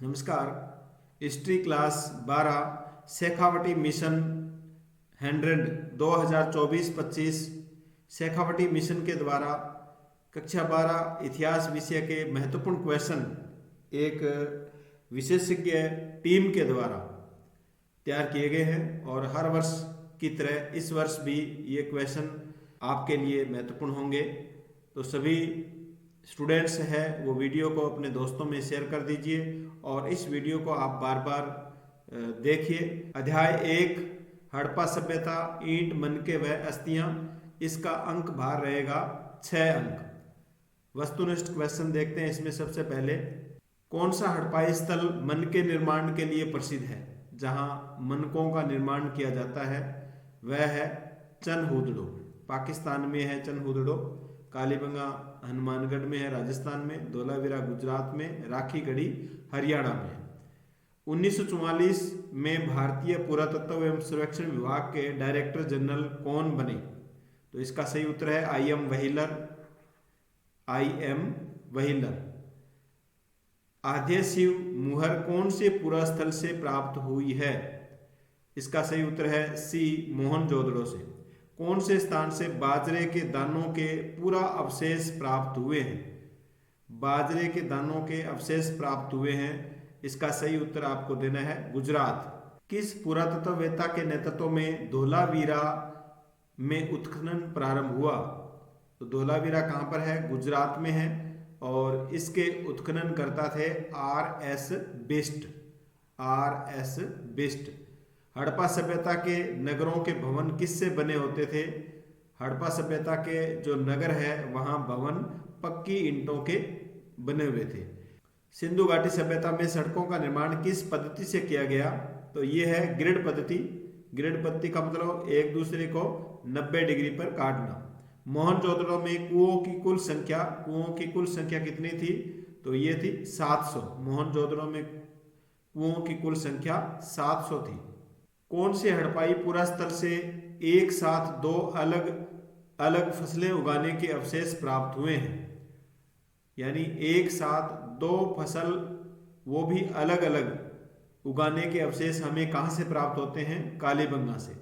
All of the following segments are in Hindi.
नमस्कार। History class 12 Shekhawati mission 100 2024-25 Shekhawati mission के द्वारा कक्षा 12 इतिहास विषय के महत्वपूर्ण क्वेश्चन एक विशेषज्ञ टीम के द्वारा तैयार किए गए हैं और हर वर्ष की तरह इस वर्ष भी ये क्वेश्चन आपके लिए महत्वपूर्ण होंगे। तो सभी स्टूडेंट्स हैं वो वीडियो को अपने दोस्तों में शेयर कर दीजिए और इस वीडियो को आप बार बार देखिए। अध्याय 1 हड़प्पा सभ्यता, ईंट, मनके व अस्थियां। इसका अंक भार रहेगा 6 अंक। वस्तुनिष्ठ क्वेश्चन देखते हैं। इसमें सबसे पहले कौन सा हड़प्पाई स्थल मनके निर्माण के लिए प्रसिद्ध है, जहां मनकों का निर्माण किया जाता है? वह है चनहुदड़ो, पाकिस्तान में है चनहुदड़ो। कालीबंगा हनुमानगढ़ में है राजस्थान में, धोलावीरा गुजरात में, राखी गढ़ी हरियाणा में। 1944 में भारतीय पुरातत्व एवं सर्वेक्षण विभाग के डायरेक्टर जनरल कौन बने? तो इसका सही उत्तर है आई.एम. व्हीलर। आद्य शिव मुहर कौन से पुरास्थल से प्राप्त हुई है? इसका सही उत्तर है सी, मोहनजोदड़ो से। कौन से स्थान से बाजरे के दानों के पूरा अवशेष प्राप्त हुए हैं? बाजरे के दानों के अवशेष प्राप्त हुए हैं। इसका सही उत्तर आपको देना है गुजरात। किस पुरातत्ववेत्ता के नेतृत्व में धोलावीरा में उत्खनन प्रारंभ हुआ? तो धोलावीरा कहाँ पर है? गुजरात में है और इसके उत्खनन करता थे R.S. बिष्ट। हड़प्पा सभ्यता के नगरों के भवन किससे बने होते थे? हड़प्पा सभ्यता के जो नगर है वहां भवन पक्की ईंटों के बने हुए थे। सिंधु घाटी सभ्यता में सड़कों का निर्माण किस पद्धति से किया गया? तो ये है ग्रिड पद्धति। ग्रिड पद्धति का मतलब एक दूसरे को 90 डिग्री पर काटना। मोहनजोदड़ो में कुओं की कुल संख्या कितनी थी? तो ये थी 700। मोहनजोदड़ो में कुओं की कुल संख्या 700 थी। कौन से हड़प्पाई पुरास्थल से एक साथ दो अलग अलग फसलें उगाने के अवशेष प्राप्त हुए हैं? यानी एक साथ दो फसल वो भी अलग अलग उगाने के अवशेष हमें कहां से प्राप्त होते हैं? कालीबंगा से।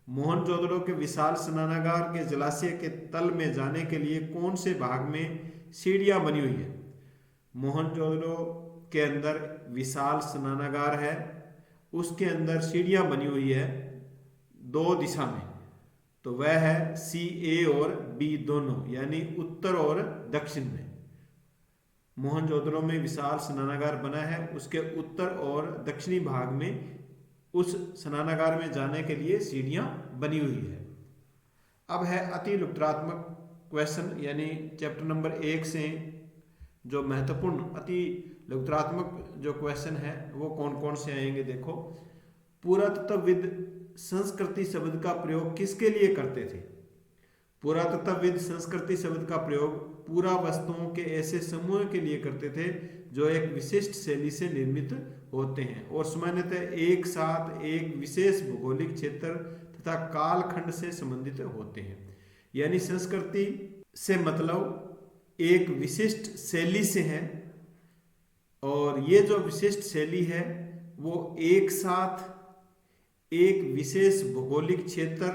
मोहनजोदड़ो के विशाल स्नानागार के जलाशय के तल में जाने के लिए कौन से भाग में सीढ़ियां बनी हुई है? मोहनजोदड़ो के अंदर विशाल स्नानागार है, उसके अंदर सीढ़ियां बनी हुई है 2 दिशा में। तो वह है सी, ए और बी दोनों, यानी उत्तर और दक्षिण में। मोहनजोदड़ो में विशाल स्नानागार बना है, उसके उत्तर और दक्षिणी भाग में उस स्नानागार में जाने के लिए सीढ़ियां बनी हुई है। अब है अति लुप्तरात्मक क्वेश्चन, यानी चैप्टर नंबर 1 से जो महत्वपूर्ण अति लुप्तरात्मक जो क्वेश्चन है वो कौन कौन से आएंगे देखो। पुरातत्वविद संस्कृति शब्द का प्रयोग किसके लिए करते थे? पुरातत्वविद संस्कृति शब्द का प्रयोग पूरा वस्तुओं के ऐसे समूह के लिए करते थे जो एक विशिष्ट शैली से निर्मित होते हैं और सामान्यतः एक साथ एक विशेष भौगोलिक क्षेत्र तथा कालखंड से संबंधित होते हैं। यानी संस्कृति से मतलब एक विशिष्ट शैली से है और ये जो विशिष्ट शैली है वो एक साथ एक विशेष भौगोलिक क्षेत्र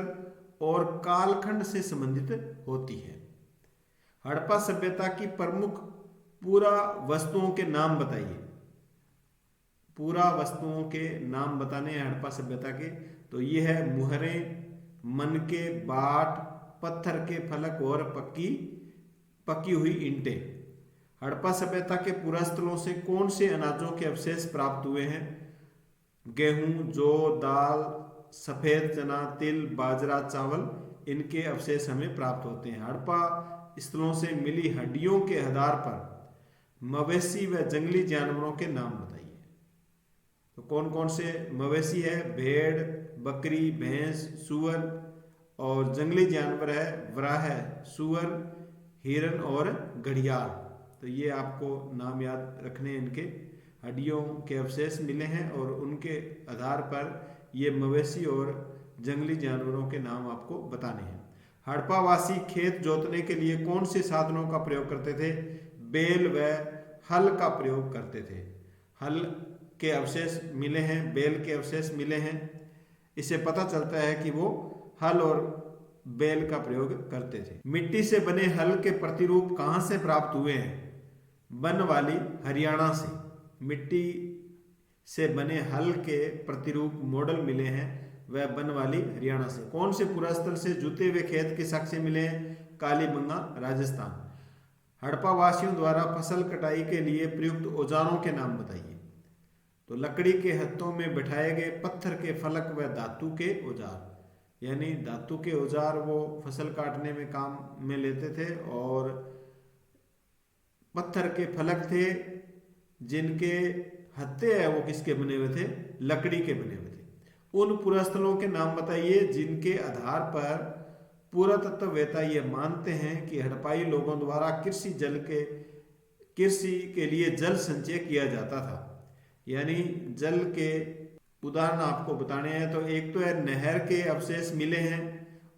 और कालखंड से संबंधित होती है। हड़प्पा सभ्यता की प्रमुख पूरा वस्तुओं के नाम बताइए। पूरा वस्तुओं के नाम बताने हैं हड़प्पा सभ्यता के। तो ये है मुहरें, मनके, बाट, पत्थर के फलक और पकी हुई ईंटें। हड़प्पा सभ्यता के पुरास्थलों से कौन से अनाजों के अवशेष प्राप्त हुए हैं? गेहूं, जौ, दाल, सफेद चना, तिल, बाजरा, चावल, इनके अवशेष हमें प्राप्त होते हैं। हड़प्पा स्थलों से मिली हड्डियों के आधार पर मवेशी व जंगली जानवरों के नाम बताइए। तो कौन कौन से मवेशी है? भेड़, बकरी, भैंस, सुअर। और जंगली जानवर है वराह, सुअर, हिरन और घड़ियाल। तो ये आपको नाम याद रखने। इनके हड्डियों के अवशेष मिले हैं और उनके आधार पर ये मवेशी और जंगली जानवरों के नाम आपको बताने हैं। हड़प्पावासी खेत जोतने के लिए कौन से साधनों का प्रयोग करते थे? बैल व हल का प्रयोग करते थे। हल के अवशेष मिले हैं, बैल के अवशेष मिले हैं। इससे पता चलता है कि वो हल और बैल का प्रयोग करते थे। मिट्टी से बने हल के प्रतिरूप कहाँ से प्राप्त हुए हैं? बनवाली, हरियाणा से। मिट्टी से बने हल के प्रतिरूप मॉडल मिले हैं, वह बनवाली, हरियाणा से। कौन से पुरास्थल से जुते हुए खेत के साक्ष्य मिले हैं? कालीबंगा, राजस्थान। हड़प्पा वासियों द्वारा फसल कटाई के लिए प्रयुक्त औजारों के नाम बताइए। तो लकड़ी के हत्थों में बिठाए गए पत्थर के फलक व धातु के औजार, यानी धातु के औजार वो फसल काटने में काम में लेते थे, और पत्थर के फलक थे जिनके हत्थे है वो किसके बने हुए थे? लकड़ी के बने हुए थे। उन पुरास्थलों के नाम बताइए जिनके आधार पर पुरातत्ववेत्ता ये मानते हैं कि हड़प्पाई लोगों द्वारा कृषि के लिए जल संचय किया जाता था। यानी जल के उदाहरण आपको बताने हैं, तो एक तो है नहर के अवशेष मिले हैं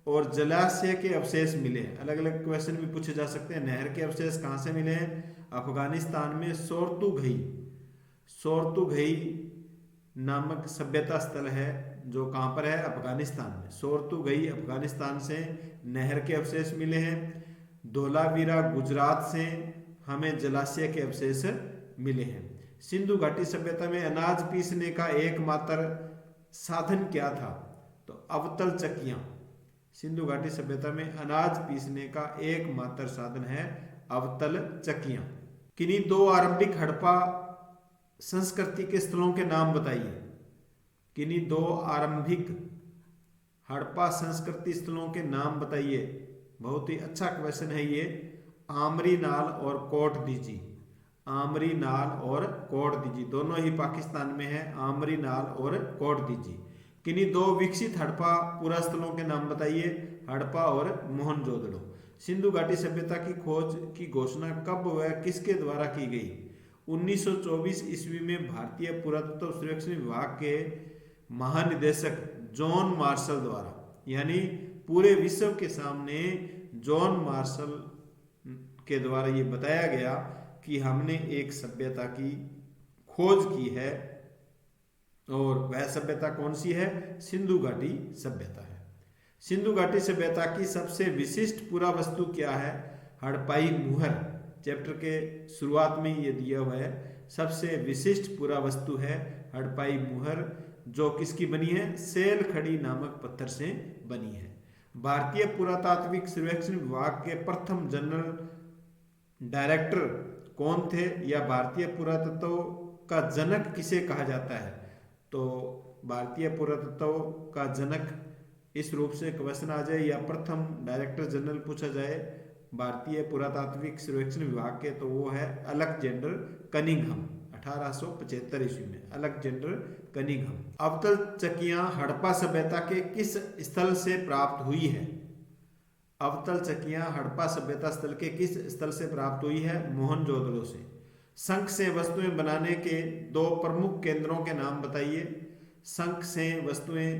और जलाशय के अवशेष मिले हैं। अलग अलग क्वेश्चन भी पूछे जा सकते हैं। नहर के अवशेष कहाँ से मिले हैं? अफगानिस्तान में सोरतुघई नामक सभ्यता स्थल है, जो कहाँ पर है? अफगानिस्तान में। सोरतुघई अफगानिस्तान से नहर के अवशेष मिले हैं। धोलावीरा गुजरात से हमें जलाशय के अवशेष मिले हैं। सिंधु घाटी सभ्यता में अनाज पीसने का एकमात्र साधन क्या था? तो अवतल चक्कियां। सिंधु घाटी सभ्यता में अनाज पीसने का एकमात्र साधन है अवतल चक्कियां। किन्हीं दो आरंभिक हड़प्पा संस्कृति के स्थलों के नाम बताइए। किन्हीं दो आरंभिक हड़प्पा संस्कृति स्थलों के नाम बताइए। बहुत ही अच्छा क्वेश्चन है ये। आमरी नाल और कोट दीजी। आमरी नाल और कोट दीजी दोनों ही पाकिस्तान में है। आमरी नाल और कोट दीजी। किन्हीं दो विकसित हड़प्पा पुरास्थलों के नाम बताइए। हड़प्पा और मोहनजोदड़ो। सिंधु घाटी सभ्यता की खोज की घोषणा कब व किसके द्वारा की गई? 1924 ईस्वी में भारतीय पुरातत्व सर्वेक्षण विभाग के महानिदेशक जॉन मार्शल द्वारा। यानी पूरे विश्व के सामने जॉन मार्शल के द्वारा ये बताया गया कि हमने एक सभ्यता की खोज की है, और वह सभ्यता कौन सी है? सिंधु घाटी सभ्यता है। सिंधु घाटी सभ्यता की सबसे विशिष्ट पुरावस्तु क्या है? हड़प्पाई मुहर। चैप्टर के शुरुआत में ये दिया हुआ है। सबसे विशिष्ट पुरावस्तु है हड़प्पाई मुहर, जो किसकी बनी है? सेल खड़ी नामक पत्थर से बनी है। भारतीय पुरातात्विक सर्वेक्षण विभाग के प्रथम जनरल डायरेक्टर कौन थे, या भारतीय पुरातत्व का जनक किसे कहा जाता है? तो भारतीय पुरातत्व का जनक इस रूप से क्वेश्चन आ जाए, या प्रथम डायरेक्टर जनरल पूछा जाए भारतीय पुरातात्विक सर्वेक्षण विभाग के, तो वो है अलेक्जेंडर कनिंघम। 1875 ईस्वी में अलेक्जेंडर कनिंघम। अवतल चक्कियां हड़प्पा सभ्यता के किस स्थल से प्राप्त हुई है? अवतल चक्कियां हड़प्पा सभ्यता स्थल के किस स्थल से प्राप्त हुई है? मोहनजोदड़ो से। शंख से वस्तुएं बनाने के दो प्रमुख केंद्रों के नाम बताइए। शंख से वस्तुएं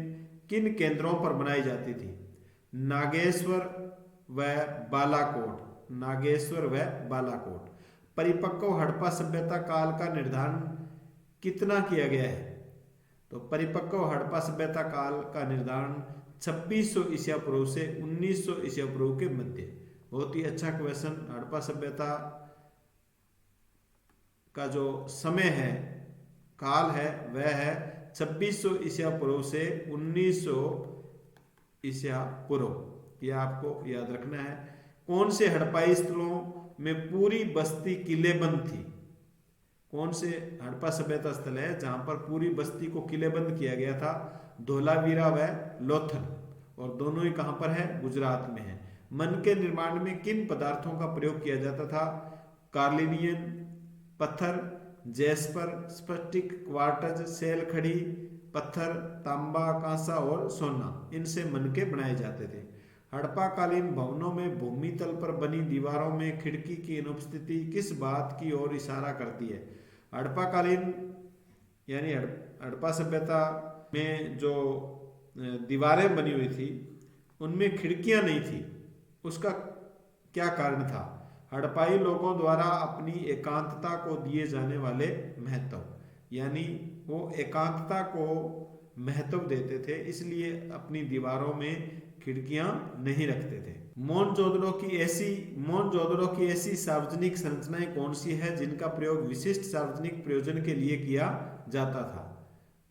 किन केंद्रों पर बनाई जाती थी? नागेश्वर व बालाकोट। नागेश्वर व बालाकोट। परिपक्व हड़प्पा सभ्यता काल का निर्धारण कितना किया गया है? तो परिपक्व हड़प्पा सभ्यता काल का निर्धारण 2600 ईसा पूर्व से 1900 ईसा पूर्व के मध्य। बहुत ही अच्छा क्वेश्चन। हड़प्पा सभ्यता का जो समय है, काल है, वह है 2600 ईसा पूर्व से 1900 ईसा पूर्व। यह आपको याद रखना है। कौन से हड़प्पाई स्थलों में पूरी बस्ती किलेबंद थी? कौन से हड़प्पा सभ्यता स्थल है जहां पर पूरी बस्ती को किलेबंद किया गया था? धोलावीरा व लोथल, और दोनों ही कहां पर है? गुजरात में है। मन के निर्माण में किन पदार्थों का प्रयोग किया जाता था? कार्लिनियन पत्थर, जैस्पर, स्फटिक, क्वार्टज, सेल खड़ी पत्थर, तांबा, कांसा और सोना, इनसे मन के बनाए जाते थे। हड़प्पा कालीन भवनों में भूमि तल पर बनी दीवारों में खिड़की की अनुपस्थिति किस बात की ओर इशारा करती है? हड़प्पा कालीन यानी हड़प्पा सभ्यता में जो दीवारें बनी हुई थी उनमें खिड़कियां नहीं थी। उसका क्या कारण था? हड़प्पाई लोगों द्वारा अपनी एकांतता को दिए जाने वाले महत्व। यानी वो एकांतता को महत्व देते थे, इसलिए अपनी दीवारों में खिड़कियां नहीं रखते थे। मोहनजोदड़ो की ऐसी सार्वजनिक संरचनाएं कौन सी है जिनका प्रयोग विशिष्ट सार्वजनिक प्रयोजन के लिए किया जाता था?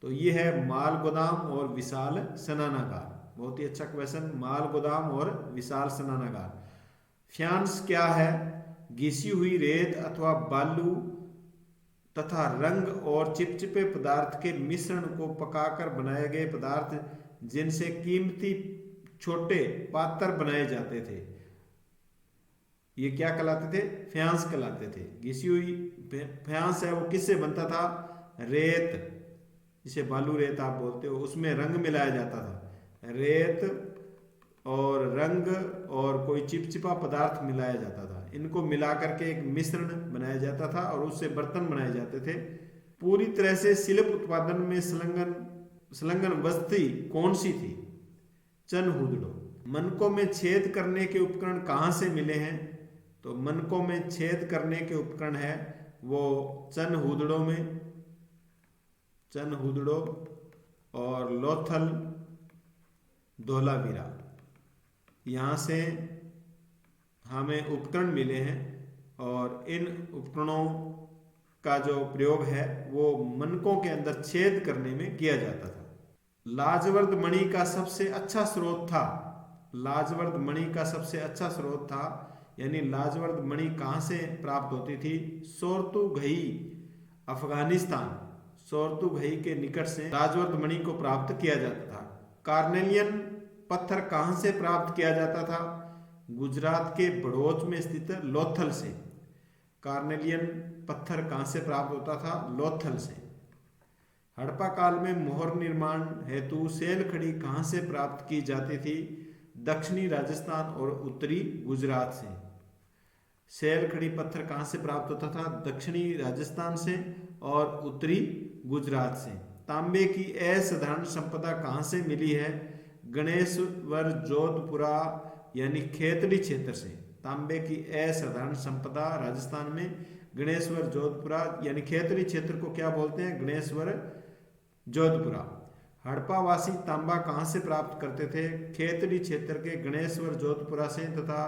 तो ये है माल गोदाम और विशाल स्नानागार। बहुत ही अच्छा क्वेश्चन, माल गोदाम और विशाल स्नानागार। फ्यांस क्या है? घिसी हुई रेत अथवा बालू तथा रंग और चिपचिपे पदार्थ के मिश्रण को पकाकर बनाए गए पदार्थ जिनसे कीमती छोटे पात्र बनाए जाते थे, ये क्या कहलाते थे? फ्यांस कहलाते थे। घिसी हुई फ्यांस है वो किससे बनता था? रेत, जिसे बालू रेत आप बोलते हो, उसमें रंग मिलाया जाता था। रेत और रंग और कोई चिपचिपा पदार्थ मिलाया जाता था, इनको मिला करके एक मिश्रण बनाया जाता था और उससे बर्तन बनाए जाते थे। पूरी तरह से शिल्प उत्पादन में संलग्न वस्तु कौन सी थी? चनहुदड़ो। मनकों में छेद करने के उपकरण कहाँ से मिले हैं? तो मनकों में छेद करने के उपकरण है वो चनहुदड़ो में, चनहुदड़ो और लोथल, धोलावीरा, यहाँ से हमें उपकरण मिले हैं और इन उपकरणों का जो प्रयोग है वो मनकों के अंदर छेद करने में किया जाता था। लाजवर्द मणि का सबसे अच्छा स्रोत था, लाजवर्द मणि का सबसे अच्छा स्रोत था, यानी लाजवर्द मणि कहाँ से प्राप्त होती थी? सोरतुघई, अफगानिस्तान, सोरतुघई के निकट से लाजवर्द मणि को प्राप्त किया जाता था। कार्नेलियन पत्थर कहाँ से प्राप्त किया जाता था? गुजरात के बड़ौच में स्थित लोथल से। कार्नेलियन पत्थर कहाँ से प्राप्त होता था? लोथल से। हड़प्पा काल में मोहर निर्माण हेतु सेल खड़ी कहाँ से प्राप्त की जाती थी? दक्षिणी राजस्थान और उत्तरी गुजरात से। सेल खड़ी पत्थर कहाँ से प्राप्त होता था? दक्षिणी राजस्थान से और उत्तरी गुजरात से। तांबे की असाधारण संपदा कहाँ से मिली है? गणेश्वर जोधपुरा यानी खेतड़ी क्षेत्र से। तांबे की असाधारण संपदा राजस्थान में गणेश्वर जोधपुरा यानी खेतड़ी क्षेत्र को क्या बोलते हैं? गणेश्वर जोधपुरा। हड़प्पावासी तांबा कहाँ से प्राप्त करते थे? खेतड़ी क्षेत्र के गणेश्वर जोधपुरा से तथा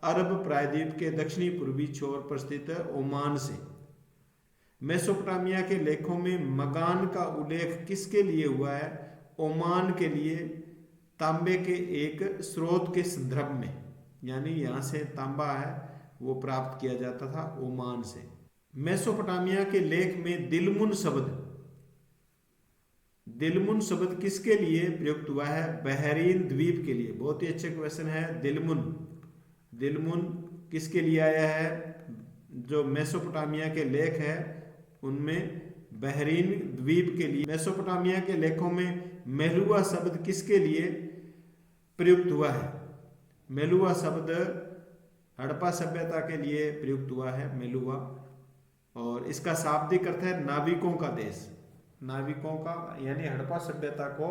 अरब प्रायद्वीप के दक्षिणी पूर्वी छोर पर स्थित ओमान से। मेसोपोटामिया के लेखों में मगान का उल्लेख किसके लिए हुआ है? ओमान के लिए, तांबे के एक स्रोत के संदर्भ में, यानी यहाँ से तांबा है वो प्राप्त किया जाता था ओमान से। मेसोपोटामिया के लेख में दिलमुन शब्द किसके लिए प्रयुक्त हुआ है? बहरीन द्वीप के लिए। बहुत ही अच्छे क्वेश्चन है। दिलमुन किसके लिए आया है? जो मेसोपोटामिया के लेख है उनमें बहरीन द्वीप के लिए। मेसोपोटामिया के लेखों में मेलुआ शब्द किसके लिए प्रयुक्त हुआ है? मेलुआ शब्द हड़प्पा सभ्यता के लिए प्रयुक्त हुआ है, मेलुआ, और इसका शाब्दिक अर्थ है नाविकों का देश। नाविकों का यानी हड़प्पा सभ्यता को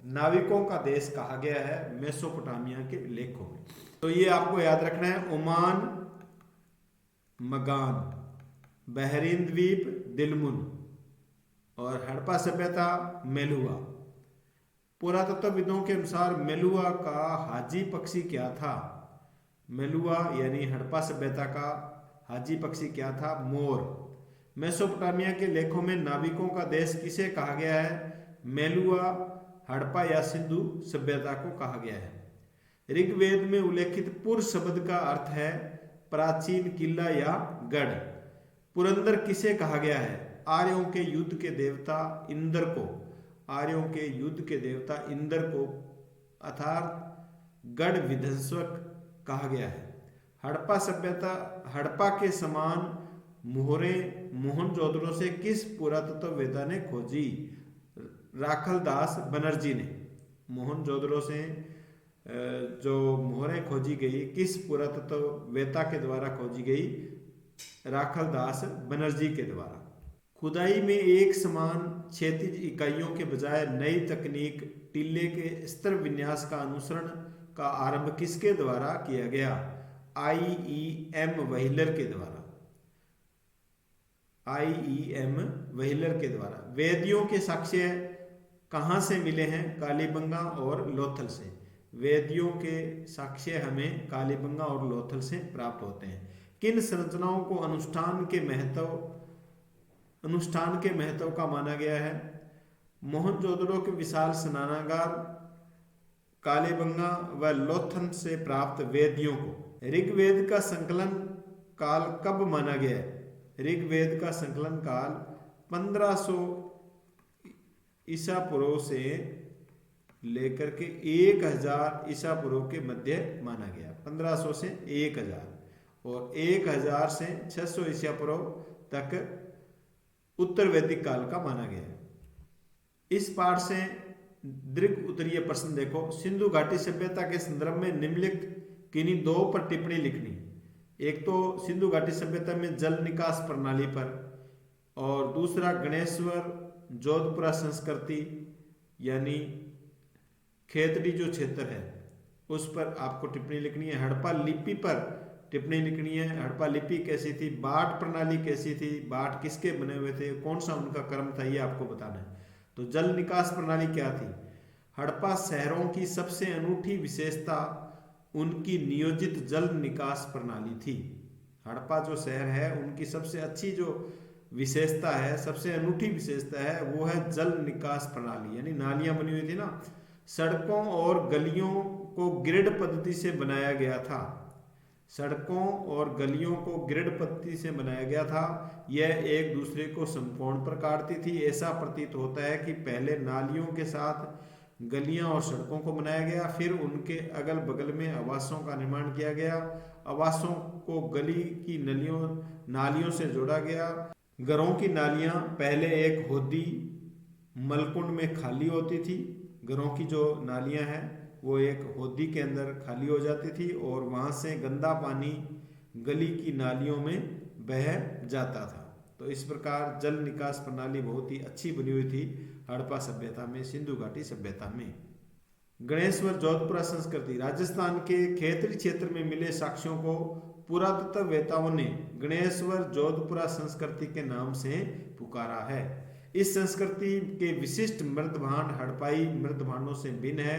नाविकों का देश कहा गया है मेसोपोटामिया के लेखों में। तो ये आपको याद रखना है, ओमान, मगान, बहरीन द्वीप, दिलमुन और हड़प्पा सभ्यता मेलुआ। पुरातत्वविदों के अनुसार मेलुआ का हाजी पक्षी क्या था? मेलुआ यानी हड़प्पा सभ्यता का हाजी पक्षी क्या था? मोर। मेसोपोटामिया के लेखों में नाविकों का देश किसे कहा गया है? मेलुआ, हड़प्पा या सिंधु सभ्यता को कहा गया है। ऋग्वेद में उल्लेखित पुर शब्द का अर्थ है प्राचीन किला या गढ़। पुरंदर किसे कहा गया है? आर्यों के युद्ध के देवता इंद्र को, आर्यों के युद्ध के देवता इंद्र को अर्थात गढ़ विध्वंसक कहा गया है। हड़प्पा सभ्यता, हड़प्पा के समान मोहरें मोहनजोदड़ो से किस पुरातत्ववेत्ता ने खोजी? राखलदास बनर्जी ने। मोहनजोदड़ो से जो मोहरें खोजी गई किस पुरातत्ववेत्ता के द्वारा खोजी गई? राखलदास बनर्जी के द्वारा। खुदाई में एक समान क्षैतिज इकाइयों के बजाय नई तकनीक टिल्ले के स्तर विन्यास का अनुसरण का आरंभ किसके द्वारा किया गया? IEM व्हीलर के द्वारा। IEM व्हीलर के द्वारा। वेदियों के साक्ष्य कहाँ से मिले हैं? कालीबंगा और लोथल से। वेदियों के साक्ष्य हमें कालीबंगा और लोथल से प्राप्त होते हैं। किन संरचनाओं को अनुष्ठान के महत्व का माना गया है? मोहनजोदड़ो के विशाल स्नानागार, कालीबंगा व लोथल से प्राप्त वेदियों को। ऋग्वेद का संकलन काल कब माना गया है? ऋग्वेद का संकलन काल 1500 ईसा पूर्व से लेकर के 1000 ईसा पूर्व के मध्य माना गया। 1500 से 1000 और 1000 से 600 ईसा पूर्व तक उत्तर वैदिक काल का माना गया। इस पाठ से दीर्घ उत्तरीय प्रश्न देखो। सिंधु घाटी सभ्यता के संदर्भ में निम्नलिखित किन्हीं दो पर टिप्पणी लिखनी। एक तो सिंधु घाटी सभ्यता में जल निकास प्रणाली पर, और दूसरा गणेश्वर जोधपुरा संस्कृति यानी खेतड़ी जो क्षेत्र है उस पर आपको टिप्पणी लिखनी है। हड़प्पा लिपि पर टिप्पणी लिखनी है। हड़प्पा लिपि कैसी थी? बाट प्रणाली कैसी थी? बाट किसके बने हुए थे? कौन सा उनका क्रम था? ये आपको बताना है। तो जल निकास प्रणाली क्या थी? हड़प्पा शहरों की सबसे अनूठी विशेषता उनकी नियोजित जल निकास प्रणाली थी। हड़प्पा जो शहर है उनकी सबसे अच्छी जो विशेषता है, सबसे अनूठी विशेषता है, वो है जल निकास प्रणाली, यानी नालियां बनी हुई थी ना। सड़कों और गलियों को ग्रिड पद्धति से बनाया गया था। सड़कों और गलियों को ग्रिड पद्धति से बनाया गया था। यह एक दूसरे को समकोण पर काटती थी। ऐसा प्रतीत होता है कि पहले नालियों के साथ गलियां और सड़कों को बनाया गया, फिर उनके अगल बगल में आवासों का निर्माण किया गया। आवासों को गली की नालियों से जोड़ा गया। घरों की नालियां पहले एक होदी मलकुंड में खाली होती थी। घरों की जो नालियां हैं वो एक होदी के अंदर खाली हो जाती थी और वहां से गंदा पानी गली की नालियों में बह जाता था। तो इस प्रकार जल निकास प्रणाली बहुत ही अच्छी बनी हुई थी हड़प्पा सभ्यता में, सिंधु घाटी सभ्यता में। गणेश्वर जोधपुरा संस्कृति। राजस्थान के खेतड़ी क्षेत्र में मिले साक्ष्यों को पुरातत्ववेत्ताओं ने गणेश्वर जोधपुरा संस्कृति के नाम से पुकारा है। इस संस्कृति के विशिष्ट मृदभांड हड़प्पाई मृदभांडों से भिन्न है।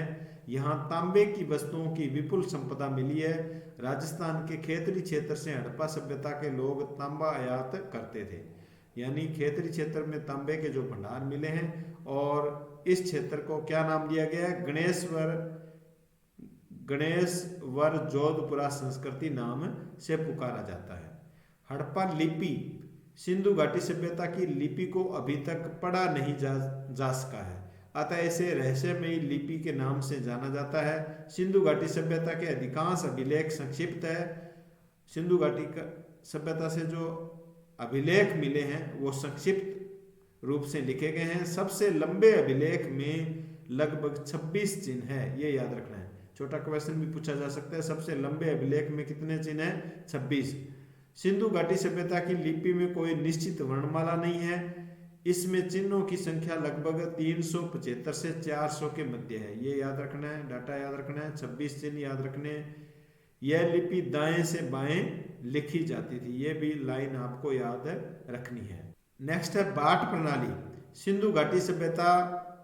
यहाँ तांबे की वस्तुओं की विपुल संपदा मिली है। राजस्थान के खेतड़ी क्षेत्र से हड़प्पा सभ्यता के लोग तांबा आयात करते थे, यानी खेतड़ी क्षेत्र में तांबे के जो भंडार मिले हैं, और इस क्षेत्र को क्या नाम दिया गया है? गणेशवर जोधपुरा संस्कृति नाम से पुकारा जाता है। हड़प्पा लिपि। सिंधु घाटी सभ्यता की लिपि को अभी तक पढ़ा नहीं जा सका है, अतः इसे रहस्यमयी लिपि के नाम से जाना जाता है। सिंधु घाटी सभ्यता के अधिकांश अभिलेख संक्षिप्त है। सिंधु घाटी सभ्यता से जो अभिलेख मिले हैं वो संक्षिप्त रूप से लिखे गए हैं। सबसे लंबे अभिलेख में लगभग 26 चिन्ह है, ये याद रखना है। छोटा क्वेश्चन भी पूछा जा सकता है, सबसे लंबे अभिलेख में कितने चिन्ह हैं? 26। सिंधु घाटी सभ्यता की लिपि में कोई निश्चित वर्णमाला नहीं है। इसमें चिन्हों की संख्या लगभग 375 से 400 के मध्य है, ये याद रखना है, डाटा याद रखना है। 26 चिन्ह याद रखने। यह लिपि दाएं से बाएं लिखी जाती थी, ये भी लाइन आपको याद रखनी है। नेक्स्ट है बाट प्रणाली। सिंधु घाटी सभ्यता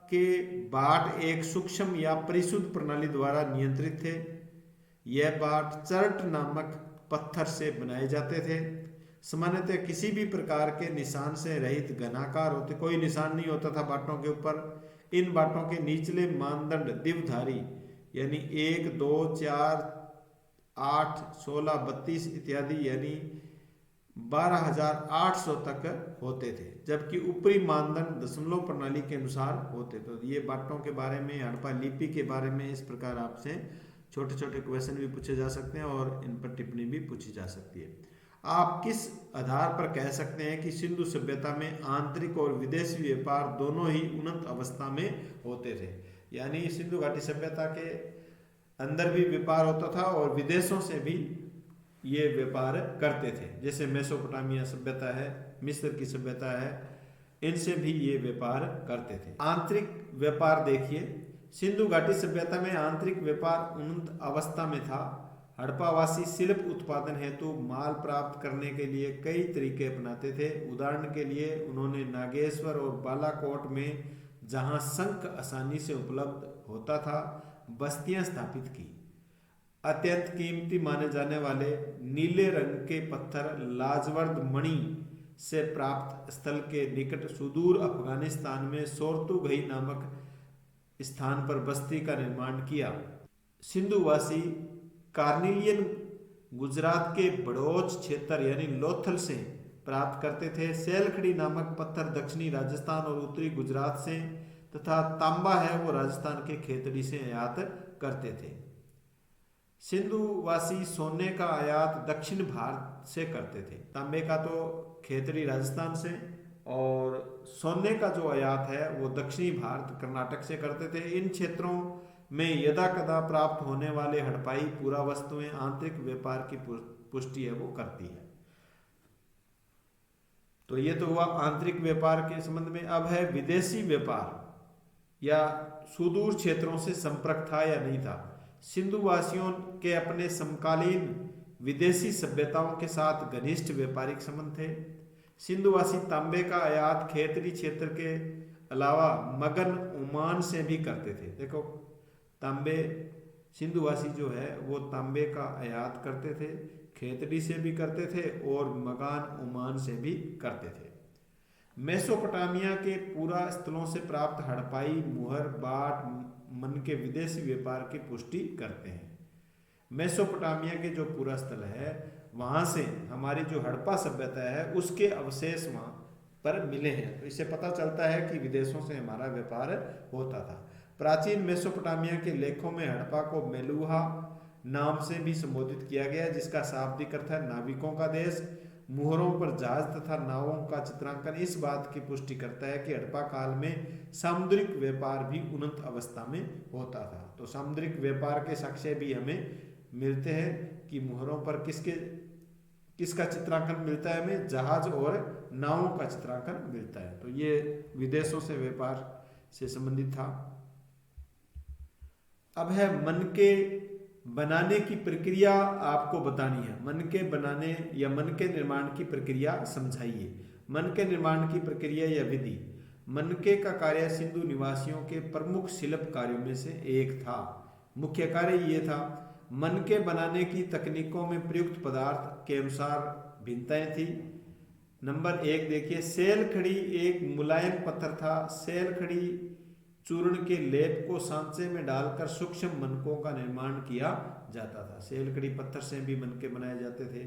के बाट एक सूक्ष्म या परिशुद्ध प्रणाली द्वारा नियंत्रित थे। यह बाट चर्ट नामक पत्थर से बनाए जाते थे। सामान्यतः किसी भी प्रकार के निशान से रहित घनाकार होते, कोई निशान नहीं होता था बाटों के ऊपर। इन बाटों के निचले मानदंड दिवधारी यानी 1, 2, 4, 8, 16, 32 इत्यादि यानी 12,800 तक होते थे, जबकि ऊपरी मानदंड दशमलव प्रणाली के अनुसार होते। तो ये बाटों के बारे में, हड़प्पा लिपि के बारे में इस प्रकार आपसे छोटे छोटे क्वेश्चन भी पूछे जा सकते हैं और इन पर टिप्पणी भी पूछी जा सकती है। आप किस आधार पर कह सकते हैं कि सिंधु सभ्यता में आंतरिक और विदेशी व्यापार दोनों ही उन्नत अवस्था में होते थे? यानी सिंधु घाटी सभ्यता के अंदर भी व्यापार होता था और विदेशों से भी ये व्यापार करते थे। जैसे मेसोपोटामिया सभ्यता है, मिस्र की सभ्यता है, इनसे भी ये व्यापार करते थे। आंतरिक व्यापार देखिए, सिंधु घाटी सभ्यता में आंतरिक व्यापार उन्नत अवस्था में था। हड़प्पावासी शिल्प उत्पादन हेतु माल प्राप्त करने के लिए कई तरीके अपनाते थे। उदाहरण के लिए उन्होंने नागेश्वर और बालाकोट में, जहां शंख आसानी से उपलब्ध होता था, बस्तियां स्थापित की। अत्यंत कीमती माने जाने वाले नीले रंग के पत्थर लाजवर्द मणि से प्राप्त स्थल के निकट सुदूर अफगानिस्तान में सोर्तुगही नामक स्थान पर बस्ती का निर्माण किया। सिंधुवासी कार्निलियन गुजरात के बड़ौच क्षेत्र यानी लोथल से प्राप्त करते थे। सेलखड़ी नामक पत्थर दक्षिणी राजस्थान और उत्तरी गुजरात से तथा तांबा है वो राजस्थान के खेतड़ी से आयात करते थे। सिंधुवासी सोने का आयात दक्षिण भारत से करते थे। तांबे का तो खेतड़ी राजस्थान से, और सोने का जो आयात है वो दक्षिणी भारत कर्नाटक से करते थे। इन क्षेत्रों में यदा कदा प्राप्त होने वाले हड़पाई पूरा वस्तुएं आंतरिक व्यापार की पुष्टि है वो करती है। तो ये तो हुआ आंतरिक व्यापार के संबंध में। अब है विदेशी व्यापार या सुदूर क्षेत्रों से संपर्क था या नहीं था। सिंधुवासियों के अपने समकालीन विदेशी सभ्यताओं के साथ घनिष्ठ व्यापारिक संबंध थे। सिंधुवासी तांबे का आयात खेतड़ी क्षेत्र के अलावा मगन ओमान से भी करते थे। देखो तांबे, सिंधुवासी जो है वो तांबे का आयात करते थे, खेतड़ी से भी करते थे और मगान ओमान से भी करते थे। मेसोपोटामिया के पूरा स्थलों से प्राप्त हड़पाई मुहर बाट मन के विदेशी व्यापार की पुष्टि करते हैं। मेसोपोटामिया के जो पूरा स्थल है वहां से हमारी जो हड़प्पा सभ्यता है उसके अवशेष वहां पर मिले हैं। तो इससे पता चलता है कि विदेशों से हमारा व्यापार होता था। प्राचीन मेसोपोटामिया के लेखों में हड़प्पा को मेलुहा नाम से भी संबोधित किया गया, जिसका शाब्दिक अर्थ है नाविकों का देश। मुहरों पर जहाज तथा नावों का चित्रांकन इस बात की पुष्टि करता है कि हड़प्पा काल में सामुद्रिक व्यापार भी उन्नत अवस्था में होता था। तो सामुद्रिक व्यापार के साक्ष्य भी हमें मिलते हैं कि मुहरों पर किसका चित्रांकन मिलता है, हमें जहाज और नावों का चित्रांकन मिलता है। तो ये विदेशों से व्यापार से संबंधित था। अब है मन के बनाने की प्रक्रिया आपको बतानी है। मन के बनाने या मन के निर्माण की प्रक्रिया समझाइए। मन के निर्माण की प्रक्रिया या विधि। मनके का कार्य सिंधु निवासियों के प्रमुख शिल्प कार्यों में से एक था। मुख्य कार्य ये था। मनके बनाने की तकनीकों में प्रयुक्त पदार्थ के अनुसार भिन्नताएं थी। नंबर 1 देखिए, सेलखड़ी एक मुलायम पत्थर था। सेलखड़ी चूर्ण के लेप को सांचे में डालकर सूक्ष्म मनकों का निर्माण किया जाता था। सेलखड़ी पत्थर से भी मनके बनाए जाते थे।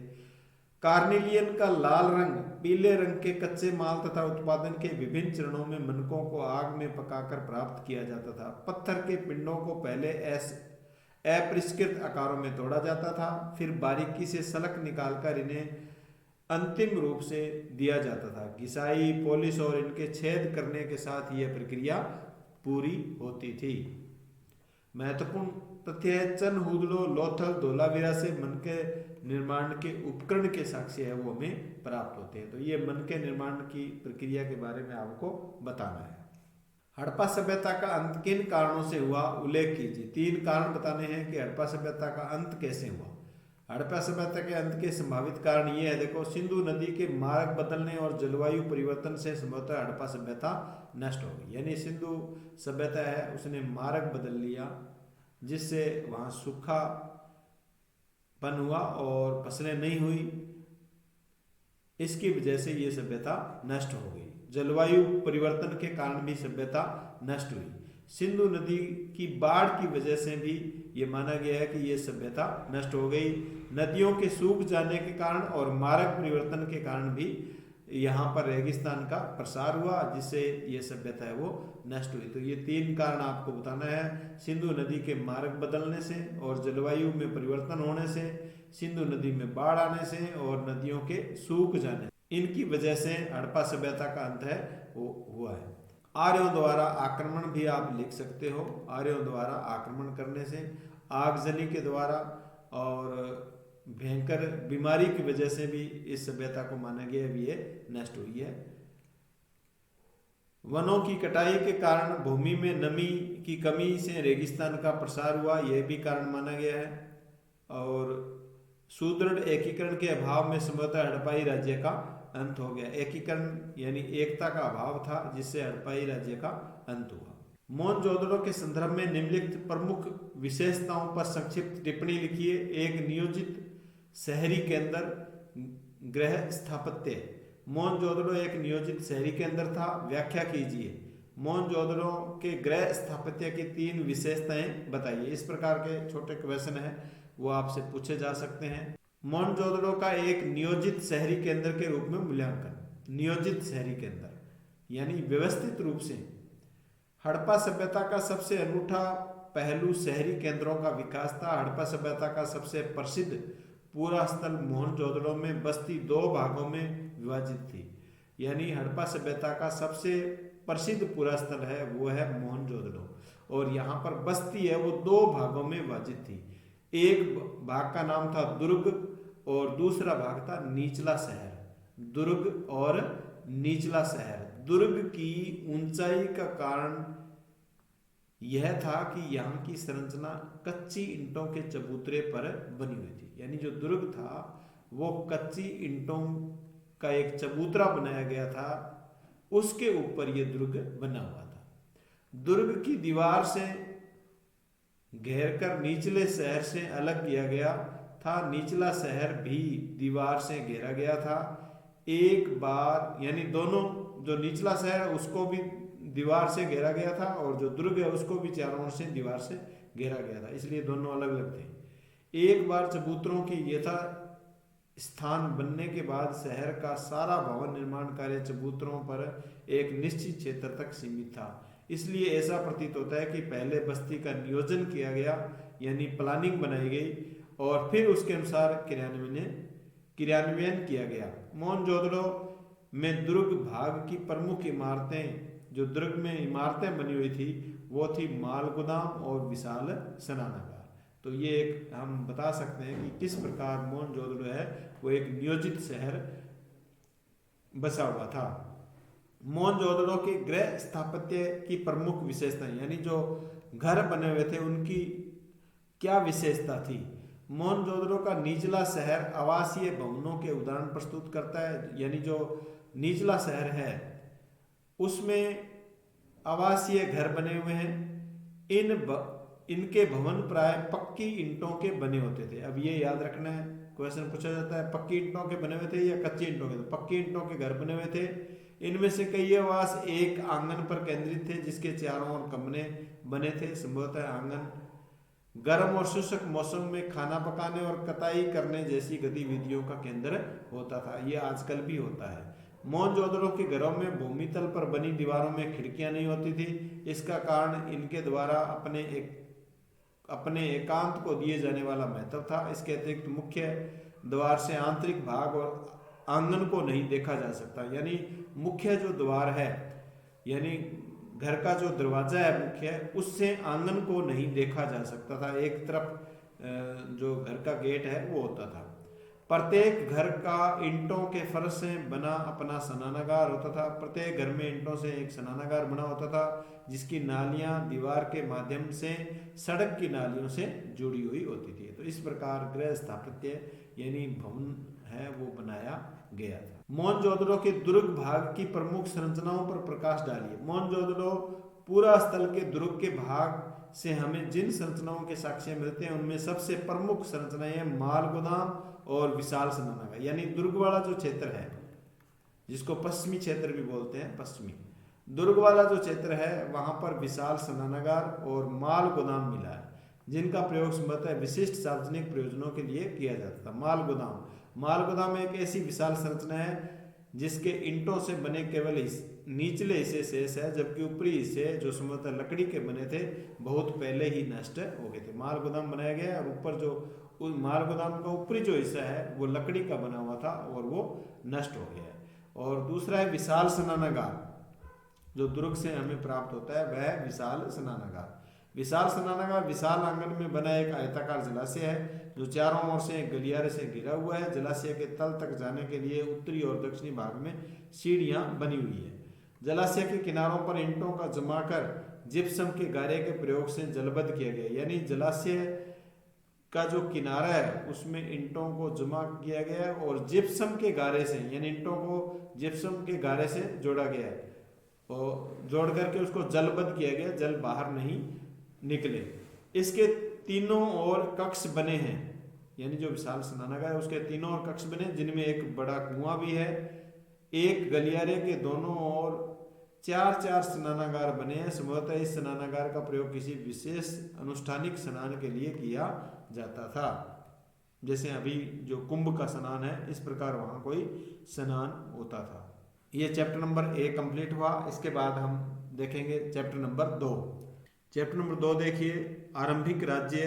कार्निलियन का लाल रंग पीले रंग के कच्चे माल तथा उत्पादन के विभिन्न चरणों में मनकों को आग में पकाकर प्राप्त किया जाता था। पत्थर के पिंडों को पहले अपरिष्कृत आकारों में तोड़ा जाता था, फिर बारीकी से सलक निकालकर इन्हें अंतिम रूप से दिया जाता था। घिसाई, पॉलिश और इनके छेद करने के साथ यह प्रक्रिया पूरी होती थी। महत्वपूर्ण तथ्य है, चन्न, हुदलो, लोथल, धोलावीरा से मन के निर्माण के उपकरण के साक्ष्य है वो हमें प्राप्त होते हैं। तो ये मन के निर्माण की प्रक्रिया के बारे में आपको बताना है। हड़प्पा सभ्यता का अंत किन कारणों से हुआ, उल्लेख कीजिए। 3 कारण बताने हैं कि हड़प्पा सभ्यता का अंत कैसे हुआ। हड़प्पा सभ्यता के अंत के संभावित कारण ये है, देखो, सिंधु नदी के मार्ग बदलने और जलवायु परिवर्तन से संभवतः हड़प्पा सभ्यता नष्ट हो गई। यानी सिंधु सभ्यता है उसने मार्ग बदल लिया, जिससे वहां सूखापन हुआ और फसलें नहीं हुई। इसकी वजह से ये सभ्यता नष्ट हो गई। जलवायु परिवर्तन के कारण भी सभ्यता नष्ट हुई। सिंधु नदी की बाढ़ की वजह से भी ये माना गया है कि ये सभ्यता नष्ट हो गई। नदियों के सूख जाने के कारण और मार्ग परिवर्तन के कारण भी यहाँ पर रेगिस्तान का प्रसार हुआ, जिससे ये सभ्यता है वो नष्ट हुई। तो ये 3 कारण आपको बताना है। सिंधु नदी के मार्ग बदलने से और जलवायु में परिवर्तन होने से, सिंधु नदी में बाढ़ आने से और नदियों के सूख जाने, इनकी वजह से हड़प्पा सभ्यता का अंत है वो हुआ है। आर्यों द्वारा आक्रमण भी आप लिख सकते हो। आर्यों द्वारा आक्रमण करने से, आगजनी के द्वारा और भयंकर बीमारी की वजह से भी इस सभ्यता को माना गया है ये नष्ट हुई है। वनों की कटाई के कारण भूमि में नमी की कमी से रेगिस्तान का प्रसार हुआ, यह भी कारण माना गया है। और सुदृढ़ एकीकरण के अभाव में संभवतः हड़प्पाई राज्य का अंत हो गया। एकीकरण यानी एकता का अभाव था, जिससे हड़प्पाई राज्य का अंत हुआ। मोहनजोदड़ो के संदर्भ में निम्नलिखित प्रमुख विशेषताओं पर संक्षिप्त टिप्पणी लिखिए। एक, नियोजित शहरी केंद्र गृह स्थापत्य। मोहनजोदड़ो एक नियोजित शहरी केंद्र था। व्याख्या कीजिए। मोहनजोदड़ो के गृह स्थापत्य की 3 विशेषताएं बताइए। इस प्रकार के छोटे क्वेश्चन हैं, वो आपसे पूछे जा सकते हैं। मोहनजोदड़ो का एक नियोजित शहरी केंद्र के रूप में मूल्यांकन। नियोजित शहरी केंद्र यानी व्यवस्थित रूप से। हड़प्पा सभ्यता का सबसे अनूठा पहलू शहरी केंद्रों का विकास था। हड़प्पा सभ्यता का सबसे प्रसिद्ध पूरा स्थल मोहनजोदड़ो में बस्ती 2 भागों में विभाजित थी। यानी हड़प्पा सभ्यता का सबसे प्रसिद्ध पूरा स्थल है वो है मोहनजोदड़ो, और यहाँ पर बस्ती है वो 2 भागों में विभाजित थी। एक भाग का नाम था दुर्ग और दूसरा भाग था निचला शहर। दुर्ग और निचला शहर। दुर्ग की ऊंचाई का कारण यह था कि यहाँ की संरचना कच्ची ईंटों के चबूतरे पर बनी हुई थी। यानी जो दुर्ग था वो कच्ची ईंटों का एक चबूतरा बनाया गया था, उसके ऊपर ये दुर्ग बना हुआ था। दुर्ग की दीवार से घेरकर निचले शहर से अलग किया गया था। निचला शहर भी दीवार से घेरा गया था। एक बार यानी दोनों, जो निचला शहर है उसको भी दीवार से घेरा गया था और जो दुर्ग है उसको भी चारों ओर से दीवार से घेरा गया था, इसलिए दोनों अलग अलग थे। एक बार चबूतरों की यथा स्थान बनने के बाद शहर का सारा भवन निर्माण कार्य चबूतरों पर एक निश्चित क्षेत्र तक सीमित था। इसलिए ऐसा प्रतीत होता है कि पहले बस्ती का नियोजन किया गया, यानी प्लानिंग बनाई गई और फिर उसके अनुसार क्रियान्वयन किया गया। मोहनजोदड़ो में दुर्ग भाग की प्रमुख इमारतें, जो दुर्ग में इमारतें बनी हुई थी वो थी माल गोदाम और विशाल स्नानागार। तो ये एक हम बता सकते हैं कि किस प्रकार मोहनजोदड़ो है वो एक नियोजित शहर बसा हुआ था। मोहनजोदड़ो के गृह स्थापत्य की प्रमुख विशेषताएं, यानी जो घर बने हुए थे उनकी क्या विशेषता थी। मोहनजोदड़ो का निचला शहर आवासीय भवनों के उदाहरण प्रस्तुत करता है। यानी जो निचला शहर है उसमें आवासीय घर बने हुए हैं। इनके भवन प्राय पक्की ईंटों के बने होते थे। अब ये याद रखना है, क्वेश्चन पूछा जाता है पक्की ईंटों के बने हुए थे या कच्ची ईंटों के। तो पक्की ईंटों के घर बने हुए थे। इनमें से कई आवास एक आंगन पर केंद्रित थे जिसके चारों ओर कमरे बने थे। संभवतः आंगन गर्म और शुष्क मौसम में खाना पकाने और कताई करने जैसी गतिविधियों का केंद्र होता था। ये आजकल भी होता है। मोहनजोदड़ो के घरों में भूमितल पर बनी दीवारों में खिड़कियां नहीं होती थी। इसका कारण इनके द्वारा अपने एकांत को दिए जाने वाला महत्व था। इसके अतिरिक्त मुख्य द्वार से आंतरिक भाग और आंगन को नहीं देखा जा सकता। यानी मुख्य जो द्वार है, यानी घर का जो दरवाजा है मुख्य, उससे आंगन को नहीं देखा जा सकता था। एक तरफ जो घर का गेट है वो होता था। प्रत्येक घर का ईंटों के फर्श से बना अपना स्नानागार होता था। प्रत्येक घर में ईंटों से एक स्नानागार बना होता था जिसकी नालियां दीवार के माध्यम से सड़क की नालियों से जुड़ी हुई होती थी। तो इस प्रकार गृह स्थापत्य यानी भवन है वो बनाया गया था। मोहनजोदड़ो के दुर्ग भाग की प्रमुख संरचनाओं पर प्रकाश डालिए। मोहनजोदड़ो पूरा स्थल के दुर्ग के भाग से हमें जिन संरचनाओं के साक्ष्य मिलते हैं उनमें सबसे प्रमुख संरचनाएं हैं माल गोदाम और विशाल स्नानागार। यानी दुर्ग वाला जो क्षेत्र है जिसको पश्चिमी क्षेत्र भी बोलते हैं, पश्चिमी दुर्ग वाला जो क्षेत्र है वहां पर विशाल स्नानागार और माल गोदाम मिला है जिनका प्रयोग संभवतः विशिष्ट सार्वजनिक प्रयोजनों के लिए किया जाता था। माल गोदाम एक ऐसी विशाल संरचना है जिसके ईंटों से बने केवल निचले हिस्से शेष है, जबकि ऊपरी हिस्से जो संभवतः लकड़ी के बने थे बहुत पहले ही नष्ट हो गए थे। माल गोदाम बनाया गया और ऊपर जो उस माल गोदाम का ऊपरी जो हिस्सा है वो लकड़ी का बना हुआ था और वो नष्ट हो गया है। और दूसरा है विशाल स्नानागार, जो दुर्ग से हमें प्राप्त होता है वह विशाल स्नानागार। विशाल स्नानागार विशाल आंगन में बना एक आयताकार जलाशय है जो चारों ओर से एक गलियारे से घिरा हुआ है। जलाशय के तल तक जाने के लिए उत्तरी और दक्षिणी भाग में सीढ़ियां बनी हुई है। जलाशय के किनारों पर ईंटों का जमाकर जिप्सम के गारे के प्रयोग से जलबद्ध किया गया। यानी जलाशय का जो किनारा है उसमें ईंटों को जमा किया गया है और जिप्सम के गारे से, यानी ईंटों को जिप्सम के गारे से जोड़ा गया है और जोड़ करके उसको जलबद्ध किया गया, जल बाहर नहीं निकले। इसके तीनों ओर कक्ष बने हैं, यानी जो विशाल स्नानागार है उसके तीनों ओर कक्ष बने, जिनमें एक बड़ा कुआं भी है। एक गलियारे के दोनों ओर 4-4 स्नानागार बने हैं। संभवतः इस स्नानागार का प्रयोग किसी विशेष अनुष्ठानिक स्नान के लिए किया जाता था, जैसे अभी जो कुंभ का स्नान है इस प्रकार वहां कोई स्नान होता था। ये चैप्टर नंबर 1 कंप्लीट हुआ। इसके बाद हम देखेंगे चैप्टर नंबर 2। चैप्टर नंबर 2 देखिए, आरंभिक राज्य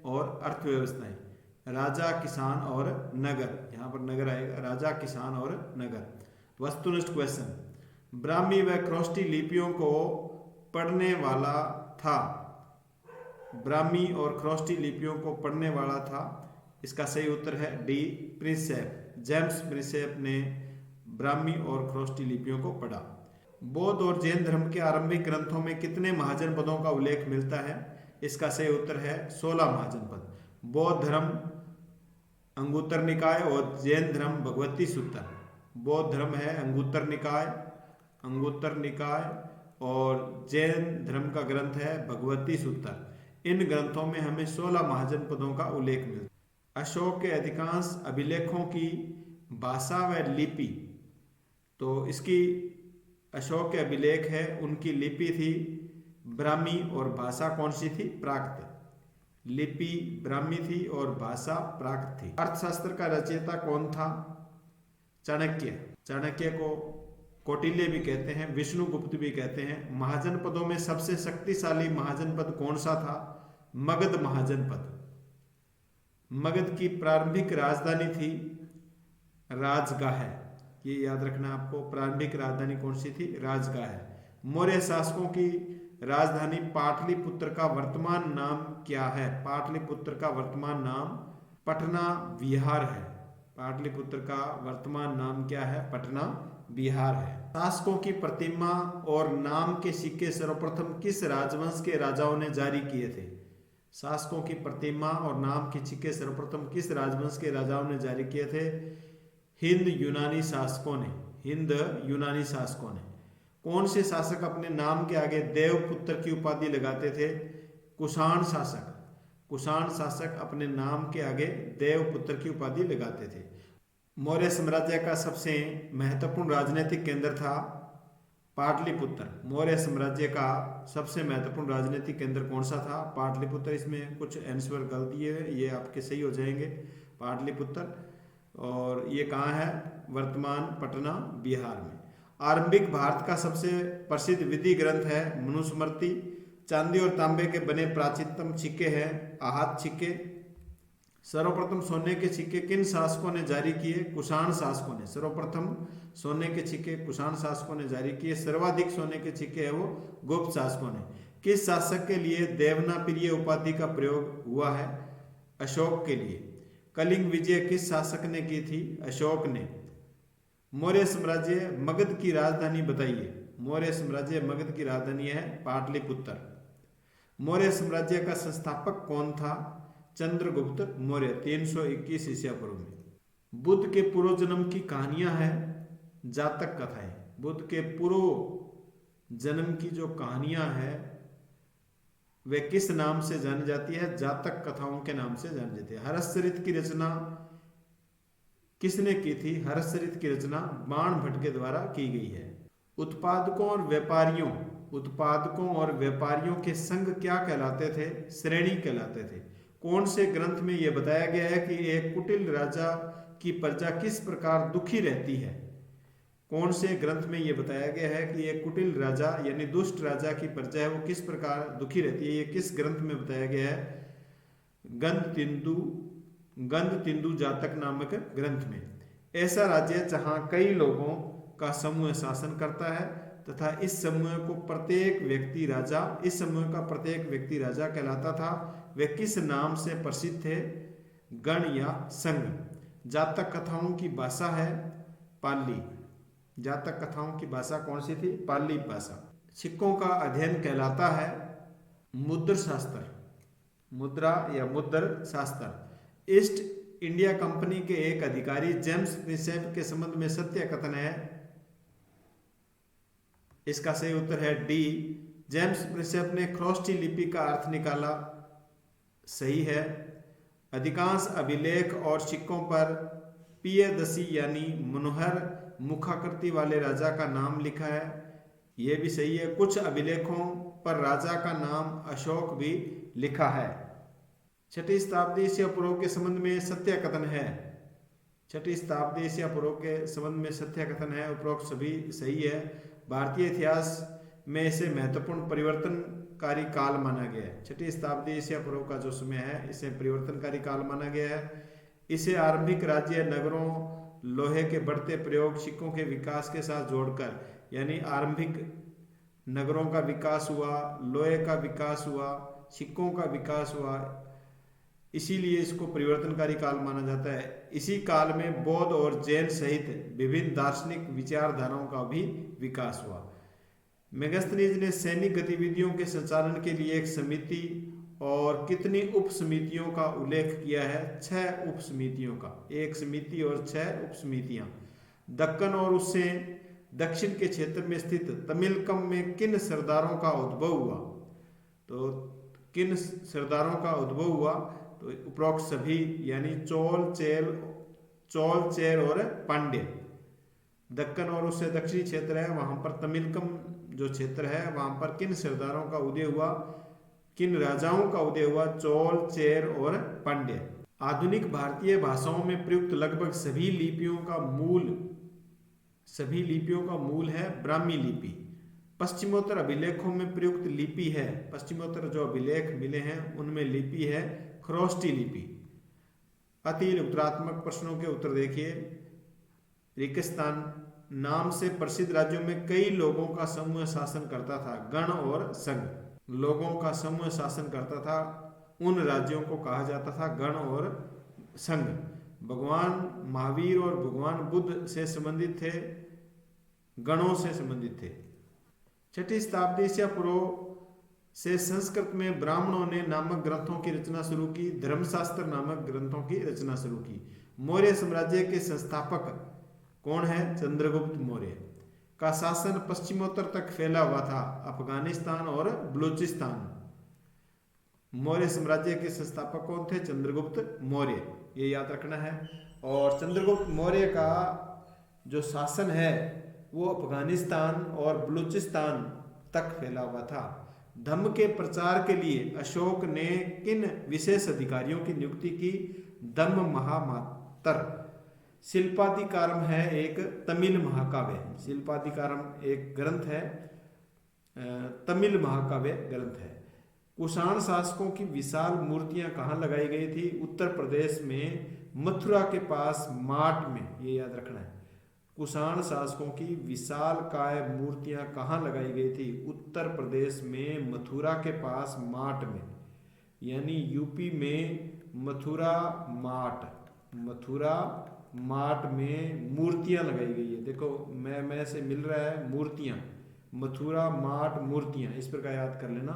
और अर्थव्यवस्थाएं। राजा, किसान और नगर, यहाँ पर नगर आएगा, राजा, किसान और नगर। वस्तुनिष्ठ क्वेश्चन, ब्राह्मी व ख्रोष्टी लिपियों को पढ़ने वाला था। ब्राह्मी और ख्रोष्टी लिपियों को पढ़ने वाला था। इसका सही उत्तर है डी, प्रिंसेप। जेम्स प्रिंसेप ने ब्राह्मी और ख्रोष्टी लिपियों को पढ़ा। बौद्ध और जैन धर्म के आरंभिक ग्रंथों में कितने महाजनपदों का उल्लेख मिलता है? इसका सही उत्तर है 16 महाजनपद। बौद्ध धर्म अंगुत्तर निकाय और जैन धर्म भगवती सूत्र। बौद्ध धर्म है अंगुत्तर निकाय और जैन धर्म का ग्रंथ है भगवती सूत्र। इन ग्रंथों में हमें 16 महाजनपदों का उल्लेख मिलता है। अशोक के अधिकांश अभिलेखों की भाषा व लिपि, तो इसकी अशोक के अभिलेख है उनकी लिपि थी ब्राह्मी और भाषा कौन सी थी? प्राकृत। लिपि ब्राह्मी थी और भाषा प्राकृत थी। अर्थशास्त्र का रचयिता कौन था? चाणक्य। चाणक्य को कौटिल्य भी कहते हैं, विष्णुगुप्त भी कहते हैं। महाजनपदों में सबसे शक्तिशाली महाजनपद कौन सा था? मगध महाजनपद। मगध की प्रारंभिक राजधानी थी राजगाह। ये याद रखना आपको, प्रारंभिक राजधानी कौन सी थी? राजगाह। मौर्य शासकों की राजधानी पाटलिपुत्र का वर्तमान नाम क्या है? पाटलिपुत्र का वर्तमान नाम पटना बिहार है। पाटलिपुत्र का वर्तमान नाम क्या है? पटना बिहार है। शासकों की प्रतिमा और नाम के सिक्के सर्वप्रथम किस राजवंश के राजाओं ने जारी किए थे? शासकों की प्रतिमा और नाम के सिक्के सर्वप्रथम किस राजवंश के राजाओं ने जारी किए थे? हिंद यूनानी शासकों ने। कौन से शासक अपने नाम के आगे देवपुत्र की उपाधि लगाते थे? कुषाण शासक अपने नाम के आगे देवपुत्र की उपाधि लगाते थे। मौर्य साम्राज्य का सबसे महत्वपूर्ण राजनीतिक केंद्र था पाटलिपुत्र। मौर्य साम्राज्य का सबसे महत्वपूर्ण राजनीतिक केंद्र कौन सा था? पाटलिपुत्र। इसमें कुछ आंसर गलती है, ये आपके सही हो जाएंगे। पाटलिपुत्र, और ये कहाँ है? वर्तमान पटना बिहार में। आरंभिक भारत का सबसे प्रसिद्ध विधि ग्रंथ है मनुस्मृति। चांदी और तांबे के बने प्राचीनतम सिक्के हैं आहत सिक्के। सर्वप्रथम सोने के सिक्के किन शासकों ने जारी किए? कुषाण शासकों ने। सर्वप्रथम सोने के सिक्के कुषाण शासकों ने जारी किए। सर्वाधिक सोने के सिक्के है वो गुप्त शासकों ने। किस शासक के लिए देवनाप्रिय उपाधि का प्रयोग हुआ है? अशोक के लिए। कलिंग विजय किस शासक ने की थी? अशोक ने। मौर्य साम्राज्य मगध की राजधानी बताइए। मौर्य साम्राज्य मगध की राजधानी है पाटलिपुत्र। मौर्य साम्राज्य का संस्थापक कौन था? चंद्रगुप्त मौर्य। 321 ईसा पूर्व में। बुद्ध के पूर्व जन्म की कहानियां हैं जातक कथाएं। बुद्ध के पूर्व जन्म की जो कहानियां हैं वे किस नाम से जानी जाती है? जातक कथाओं के नाम से जानी जाती है। हर्षचरित की रचना किसने की थी? हर्षचरित की रचना बाण भट्ट के द्वारा की गई है। उत्पादकों और व्यापारियों के संघ क्या कहलाते थे? श्रेणी कहलाते थे। कौन से ग्रंथ में यह बताया गया है कि एक कुटिल राजा की प्रजा किस प्रकार दुखी रहती है? कौन से ग्रंथ में यह बताया गया है कि एक कुटिल राजा यानी दुष्ट राजा की प्रजा है वो किस प्रकार दुखी रहती है? ये किस ग्रंथ में बताया गया है? गंध तिंदु जातक नामक ग्रंथ में। ऐसा राज्य जहां कई लोगों का समूह शासन करता है तथा इस समूह का प्रत्येक व्यक्ति राजा कहलाता था। वे किस नाम से प्रसिद्ध थे? गण या संघ। जातक कथाओं की भाषा है पाली। जातक कथाओं की भाषा कौन सी थी? पाली भाषा। सिक्कों का अध्ययन कहलाता है मुद्र शास्त्र। मुद्रा या मुद्र शास्त्र। ईस्ट इंडिया कंपनी के एक अधिकारी जेम्स प्रिंसेप के संबंध में सत्य कथन है। इसका सही उत्तर है डी, जेम्स प्रिंसेप ने ख्रोष्टी लिपि का अर्थ निकाला। सही है। अधिकांश अभिलेख और सिक्कों पर पियदसी यानी मनोहर मुखाकृति वाले राजा का नाम लिखा है। यह भी सही है। कुछ अभिलेखों पर राजा का नाम अशोक भी लिखा है। 6वीं शताब्दी ईसा पूर्व के संबंध में सत्य कथन है। 6वीं शताब्दी ईसा पूर्व के संबंध में सत्य कथन है। उपरोक्त सभी सही है। भारतीय इतिहास में इसे महत्वपूर्ण परिवर्तनकारी काल माना गया है। 6वीं शताब्दी ईसा पूर्व का जो समय है इसे परिवर्तनकारी काल माना गया है। इसे आरंभिक राज्य नगरों, लोहे के बढ़ते प्रयोग, सिक्कों के विकास के साथ जोड़कर, यानी आरंभिक नगरों का विकास हुआ, लोहे का विकास हुआ, सिक्कों का विकास हुआ, इसीलिए इसको परिवर्तनकारी काल माना जाता है। इसी काल में बौद्ध और जैन सहित विभिन्न दार्शनिक विचारधाराओं का भी विकास हुआ। मेगास्थनीज ने सैनिक गतिविधियों के संचालन के लिए एक समिति और कितनी उप समितियों का उल्लेख किया है? 6 उप समितियों का। एक समिति और 6 उप समितियां। दक्कन और उससे दक्षिण के क्षेत्र में स्थित तमिलकम में किन सरदारों का उद्भव हुआ? तो किन सरदारों का उद्भव हुआ? तो उपरोक्त सभी, यानी चोल, चेर और पांड्य। दक्कन और उससे दक्षिणी क्षेत्र है, वहां पर तमिलकम जो क्षेत्र है वहां पर किन सरदारों का उदय हुआ, किन राजाओं का उदय हुआ? चोल, चेर और पांड्य। आधुनिक भारतीय भाषाओं में प्रयुक्त लगभग सभी लिपियों का मूल है ब्राह्मी लिपि। पश्चिमोत्तर अभिलेखों में प्रयुक्त लिपि है, पश्चिमोत्तर जो अभिलेख मिले हैं उनमें लिपि है ख्रोष्टी लिपि। अति उत्तरात्मक प्रश्नों के उत्तर देखिए। रिकिस्तान नाम से प्रसिद्ध राज्यों में कई लोगों का समूह शासन करता था, गण और संघ। लोगों का समूह शासन करता था, उन राज्यों को कहा जाता था गण और संघ। भगवान महावीर और भगवान बुद्ध से संबंधित थे, गणों से संबंधित थे। 6वीं शताब्दी ईसा पूर्व से संस्कृत में ब्राह्मणों ने नामक ग्रंथों की रचना शुरू की, धर्मशास्त्र नामक ग्रंथों की रचना शुरू की। मौर्य साम्राज्य के संस्थापक कौन है? चंद्रगुप्त मौर्य। का शासन पश्चिमोत्तर तक फैला हुआ था, अफगानिस्तान और बलूचिस्तान। मौर्य साम्राज्य के संस्थापक कौन थे? चंद्रगुप्त मौर्य, ये याद रखना है। और चंद्रगुप्त मौर्य का जो शासन है वो अफगानिस्तान और बलूचिस्तान तक फैला हुआ था। धम्म के प्रचार के लिए अशोक ने किन विशेष अधिकारियों की नियुक्ति की? धम्म महामातर। शिल्पाधिकारम है एक तमिल महाकाव्य, शिल्पाधिकारम एक ग्रंथ है, तमिल महाकाव्य ग्रंथ है। कुषाण शासकों की विशाल मूर्तियां कहाँ लगाई गई थी? उत्तर प्रदेश में मथुरा के पास माट में, ये याद रखना है। कुषाण शासकों की विशाल काय मूर्तियां कहाँ लगाई गई थी? उत्तर प्रदेश में मथुरा के पास माट में, यानी यूपी में मथुरा माट में मूर्तियां लगाई गई है। देखो मैं से मिल रहा है मूर्तियां, मथुरा माट मूर्तियां, इस प्रकार याद कर लेना।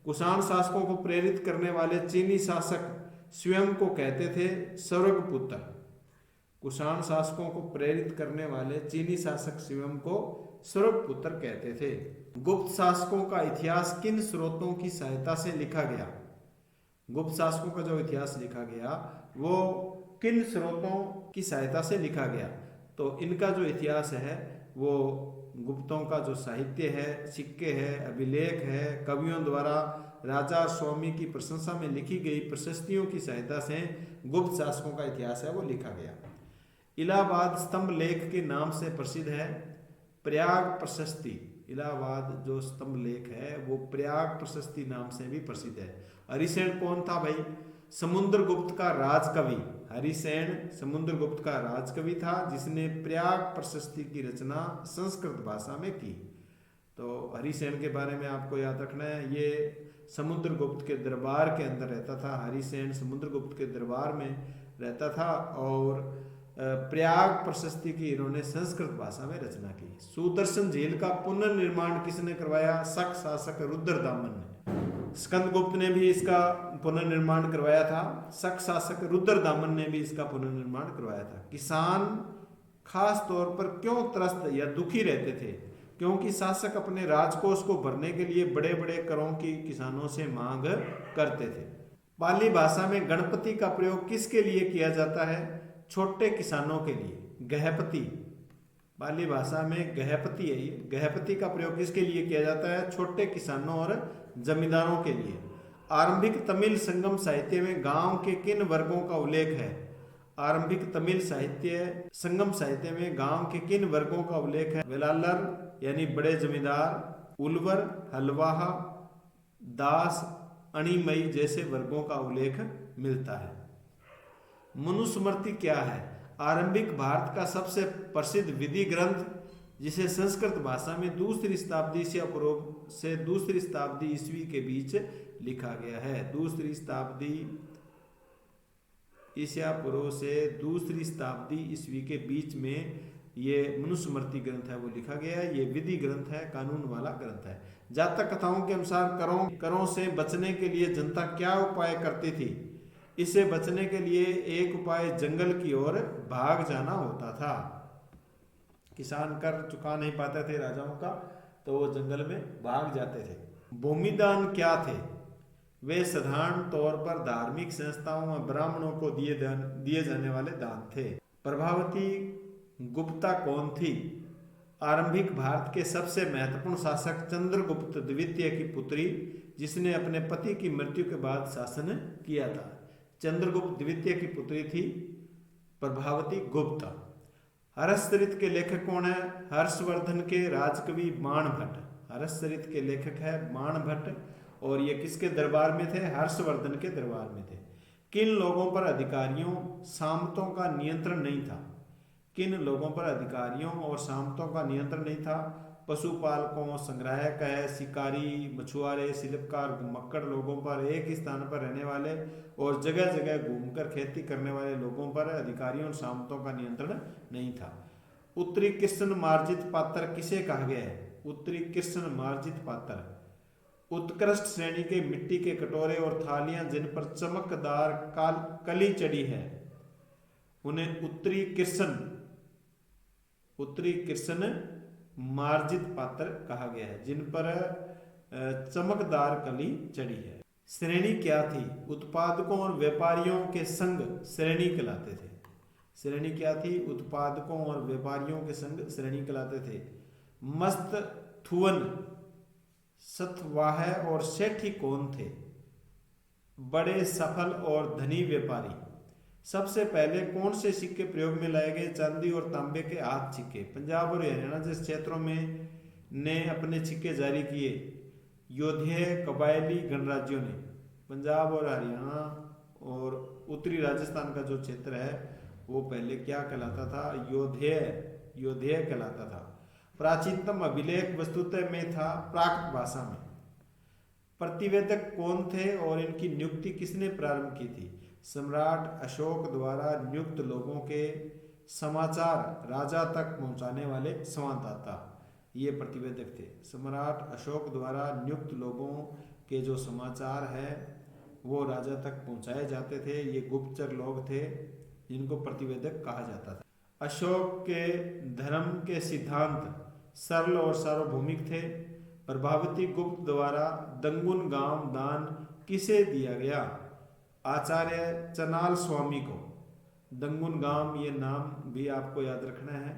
कुषाण शासकों को प्रेरित करने वाले चीनी शासक स्वयं को कहते थे स्वर्गपुत्र। कुषाण शासकों को प्रेरित करने वाले चीनी शासक स्वयं को स्वर्गपुत्र कहते थे। गुप्त शासकों का इतिहास किन स्रोतों की सहायता से लिखा गया? गुप्त शासकों का जो इतिहास लिखा गया वो किन स्रोतों की सहायता से लिखा गया? तो इनका जो इतिहास है वो गुप्तों का जो साहित्य है, सिक्के है, अभिलेख है, कवियों द्वारा राजा स्वामी की प्रशंसा में लिखी गई प्रशस्तियों की सहायता से गुप्त शासकों का इतिहास है वो लिखा गया। इलाहाबाद स्तंभ लेख के नाम से प्रसिद्ध है प्रयाग प्रशस्ति। इलाहाबाद जो स्तंभ लेख है वो प्रयाग प्रशस्ति नाम से भी प्रसिद्ध है। हरिसेन कौन था भाई? समुद्रगुप्त का राजकवि। हरिसेन समुद्रगुप्त का राजकवि था जिसने प्रयाग प्रशस्ति की रचना संस्कृत भाषा में की। तो हरिसेन के बारे में आपको याद रखना है, ये समुद्रगुप्त के दरबार के अंदर रहता था। हरिसेन समुद्रगुप्त के दरबार में रहता था और प्रयाग प्रशस्ति की इन्होंने संस्कृत भाषा में रचना की। सुदर्शन झील का पुनर्निर्माण किसने करवाया? शक शासक रुद्रदामन ने। स्कंदगुप्त ने भी इसका पुनर्निर्माण करवाया था। शक शासक रुद्रदामन ने भी इसका पुनर्निर्माण करवाया था। किसान खास तौर पर क्यों त्रस्त या दुखी रहते थे? क्योंकि शासक अपने राजकोष को भरने के लिए बड़े बड़े करों की किसानों से मांग करते थे। पाली भाषा में गणपति का प्रयोग किसके लिए किया जाता है? छोटे किसानों के लिए। गहपति, पाली भाषा में गहपति है, ये गहपति का प्रयोग किसके लिए किया जाता है? छोटे किसानों और जमींदारों के लिए। आरंभिक तमिल संगम साहित्य में गांव के किन वर्गों का उल्लेख है? आरंभिक तमिल साहित्य संगम साहित्य में गांव के किन वर्गों का उल्लेख है? वेलालर यानी बड़े जमींदार, उलवर, हलवाहा, दास, अणिमई जैसे वर्गों का उल्लेख मिलता है। मनुस्मृति क्या है? आरंभिक भारत का सबसे प्रसिद्ध विधि ग्रंथ जिसे संस्कृत भाषा में दूसरी शताब्दी ईसा पूर्व से दूसरी शताब्दी ईस्वी के बीच लिखा गया है। दूसरी शताब्दी ईसा पूर्व से दूसरी शताब्दी ईस्वी के बीच में ये मनुस्मृति ग्रंथ है वो लिखा गया है। ये विधि ग्रंथ है, कानून वाला ग्रंथ है। जातक कथाओं के अनुसार करों से बचने के लिए जनता क्या उपाय करती थी? इससे बचने के लिए एक उपाय जंगल की ओर भाग जाना होता था। किसान कर चुका नहीं पाते थे राजाओं का, तो वो जंगल में भाग जाते थे। भूमिदान क्या थे? वे साधारण तौर पर धार्मिक संस्थाओं में ब्राह्मणों को दिए जाने वाले दान थे। प्रभावती गुप्ता कौन थी? आरंभिक भारत के सबसे महत्वपूर्ण शासक चंद्रगुप्त द्वितीय की पुत्री, जिसने अपने पति की मृत्यु के बाद शासन किया था। चंद्रगुप्त द्वितीय की पुत्री थी प्रभावती गुप्ता। हर्षचरित के लेखक कौन है? हर्षवर्धन के राजकवि बाणभट्ट। हर्षचरित के लेखक है बाणभट्ट, और ये किसके दरबार में थे? हर्षवर्धन के दरबार में थे। किन लोगों पर अधिकारियों सामंतों का नियंत्रण नहीं था? किन लोगों पर अधिकारियों और सामंतों का नियंत्रण नहीं था? पशुपालकों, संग्राहक है, शिकारी, मछुआरे, शिल्पकार, घुमक्कड़ लोगों पर, एक स्थान पर रहने वाले और जगह जगह घूमकर खेती करने वाले लोगों पर अधिकारियों और सामंतों का नियंत्रण नहीं था। उत्तरी कृष्ण मार्जित पात्र किसे कहा गया है? उत्तरी कृष्ण मार्जित पात्र उत्कृष्ट श्रेणी के मिट्टी के कटोरे और थालियां जिन पर चमकदार कली चढ़ी है उन्हें उत्तरी कृष्ण मार्जित पात्र कहा गया है, जिन पर चमकदार कली चढ़ी है। श्रेणी क्या थी? उत्पादकों और व्यापारियों के संग श्रेणी कहलाते थे। श्रेणी क्या थी? उत्पादकों और व्यापारियों के संग श्रेणी कहलाते थे। मस्त, थुवन, सतवाह और सेठी कौन थे? बड़े, सफल और धनी व्यापारी। सबसे पहले कौन से सिक्के प्रयोग में लाए गए? चांदी और तांबे के हाथ सिक्के। पंजाब और हरियाणा जैसे क्षेत्रों में ने अपने सिक्के जारी किए। योधेय कबायली गणराज्यों ने। पंजाब और हरियाणा और उत्तरी राजस्थान का जो क्षेत्र है वो पहले क्या कहलाता था? योधेय कहलाता था। प्राचीनतम अभिलेख वस्तुतः में था प्राकृत भाषा में। प्रतिवेदक कौन थे और इनकी नियुक्ति किसने प्रारंभ की थी? सम्राट अशोक द्वारा नियुक्त लोगों के समाचार राजा तक पहुंचाने वाले संवाददाता, ये प्रतिवेदक थे। सम्राट अशोक द्वारा नियुक्त लोगों के जो समाचार है वो राजा तक पहुंचाए जाते थे, ये गुप्तचर लोग थे जिनको प्रतिवेदक कहा जाता था। अशोक के धर्म के सिद्धांत सरल और सार्वभौमिक थे। प्रभावती गुप्त द्वारा दंगुन गांव दान किसे दिया गया? आचार्य चनाल स्वामी को। दंगुन गांव, ये नाम भी आपको याद रखना है।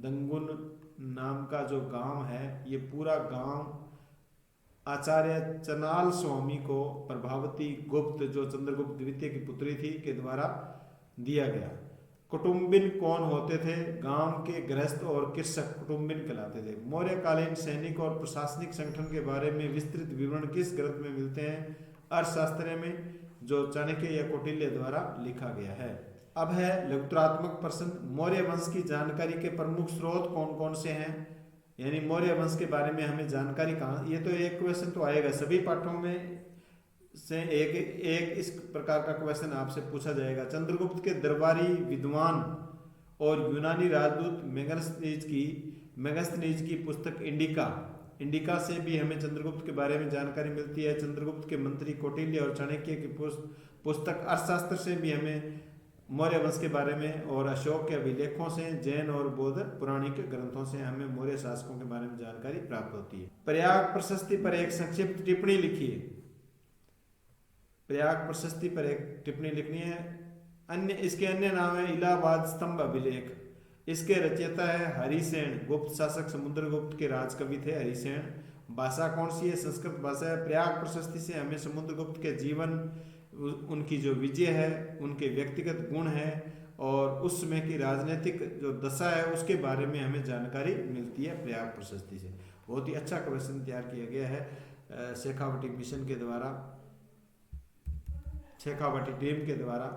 दंगुन नाम का जो गांव है ये पूरा गांव आचार्य चनाल स्वामी को प्रभावती गुप्त, जो चंद्रगुप्त द्वितीय की पुत्री थी, के द्वारा दिया गया। कुटुंबिन कौन होते थे? गांव के गृहस्थ और कृषक कुटुंबिन कहलाते थे। मौर्यकालीन सैनिक और प्रशासनिक संगठन के बारे में विस्तृत विवरण किस ग्रंथ में मिलते हैं? अर्थशास्त्र में, जो चाणक्य या कौटिल्य द्वारा लिखा गया है। अब है लघुतरात्मक प्रश्न। मौर्य वंश की जानकारी के प्रमुख स्रोत कौन कौन से हैं? यानी मौर्य वंश के बारे में हमें जानकारी कहाँ? ये तो एक क्वेश्चन तो आएगा सभी पाठों में से एक इस प्रकार का क्वेश्चन आपसे पूछा जाएगा। चंद्रगुप्त के दरबारी विद्वान और यूनानी राजदूत मेगस्थनीज की पुस्तक इंडिका इंडिका से भी हमें चंद्रगुप्त के बारे में जानकारी मिलती है। चंद्रगुप्त के मंत्री कौटिल्य और चाणक्य की पुस्तक अर्थशास्त्र से भी हमें मौर्य वंश के बारे में, और अशोक के अभिलेखों से, जैन और बौद्ध पौराणिक ग्रंथों से हमें मौर्य शासकों के बारे में जानकारी प्राप्त होती है। प्रयाग प्रशस्ति पर एक संक्षिप्त टिप्पणी लिखिए। प्रयाग प्रशस्ति पर एक टिप्पणी लिखनी है। इसके अन्य नाम है इलाहाबाद स्तंभ अभिलेख। इसके रचयिता है हरिसेन। गुप्त शासक समुद्रगुप्त के राजकवि थे हरिसेन। भाषा कौन सी है? संस्कृत भाषा है। प्रयाग प्रशस्ति से हमें समुद्रगुप्त के जीवन, उनकी जो विजय है, उनके व्यक्तिगत गुण है और उस समय की राजनीतिक जो दशा है उसके बारे में हमें जानकारी मिलती है प्रयाग प्रशस्ति से। बहुत ही अच्छा क्वेश्चन तैयार किया गया है शेखावटी मिशन के द्वारा, शेखावटी टीम के द्वारा।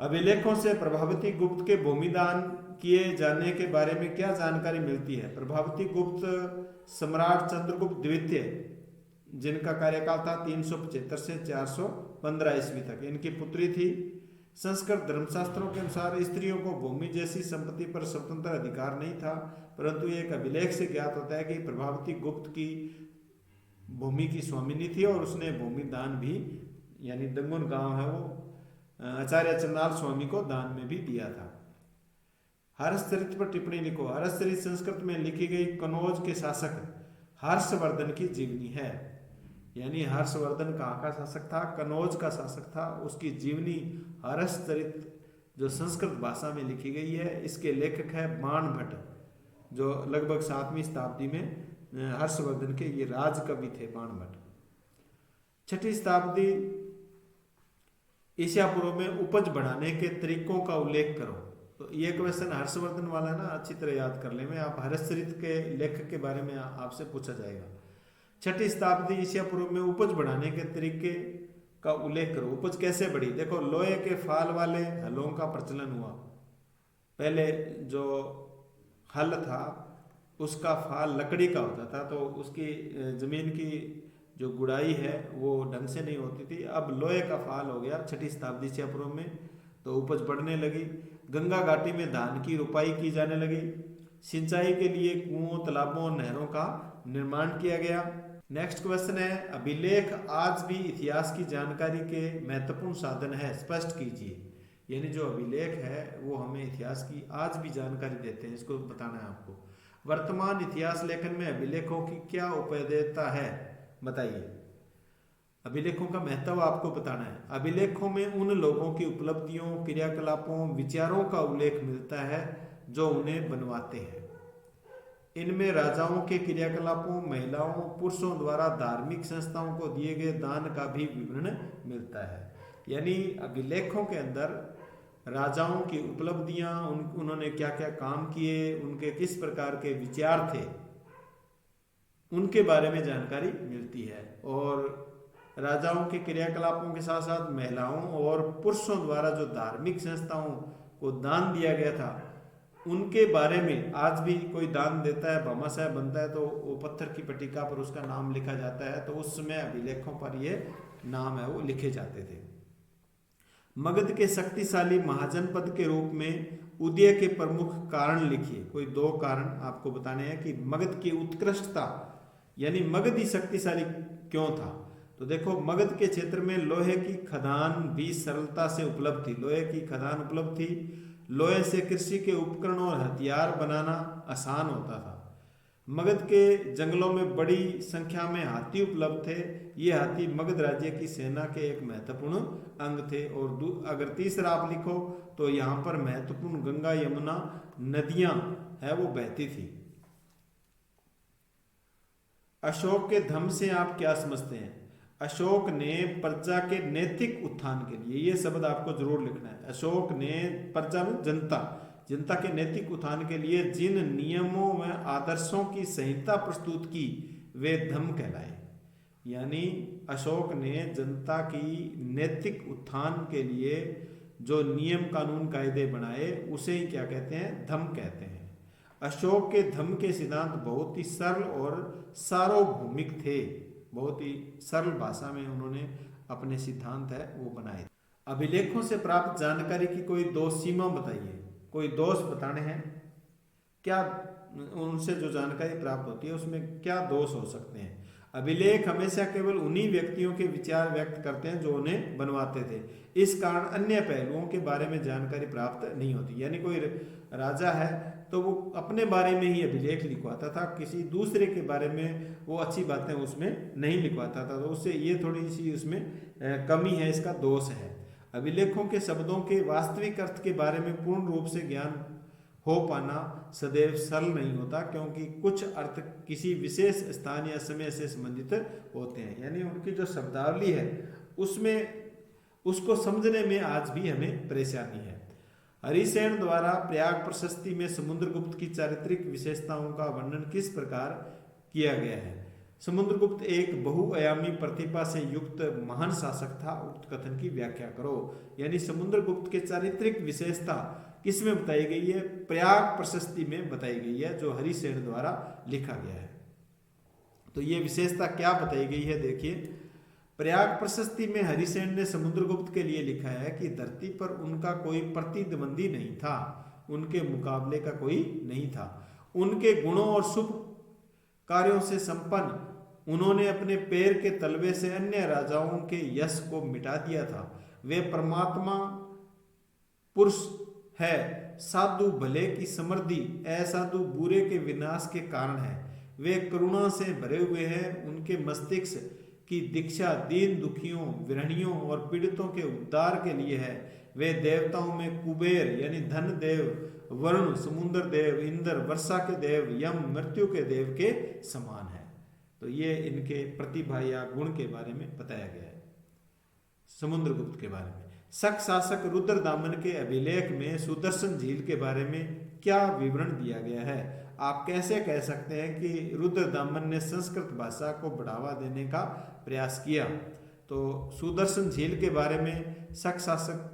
अभिलेखों से प्रभावती गुप्त के भूमिदान किए जाने के बारे में क्या जानकारी मिलती है? प्रभावती गुप्त सम्राट चंद्रगुप्त द्वितीय, जिनका कार्यकाल था 375 से 415 ईस्वी तक, इनकी पुत्री थी। संस्कृत धर्मशास्त्रों के अनुसार स्त्रियों को भूमि जैसी संपत्ति पर स्वतंत्र अधिकार नहीं था, परंतु एक अभिलेख से ज्ञात होता है कि प्रभावती गुप्त की भूमि की स्वामिनी थी और उसने भूमि दान भी, यानी दंगुन गांव है वो, आचार्य चंदाल स्वामी को दान में भी दिया था। हर्षचरित पर टिप्पणी लिखो। हर्षचरित संस्कृत में लिखी गई कनौज के शासक हर्षवर्धन की जीवनी है। यानी हर्षवर्धन कहाँ का शासक था? कनौज का शासक था। उसकी जीवनी हर्षचरित जो संस्कृत भाषा में लिखी गई है, इसके लेखक है बाण भट्ट, जो लगभग 7वीं शताब्दी में हर्षवर्धन के ये राजकवि थे बाण भट्ट। 6ठी शताब्दी ईसा पूर्व में उपज बढ़ाने के तरीकों का उल्लेख करो। तो ये क्वेश्चन हर्षवर्धन वाला है ना, अच्छी तरह याद कर लें। आप हर्षचरित के लेखक के बारे में आपसे पूछा जाएगा। 6ठी शताब्दी ईसा पूर्व में उपज बढ़ाने के तरीके का उल्लेख करो। उपज कैसे बढ़ी? देखो, लोहे के फाल वाले हलों का प्रचलन हुआ। पहले जो हल था उसका फाल लकड़ी का होता था, तो उसकी जमीन की जो गुड़ाई है वो ढंग से नहीं होती थी। अब लोहे का फाल हो गया 6ठी शताब्दी ईसा पूर्व में, तो उपज बढ़ने लगी। गंगा घाटी में धान की रुपाई की जाने लगी। सिंचाई के लिए कुओं, तालाबों, नहरों का निर्माण किया गया। नेक्स्ट क्वेश्चन है, अभिलेख आज भी इतिहास की जानकारी के महत्वपूर्ण साधन है, स्पष्ट कीजिए। यानी जो अभिलेख है वो हमें इतिहास की आज भी जानकारी देते हैं, इसको बताना है आपको। वर्तमान इतिहास लेखन में अभिलेखों की क्या उपयोगिता है, बताइए। अभिलेखों का महत्व आपको बताना है। अभिलेखों में उन लोगों की उपलब्धियों, क्रियाकलापों, विचारों का उल्लेख मिलता है जो उन्हें बनवाते हैं। इनमें राजाओं के क्रियाकलापों, महिलाओं, पुरुषों द्वारा धार्मिक संस्थाओं को दिए गए दान का भी विवरण मिलता है। यानी अभिलेखों के अंदर राजाओं की उपलब्धियां, उन्होंने क्या क्या काम किए, उनके किस प्रकार के विचार थे, उनके बारे में जानकारी मिलती है। और राजाओं के क्रियाकलापों के साथ साथ महिलाओं और पुरुषों द्वारा जो धार्मिक संस्थाओं को दान दिया गया था, उनके बारे में आज भी कोई दान देता है, भामाशाह बनता है, तो वो पत्थर की पट्टिका पर उसका नाम लिखा जाता है। तो उस समय अभिलेखों पर ये नाम है वो लिखे जाते थे। मगध के शक्तिशाली महाजनपद के रूप में उदय के प्रमुख कारण लिखिए। कोई 2 कारण आपको बताने हैं कि मगध की उत्कृष्टता, यानी मगध ही शक्तिशाली क्यों था। तो देखो, मगध के क्षेत्र में लोहे की खदान भी सरलता से उपलब्ध थी। लोहे की खदान उपलब्ध थी। लोहे से कृषि के उपकरण और हथियार बनाना आसान होता था। मगध के जंगलों में बड़ी संख्या में हाथी उपलब्ध थे। ये हाथी मगध राज्य की सेना के एक महत्वपूर्ण अंग थे। और अगर तीसरा आप लिखो तो यहाँ पर महत्वपूर्ण गंगा यमुना नदियां है वो बहती थी। अशोक के धम्म से आप क्या समझते हैं? अशोक ने प्रजा के नैतिक उत्थान के लिए, ये शब्द आपको जरूर लिखना है। अशोक ने प्रजा में जनता के नैतिक उत्थान के लिए जिन नियमों व आदर्शों की संहिता प्रस्तुत की वे धम्म कहलाए। यानी अशोक ने जनता की नैतिक उत्थान के लिए जो नियम कानून कायदे बनाए उसे ही क्या कहते हैं? धम्म कहते हैं। अशोक के धम्म के सिद्धांत बहुत ही सरल और सार्वभौमिक थे। बहुत ही सरल भाषा में उन्होंने अपने सिद्धांत है वो बनाए। अभिलेखों से प्राप्त जानकारी की कोई 2 सीमा बताइए। कोई दोष बताने हैं क्या? उनसे जो जानकारी प्राप्त होती है उसमें क्या दोष हो सकते हैं। अभिलेख हमेशा केवल उन्हीं व्यक्तियों के विचार व्यक्त करते हैं जो उन्हें बनवाते थे। इस कारण अन्य पहलुओं के बारे में जानकारी प्राप्त नहीं होती। यानी कोई राजा है तो वो अपने बारे में ही अभिलेख लिखवाता था, किसी दूसरे के बारे में वो अच्छी बातें उसमें नहीं लिखवाता था। तो उससे ये थोड़ी सी उसमें कमी है, इसका दोष है। अभिलेखों के शब्दों के वास्तविक अर्थ के बारे में पूर्ण रूप से ज्ञान हो पाना सदैव सरल नहीं होता, क्योंकि कुछ अर्थ किसी विशेष स्थान या समय से संबंधित होते हैं। यानी उनकी जो शब्दावली है उसमें उसको समझने में आज भी हमें परेशानी है। हरिसेन द्वारा प्रयाग प्रशस्ति में समुद्रगुप्त की चारित्रिक विशेषताओं का वर्णन किस प्रकार किया गया है। समुद्रगुप्त एक बहुआयामी प्रतिभा से युक्त महान शासक था। उक्त कथन की व्याख्या करो। यानी समुद्रगुप्त के चारित्रिक विशेषता किसमें बताई गई है? प्रयाग प्रशस्ति में बताई गई है, जो हरिसेन द्वारा लिखा गया है। तो ये विशेषता क्या बताई गई है, देखिए। प्रयाग प्रशस्ति में हरिसेन ने समुद्रगुप्त के लिए लिखा है कि धरती पर उनका कोई प्रतिद्वंदी नहीं था, उनके मुकाबले का कोई नहीं था। उनके गुणों और शुभ कार्यों से संपन्न उन्होंने अपने पैर के तलवे से अन्य राजाओं के यश को मिटा दिया था। वे परमात्मा पुरुष है, साधु भले की समृद्धि, असाधु बुरे के विनाश के कारण है। वे करुणा से भरे हुए हैं। उनके मस्तिष्क की दीक्षा दीन दुखियों, विरहिणियों और पीड़ितों के उद्धार के लिए है। वे देवताओं में कुबेर यानी धन देव, वरुण समुद्र देव, इंद्र वर्षा के देव, यम मृत्यु के देव के समान है। तो ये इनके प्रतिभा या गुण के बारे में बताया गया है समुद्रगुप्त के बारे में। शक शासक रुद्रदामन के अभिलेख में सुदर्शन झील के बारे में क्या विवरण दिया गया है? आप कैसे कह सकते हैं कि रुद्रदामन ने संस्कृत भाषा को बढ़ावा देने का प्रयास किया? तो सुदर्शन झील के बारे में शक शासक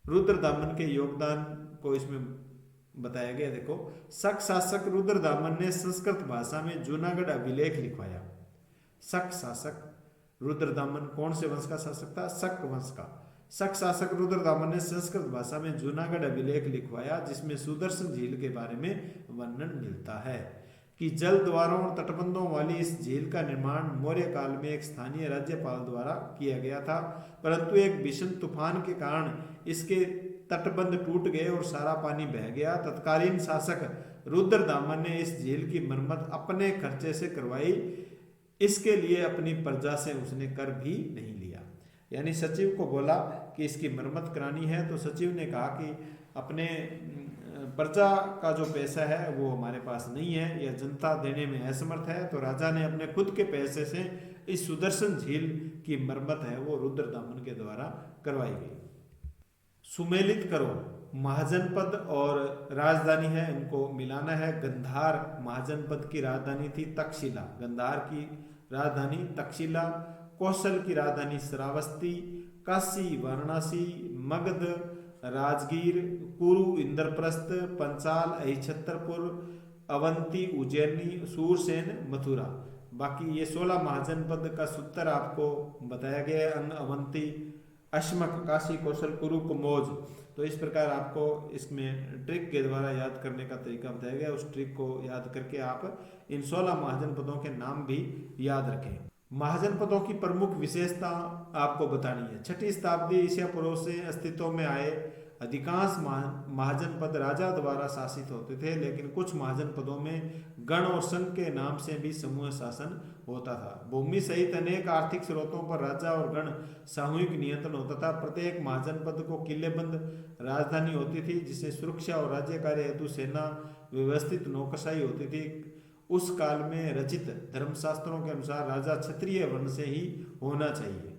रुद्रदामन के योगदान को इसमें बताया गया। देखो, शक शासक रुद्रदामन ने संस्कृत भाषा में जूनागढ़ अभिलेख लिखवाया। शक शासक रुद्रदामन कौन से वंश का शासक था? शक वंश का। शक शासक रुद्रदामन ने संस्कृत भाषा में जूनागढ़ अभिलेख लिखवाया, जिसमें सुदर्शन झील के बारे में वर्णन मिलता है कि जल द्वारों और तटबंधों वाली इस झील का निर्माण मौर्य काल में एक स्थानीय राज्यपाल द्वारा किया गया था, परंतु एक भीषण तूफान के कारण इसके तटबंध टूट गए और सारा पानी बह गया। तत्कालीन शासक रुद्रदामन ने इस झील की मरम्मत अपने खर्चे से करवाई। इसके लिए अपनी प्रजा से उसने कर भी नहीं लिया। यानी सचिव को बोला कि इसकी मरम्मत करानी है, तो सचिव ने कहा कि अपने प्रजा का जो पैसा है वो हमारे पास नहीं है, या जनता देने में असमर्थ है। तो राजा ने अपने खुद के पैसे से इस सुदर्शन झील की मरम्मत है वो रुद्रदामन के द्वारा करवाई गई। सुमेलित करो। महाजनपद और राजधानी है, इनको मिलाना है। गंधार महाजनपद की राजधानी थी तक्षशिला। गंधार की राजधानी तक्षशिला। कौशल की राजधानी श्रावस्ती। काशी वाराणसी, मगध राजगीर, कुरु इंद्रप्रस्थ, पंचाल अहिछत्रपुर, अवंती उज्जैनी, सूरसेन मथुरा। बाकी ये 16 महाजनपद का सूत्र आपको बताया गया है। अवंती, अश्मक, काशी, कौशल, कुरु, कुमोज। तो इस प्रकार आपको इसमें ट्रिक के द्वारा याद करने का तरीका बताया गया। उस ट्रिक को याद करके आप इन 16 महाजनपदों के नाम भी याद रखें। महाजनपदों की प्रमुख विशेषता आपको बतानी है। 6ठी शताब्दी ईसा पूर्व से अस्तित्व में आए अधिकांश महाजनपद राजा द्वारा शासित होते थे, लेकिन कुछ महाजनपदों में गण और संघ के नाम से भी समूह शासन होता था। भूमि सहित अनेक आर्थिक स्रोतों पर राजा और गण सामूहिक नियंत्रण होता था। प्रत्येक महाजनपद को किलेबंद राजधानी होती थी, जिसे सुरक्षा और राज्य कार्य हेतु सेना, व्यवस्थित नौकरशाही होती थी। उस काल में रचित धर्मशास्त्रों के अनुसार राजा क्षत्रिय वर्ण से ही होना चाहिए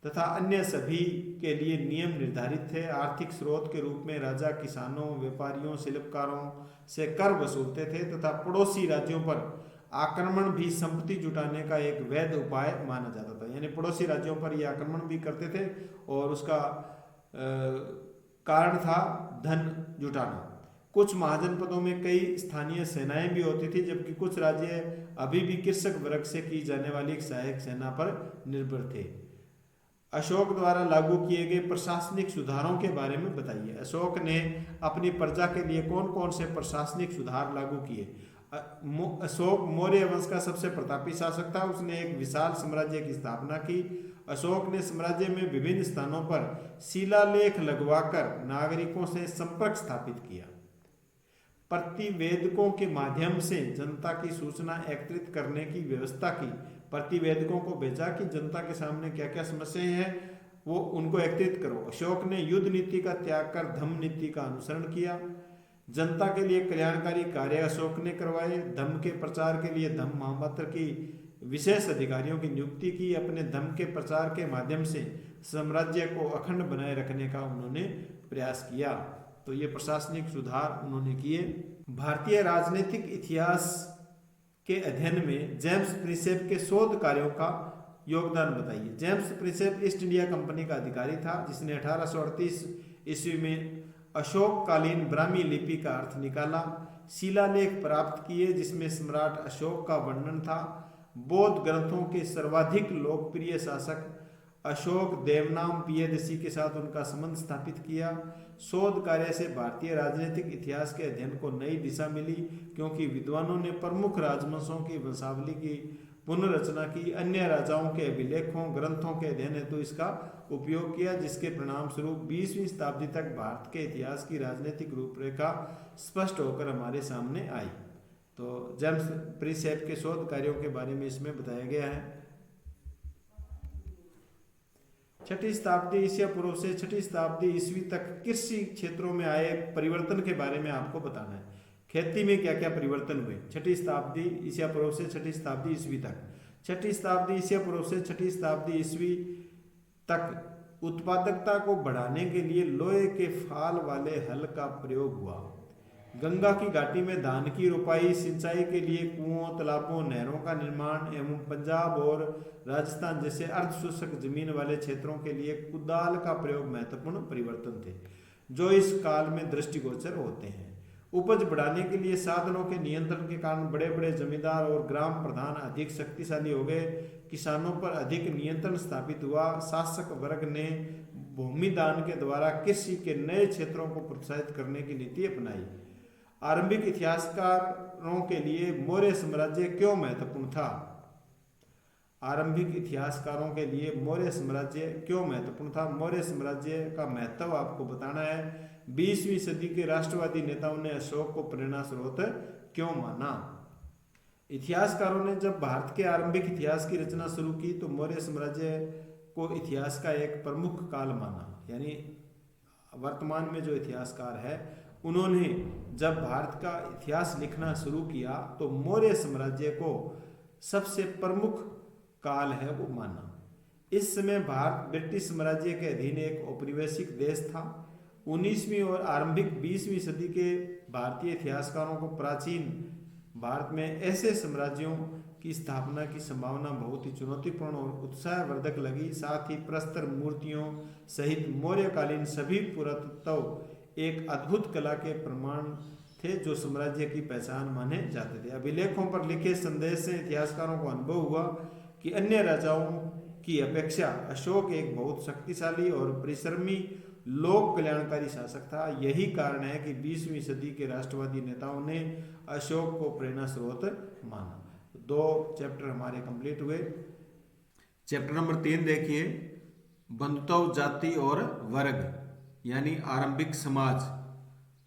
तथा अन्य सभी के लिए नियम निर्धारित थे। आर्थिक स्रोत के रूप में राजा किसानों, व्यापारियों, शिल्पकारों से कर वसूलते थे तथा पड़ोसी राज्यों पर आक्रमण भी संपत्ति जुटाने का एक वैध उपाय माना जाता था। यानी पड़ोसी राज्यों पर ये आक्रमण भी करते थे और उसका कारण था धन जुटाना। कुछ महाजनपदों में कई स्थानीय सेनाएं भी होती थी, जबकि कुछ राज्य अभी भी कृषक वर्ग से की जाने वाली सहायक सेना पर निर्भर थे। अशोक द्वारा लागू किए गए प्रशासनिक सुधारों के बारे में बताइए। अशोक ने अपनी प्रजा के लिए कौन कौन से प्रशासनिक सुधार लागू किए। अशोक मौर्य वंश का सबसे प्रतापी शासक था। उसने एक विशाल साम्राज्य की स्थापना की। अशोक ने साम्राज्य में विभिन्न स्थानों पर शिलालेख लगवाकर नागरिकों से संपर्क स्थापित किया। प्रतिवेदकों के माध्यम से जनता की सूचना एकत्रित करने की व्यवस्था की। प्रतिवेदकों को भेजा कि जनता के सामने क्या क्या समस्याएं हैं वो उनको एकत्रित करो। अशोक ने युद्ध नीति का त्याग कर धम्म नीति का अनुसरण किया। जनता के लिए कल्याणकारी कार्य अशोक ने करवाए। धम्म के प्रचार के लिए धम्म महापात्र की विशेष अधिकारियों की नियुक्ति की। अपने धम्म के प्रचार के माध्यम से साम्राज्य को अखंड बनाए रखने का उन्होंने प्रयास किया। तो ये प्रशासनिक सुधार उन्होंने किए। भारतीय राजनीतिक इतिहास के अध्ययन में जेम्स प्रिंसेप के शोध कार्यों का योगदान बताइए। James Prinsep east India company का अधिकारी था जिसने 1838 ईस्वी में अशोककालीन ब्राह्मी लिपि का अर्थ निकाला। शिलालेख प्राप्त किए जिसमें सम्राट अशोक का वर्णन था। बौद्ध ग्रंथों के सर्वाधिक लोकप्रिय शासक अशोक देवनाम पियदसी के साथ उनका संबंध स्थापित किया। शोध कार्य से भारतीय राजनीतिक इतिहास के अध्ययन को नई दिशा मिली क्योंकि विद्वानों ने प्रमुख राजवंशों की वंशावली की पुनर्रचना की। अन्य राजाओं के अभिलेखों ग्रंथों के अध्ययन हेतु इसका उपयोग किया जिसके परिणाम स्वरूप 20वीं शताब्दी तक भारत के इतिहास की राजनीतिक रूपरेखा स्पष्ट होकर हमारे सामने आई। तो जेम्स प्रिंसेप के शोध कार्यों के बारे में इसमें बताया गया है। 6ठी शताब्दी ईसा पूर्व से 6ठी शताब्दी ईस्वी तक कृषि क्षेत्रों में आए परिवर्तन के बारे में आपको बताना है। खेती में क्या क्या परिवर्तन हुए 6ठी शताब्दी ईसा पूर्व से 6ठी शताब्दी ईस्वी तक। 6ठी शताब्दी ईसा पूर्व से 6ठी शताब्दी ईस्वी तक उत्पादकता को बढ़ाने के लिए लोहे के फाल वाले हल का प्रयोग हुआ। गंगा की घाटी में धान की रोपाई, सिंचाई के लिए कुओं, तालाबों, नहरों का निर्माण एवं पंजाब और राजस्थान जैसे अर्धशुष्क जमीन वाले क्षेत्रों के लिए कुदाल का प्रयोग महत्वपूर्ण परिवर्तन थे जो इस काल में दृष्टिगोचर होते हैं। उपज बढ़ाने के लिए साधनों के नियंत्रण के कारण बड़े बड़े जमींदार और ग्राम प्रधान अधिक शक्तिशाली हो गए। किसानों पर अधिक नियंत्रण स्थापित हुआ। शासक वर्ग ने भूमि दान के द्वारा कृषि के नए क्षेत्रों को प्रोत्साहित करने की नीति अपनाई। आरंभिक इतिहासकारों के लिए मौर्य साम्राज्य क्यों महत्वपूर्ण था। आरंभिक इतिहासकारों के लिए मौर्य साम्राज्य क्यों महत्वपूर्ण था। मौर्य साम्राज्य का महत्व आपको बताना है। 20वीं सदी के राष्ट्रवादी नेताओं ने अशोक को प्रेरणा स्रोत क्यों माना। इतिहासकारों ने जब भारत के आरंभिक इतिहास की रचना शुरू की तो मौर्य साम्राज्य को इतिहास का एक प्रमुख काल माना। यानी वर्तमान में जो इतिहासकार है उन्होंने जब भारत का इतिहास लिखना शुरू किया तो मौर्य साम्राज्य को सबसे प्रमुख काल है वो माना। इस समय भारत ब्रिटिश साम्राज्य के अधीन एक औपनिवेशिक देश था। 19वीं और आरंभिक 20वीं सदी के भारतीय इतिहासकारों को प्राचीन भारत में ऐसे साम्राज्यों की स्थापना की संभावना बहुत ही चुनौतीपूर्ण और उत्साहवर्धक लगी। साथ ही प्रस्तर मूर्तियों सहित मौर्यकालीन सभी पुरातत्व एक अद्भुत कला के प्रमाण थे जो साम्राज्य की पहचान माने जाते थे। अभिलेखों पर लिखे संदेश से इतिहासकारों को अनुभव हुआ कि अन्य राजाओं की अपेक्षा अशोक एक बहुत शक्तिशाली और परिश्रमी लोक कल्याणकारी शासक था। यही कारण है कि 20वीं सदी के राष्ट्रवादी नेताओं ने अशोक को प्रेरणा स्रोत माना। 2 चैप्टर हमारे कंप्लीट हुए। चैप्टर नंबर 3 देखिए, बंधुत्व जाति और वर्ग यानी आरंभिक समाज,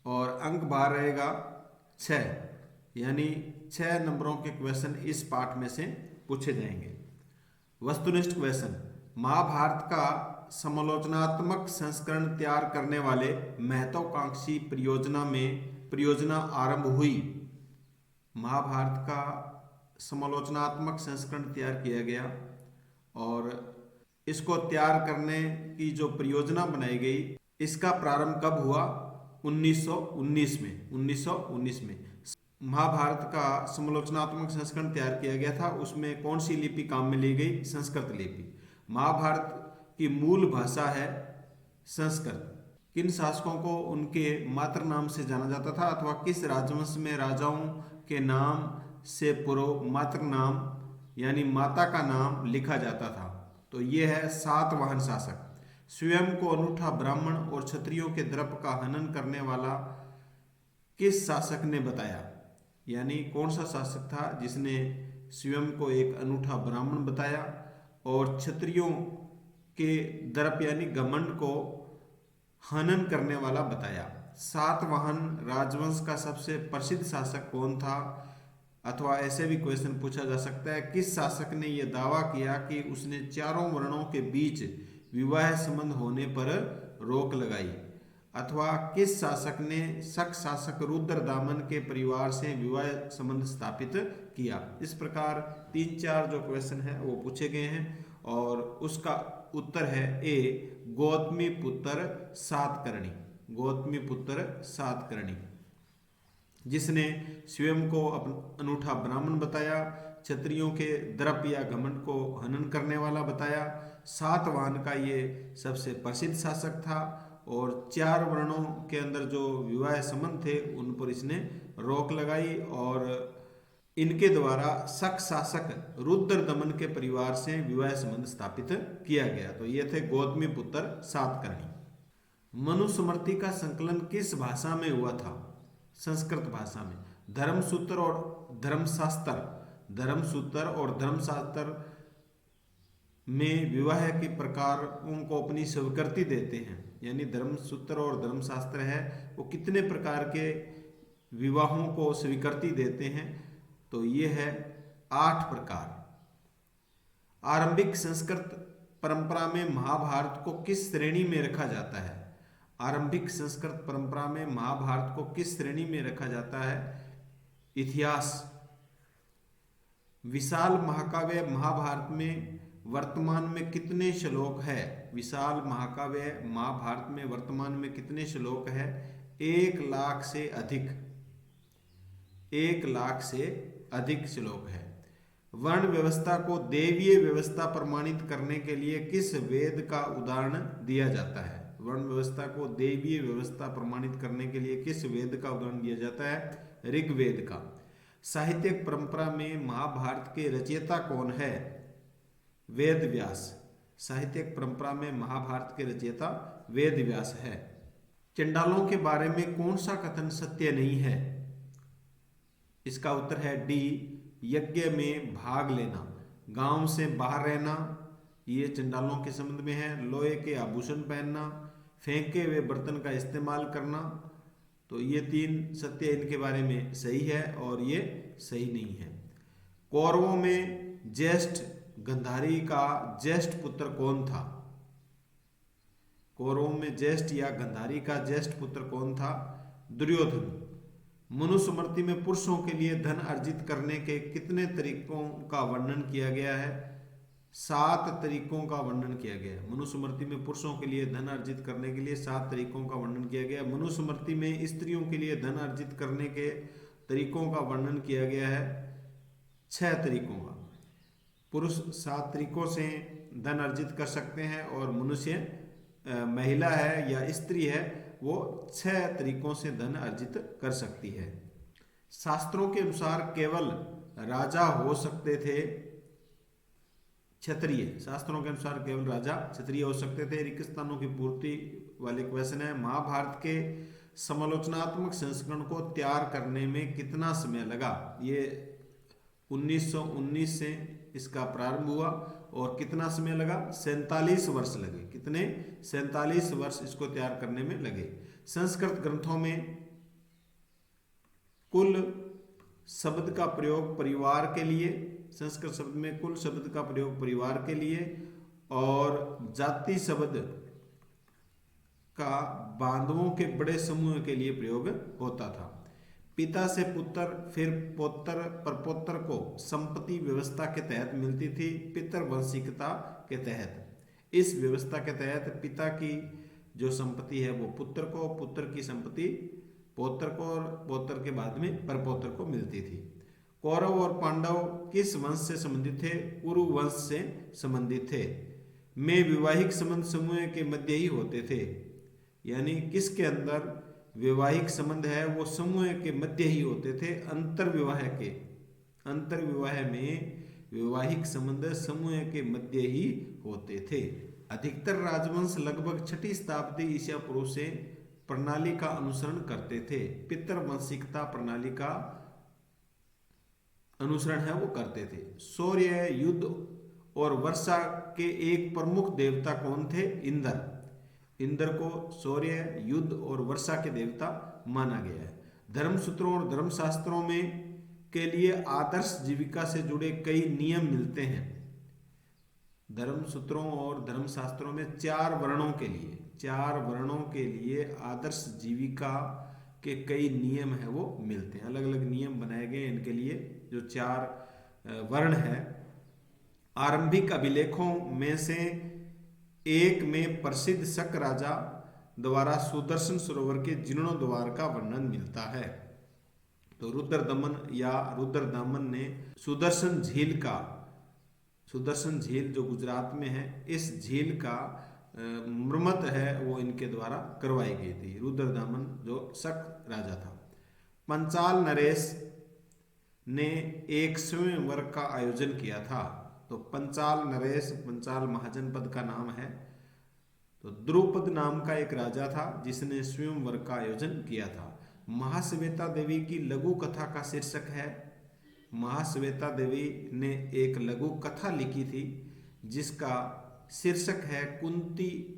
और अंक बार रहेगा 6, यानी 6 नंबरों के क्वेश्चन इस पाठ में से पूछे जाएंगे। वस्तुनिष्ठ क्वेश्चन, महाभारत का समालोचनात्मक संस्करण तैयार करने वाले महत्वाकांक्षी परियोजना आरंभ हुई। महाभारत का समालोचनात्मक संस्करण तैयार किया गया और इसको तैयार करने की जो परियोजना बनाई गई इसका प्रारंभ कब हुआ? 1919 में महाभारत का समालोचनात्मक संस्करण तैयार किया गया था। उसमें कौन सी लिपि काम में ली गई? संस्कृत लिपि। महाभारत की मूल भाषा है संस्कृत। किन शासकों को उनके मातृ नाम से जाना जाता था अथवा किस राजवंश में राजाओं के नाम से पूर्व मातृ नाम यानी माता का नाम लिखा जाता था? तो ये है सातवाहन शासक। स्वयं को अनूठा ब्राह्मण और क्षत्रियों के द्रव्य का हनन करने वाला किस शासक ने बताया? यानी कौन सा शासक था जिसने स्वयं को एक अनूठा ब्राह्मण बताया और क्षत्रियों के द्रव्य यानी घमंड को हनन करने वाला बताया? सातवाहन राजवंश का सबसे प्रसिद्ध शासक कौन था? अथवा ऐसे भी क्वेश्चन पूछा जा सकता है, किस शासक ने यह दावा किया कि उसने चारों वर्णों के बीच विवाह संबंध होने पर रोक लगाई? अथवा किस शासक ने शक शासक रुद्रदामन के परिवार से विवाह संबंध स्थापित किया? इस प्रकार 3-4 जो क्वेश्चन है वो पूछे गए हैं और उसका उत्तर है ए, गौतमी पुत्र सातकर्णी। गौतमी पुत्र सातकर्णी जिसने स्वयं को अनूठा ब्राह्मण बताया, क्षत्रियों के द्रव्य या घमंड को हनन करने वाला बताया, सातवाहन का ये सबसे प्रसिद्ध शासक था और 4 वर्णों के अंदर जो विवाह संबंध थे उन पर इसने रोक लगाई और इनके द्वारा शक शासक रुद्रदमन के परिवार से विवाह संबंध स्थापित किया गया। तो ये थे गौतमी पुत्र सातकर्णी। मनुस्मृति का संकलन किस भाषा में हुआ था? संस्कृत भाषा में। धर्मसूत्र और धर्मशास्त्र, धर्मसूत्र और धर्मशास्त्र में विवाह के प्रकारों को अपनी स्वीकृति देते हैं। यानी धर्मसूत्र और धर्मशास्त्र है वो कितने प्रकार के विवाहों को स्वीकृति देते हैं? तो ये है 8 प्रकार। आरंभिक संस्कृत परंपरा में महाभारत को किस श्रेणी में रखा जाता है? आरंभिक संस्कृत परंपरा में महाभारत को किस श्रेणी में रखा जाता है? इतिहास। विशाल महाकाव्य महाभारत में वर्तमान में कितने श्लोक है? विशाल महाकाव्य महाभारत में वर्तमान में कितने श्लोक है? 1 लाख से अधिक। 1 लाख से अधिक श्लोक है। वर्ण व्यवस्था को देवीय व्यवस्था प्रमाणित करने के लिए किस वेद का उदाहरण दिया जाता है? वर्ण व्यवस्था को देवीय व्यवस्था प्रमाणित करने के लिए किस वेद का उदाहरण दिया जाता है? ऋग्वेद का। साहित्यिक परंपरा में महाभारत के रचयिता कौन है? वेद व्यास। साहित्यिक परंपरा में महाभारत के रचयिता वेद व्यास है। चंडालों के बारे में कौन सा कथन सत्य नहीं है? इसका उत्तर है डी, यज्ञ में भाग लेना, गांव से बाहर रहना, ये चंडालों के संबंध में है। लोहे के आभूषण पहनना, फेंके हुए बर्तन का इस्तेमाल करना। तो ये 3 सत्य इनके बारे में सही है और ये सही नहीं है। कौरवों में ज्येष्ठ गंधारी का ज्येष्ठ पुत्र कौन था? कौरवों में ज्येष्ठ या गंधारी का ज्येष्ठ पुत्र कौन था? दुर्योधन। मनुस्मृति में पुरुषों के लिए धन अर्जित करने के कितने तरीकों का वर्णन किया गया है? 7 तरीकों का वर्णन किया गया है। मनुस्मृति में पुरुषों के लिए धन अर्जित करने के लिए 7 तरीकों का वर्णन किया गया है। मनुस्मृति में स्त्रियों के लिए धन अर्जित करने के तरीकों का वर्णन किया गया है 6 तरीकों का। पुरुष 7 तरीकों से धन अर्जित कर सकते हैं और मनुष्य महिला है या स्त्री है वो 6 तरीकों से धन अर्जित कर सकती है। शास्त्रों के अनुसार केवल राजा हो सकते थे क्षत्रिय। शास्त्रों के अनुसार केवल राजा क्षत्रिय हो सकते थे। रिक्त स्थानों की पूर्ति वाले क्वेश्चन है। महाभारत के समालोचनात्मक संस्करण को तैयार करने में कितना समय लगा? ये 1919 से इसका प्रारंभ हुआ और कितना समय लगा? 47 वर्ष लगे। कितने? 47 वर्ष इसको तैयार करने में लगे। संस्कृत ग्रंथों में कुल शब्द का प्रयोग परिवार के लिए, संस्कृत शब्द में कुल शब्द का प्रयोग परिवार के लिए और जाति शब्द का बांधवों के बड़े समूह के लिए प्रयोग होता था। पिता से पुत्र फिर पौत्र परपौत्र को संपत्ति व्यवस्था के तहत मिलती थी, पितृवंशिकता के तहत। इस व्यवस्था के तहत पिता की जो संपत्ति है वो पुत्र को, पुत्र की संपत्ति पौत्र को और पौत्र के बाद में परपौत्र को मिलती थी। कौरव और पांडव किस वंश से संबंधित थे? कुरु वंश से संबंधित थे। में वैवाहिक संबंध समूह के मध्य ही होते थे। यानी किसके अंदर वैवाहिक संबंध है वो समूह के मध्य ही होते थे। अंतर विवाह में वैवाहिक संबंध समूह के मध्य ही होते थे। अधिकतर राजवंश लगभग 6ठी शताब्दी ईसा पूर्व से प्रणाली का अनुसरण करते थे। पितृवंशिकता प्रणाली का अनुसरण है वो करते थे। सूर्य, युद्ध और वर्षा के एक प्रमुख देवता कौन थे? इंद्र। इंद्र को सूर्य, युद्ध और वर्षा के देवता माना गया है। धर्मसूत्रों और धर्मशास्त्रों में के लिए आदर्श जीविका से जुड़े कई नियम मिलते हैं। धर्मसूत्रों और धर्मशास्त्रों में 4 वर्णों के लिए आदर्श जीविका के कई नियम है वो मिलते हैं। अलग अलग नियम बनाए गए इनके लिए। जो 4 वर्ण है, आरंभिक अभिलेखों में से एक में प्रसिद्ध शक राजा द्वारा सुदर्शन सरोवर के जीर्णोद्धार का वर्णन मिलता है। तो रुद्रदमन या रुद्रदामन ने सुदर्शन झील जो गुजरात में है, इस झील का मरम्मत है वो इनके द्वारा करवाई गई थी। रुद्रदामन जो शक राजा था। पंचाल नरेश ने एक स्वयंवर का आयोजन किया था। तो पंचाल नरेश, पंचाल महाजनपद का नाम है। तो द्रुपद नाम का एक राजा था जिसने स्वयंवर का आयोजन किया था। महाश्वेता देवी की लघु कथा का शीर्षक है। महाश्वेता देवी ने एक लघु कथा लिखी थी जिसका शीर्षक है कुंती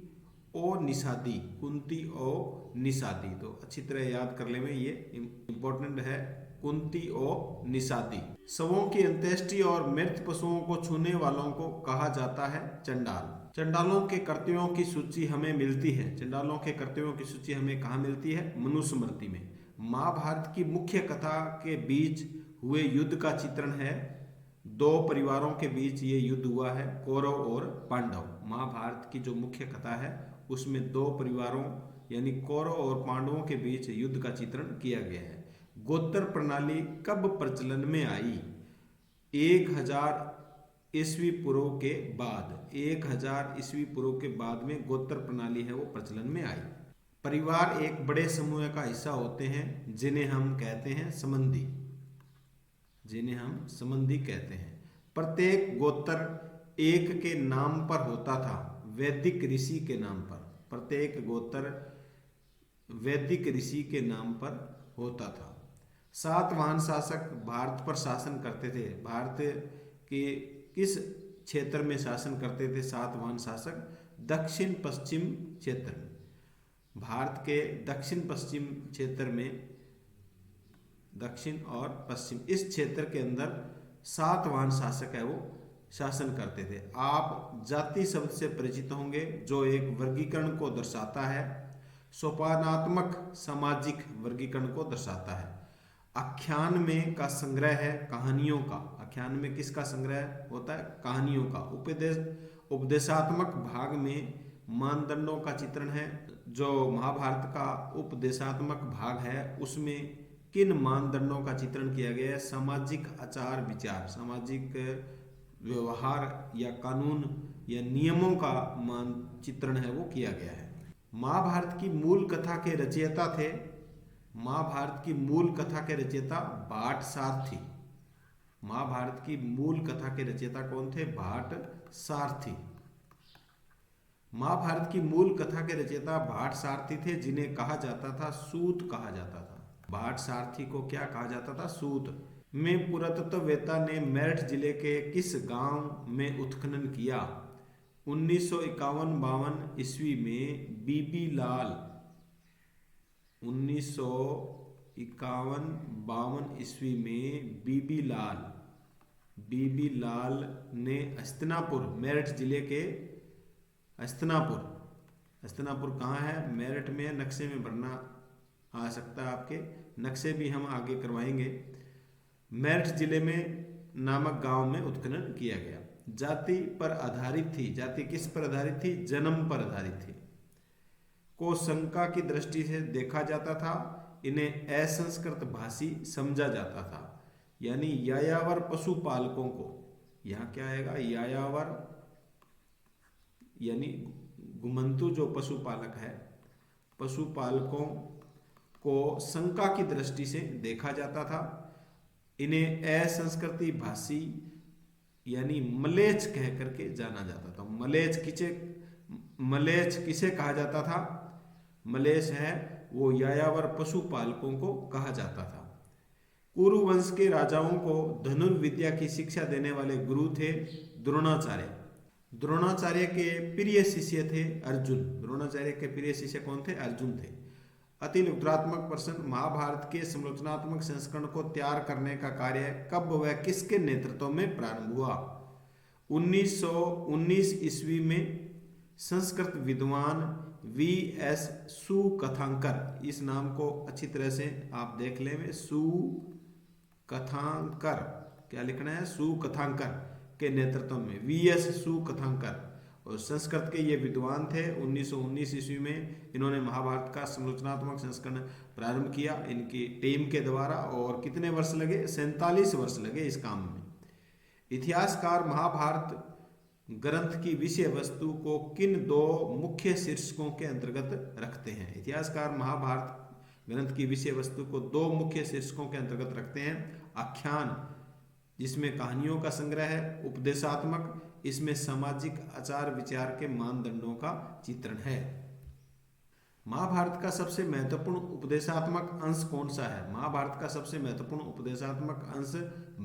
ओ निषादी। कुंती ओ निषादी। तो अच्छी तरह याद कर ले में, ये इंपॉर्टेंट है। कुंती ओ निषादी। शवों की अंत्येष्टि और मृत पशुओं को छूने वालों को कहा जाता है चंडाल। चंडालों के कर्तव्यों की सूची हमें मिलती है। चंडालों के कर्तव्यों की सूची हमें कहाँ मिलती है? मनुस्मृति में। महाभारत की मुख्य कथा के बीच हुए युद्ध का चित्रण है। 2 परिवारों के बीच ये युद्ध हुआ है, कौरव और पांडव। महाभारत की जो मुख्य कथा है उसमें 2 परिवारों यानी कौरव और पांडवों के बीच युद्ध का चित्रण किया गया है। गोत्र प्रणाली कब प्रचलन में आई? 1000 ईस्वी पूर्व के बाद। 1000 ईस्वी पूर्व के बाद में गोत्र प्रणाली है वो प्रचलन में आई। परिवार एक बड़े समूह का हिस्सा होते हैं जिन्हें हम कहते हैं संबंधी कहते हैं। प्रत्येक गोत्र एक के नाम पर होता था, वैदिक ऋषि के नाम पर। प्रत्येक गोत्र वैदिक ऋषि के नाम पर होता था। सातवाहन शासक भारत पर शासन करते थे। भारत के किस क्षेत्र में शासन करते थे सातवाहन शासक? दक्षिण पश्चिम क्षेत्र में। भारत के दक्षिण पश्चिम क्षेत्र में, दक्षिण और पश्चिम इस क्षेत्र के अंदर सातवाहन शासक है वो शासन करते थे। आप जाति शब्द से परिचित होंगे जो एक वर्गीकरण को दर्शाता है, सोपानात्मक सामाजिक वर्गीकरण को दर्शाता है। आख्यान में का संग्रह है कहानियों का। आख्यान में किसका संग्रह होता है? कहानियों का। उपदेशात्मक भाग में मानदंडों का चित्रण है। जो महाभारत का उपदेशात्मक भाग है उसमें किन मानदंडों का चित्रण किया गया है? सामाजिक आचार विचार, सामाजिक व्यवहार या कानून या नियमों का मानचित्रण है वो किया गया है। महाभारत की मूल कथा के रचयिता थे। महाभारत की मूल कथा के रचयिता भाट सारथी। महाभारत की मूल कथा के रचयिता कौन थे? भाट सारथी। महाभारत की मूल कथा के रचयिता भाट सारथी थे जिन्हें कहा जाता था सूत कहा जाता था। भाट सारथी को क्या कहा जाता था? सूत। में पुरातत्ववेत्ता ने मेरठ जिले के किस गांव में उत्खनन किया? 1951-52 ईस्वी में बीबी लाल 1951-52 ईस्वी में बीबी लाल ने हस्तिनापुर, मेरठ जिले के हस्तिनापुर कहाँ है? मेरठ में। नक्शे में भरना आ सकता है आपके, नक्शे भी हम आगे करवाएंगे। मेरठ जिले में नामक गांव में उत्खनन किया गया। जाति पर आधारित थी। जाति किस पर आधारित थी? जन्म पर आधारित थी। को शंका की दृष्टि से देखा जाता था। इन्हें असंस्कृत भाषी समझा जाता था। यानी यायावर पशुपालकों को, यहाँ क्या आएगा? यायावर यानी घुमंतु जो पशुपालक है, पशुपालकों को शंका की दृष्टि से देखा जाता था। इन्हें असंस्कृति भाषी यानी मलेच्छ कह करके जाना जाता था। मलेच्छ किसे कहा जाता था? मलेच्छ है वो यायावर पशुपालकों को कहा जाता था। कुरु वंश के राजाओं को धनुर्विद्या की शिक्षा देने वाले गुरु थे द्रोणाचार्य। द्रोणाचार्य के प्रिय शिष्य थे अर्जुन। द्रोणाचार्य के प्रिय शिष्य कौन थे? अर्जुन थे। अति उत्तरात्मक प्रश्न, महाभारत के समालोचनात्मक संस्करण को तैयार करने का कार्य कब व किसके नेतृत्व में प्रारंभ हुआ? 1919 ईस्वी में संस्कृत विद्वान V.S. सुकथांकर, इस नाम को अच्छी तरह से आप देख लें, सुकथांकर, क्या लिखना है? सुकथांकर के नेतृत्व में V.S. सुकथांकर, और संस्कृत के ये विद्वान थे। 1919 ईस्वी में इन्होंने महाभारत का समालोचनात्मक संस्करण प्रारंभ किया इनकी टीम के द्वारा। और कितने वर्ष लगे? 47 वर्ष लगे इस काम में। इतिहासकार महाभारत ग्रंथ की विषय वस्तु को किन दो मुख्य शीर्षकों के अंतर्गत रखते हैं? इतिहासकार महाभारत ग्रंथ की विषय वस्तु को दो मुख्य शीर्षकों के अंतर्गत रखते हैं। आख्यान, जिसमें कहानियों का संग्रह है। उपदेशात्मक, इसमें सामाजिक आचार विचार के मानदंडों का चित्रण है। महाभारत का सबसे महत्वपूर्ण उपदेशात्मक अंश कौन सा है? महाभारत का सबसे महत्वपूर्ण उपदेशात्मक अंश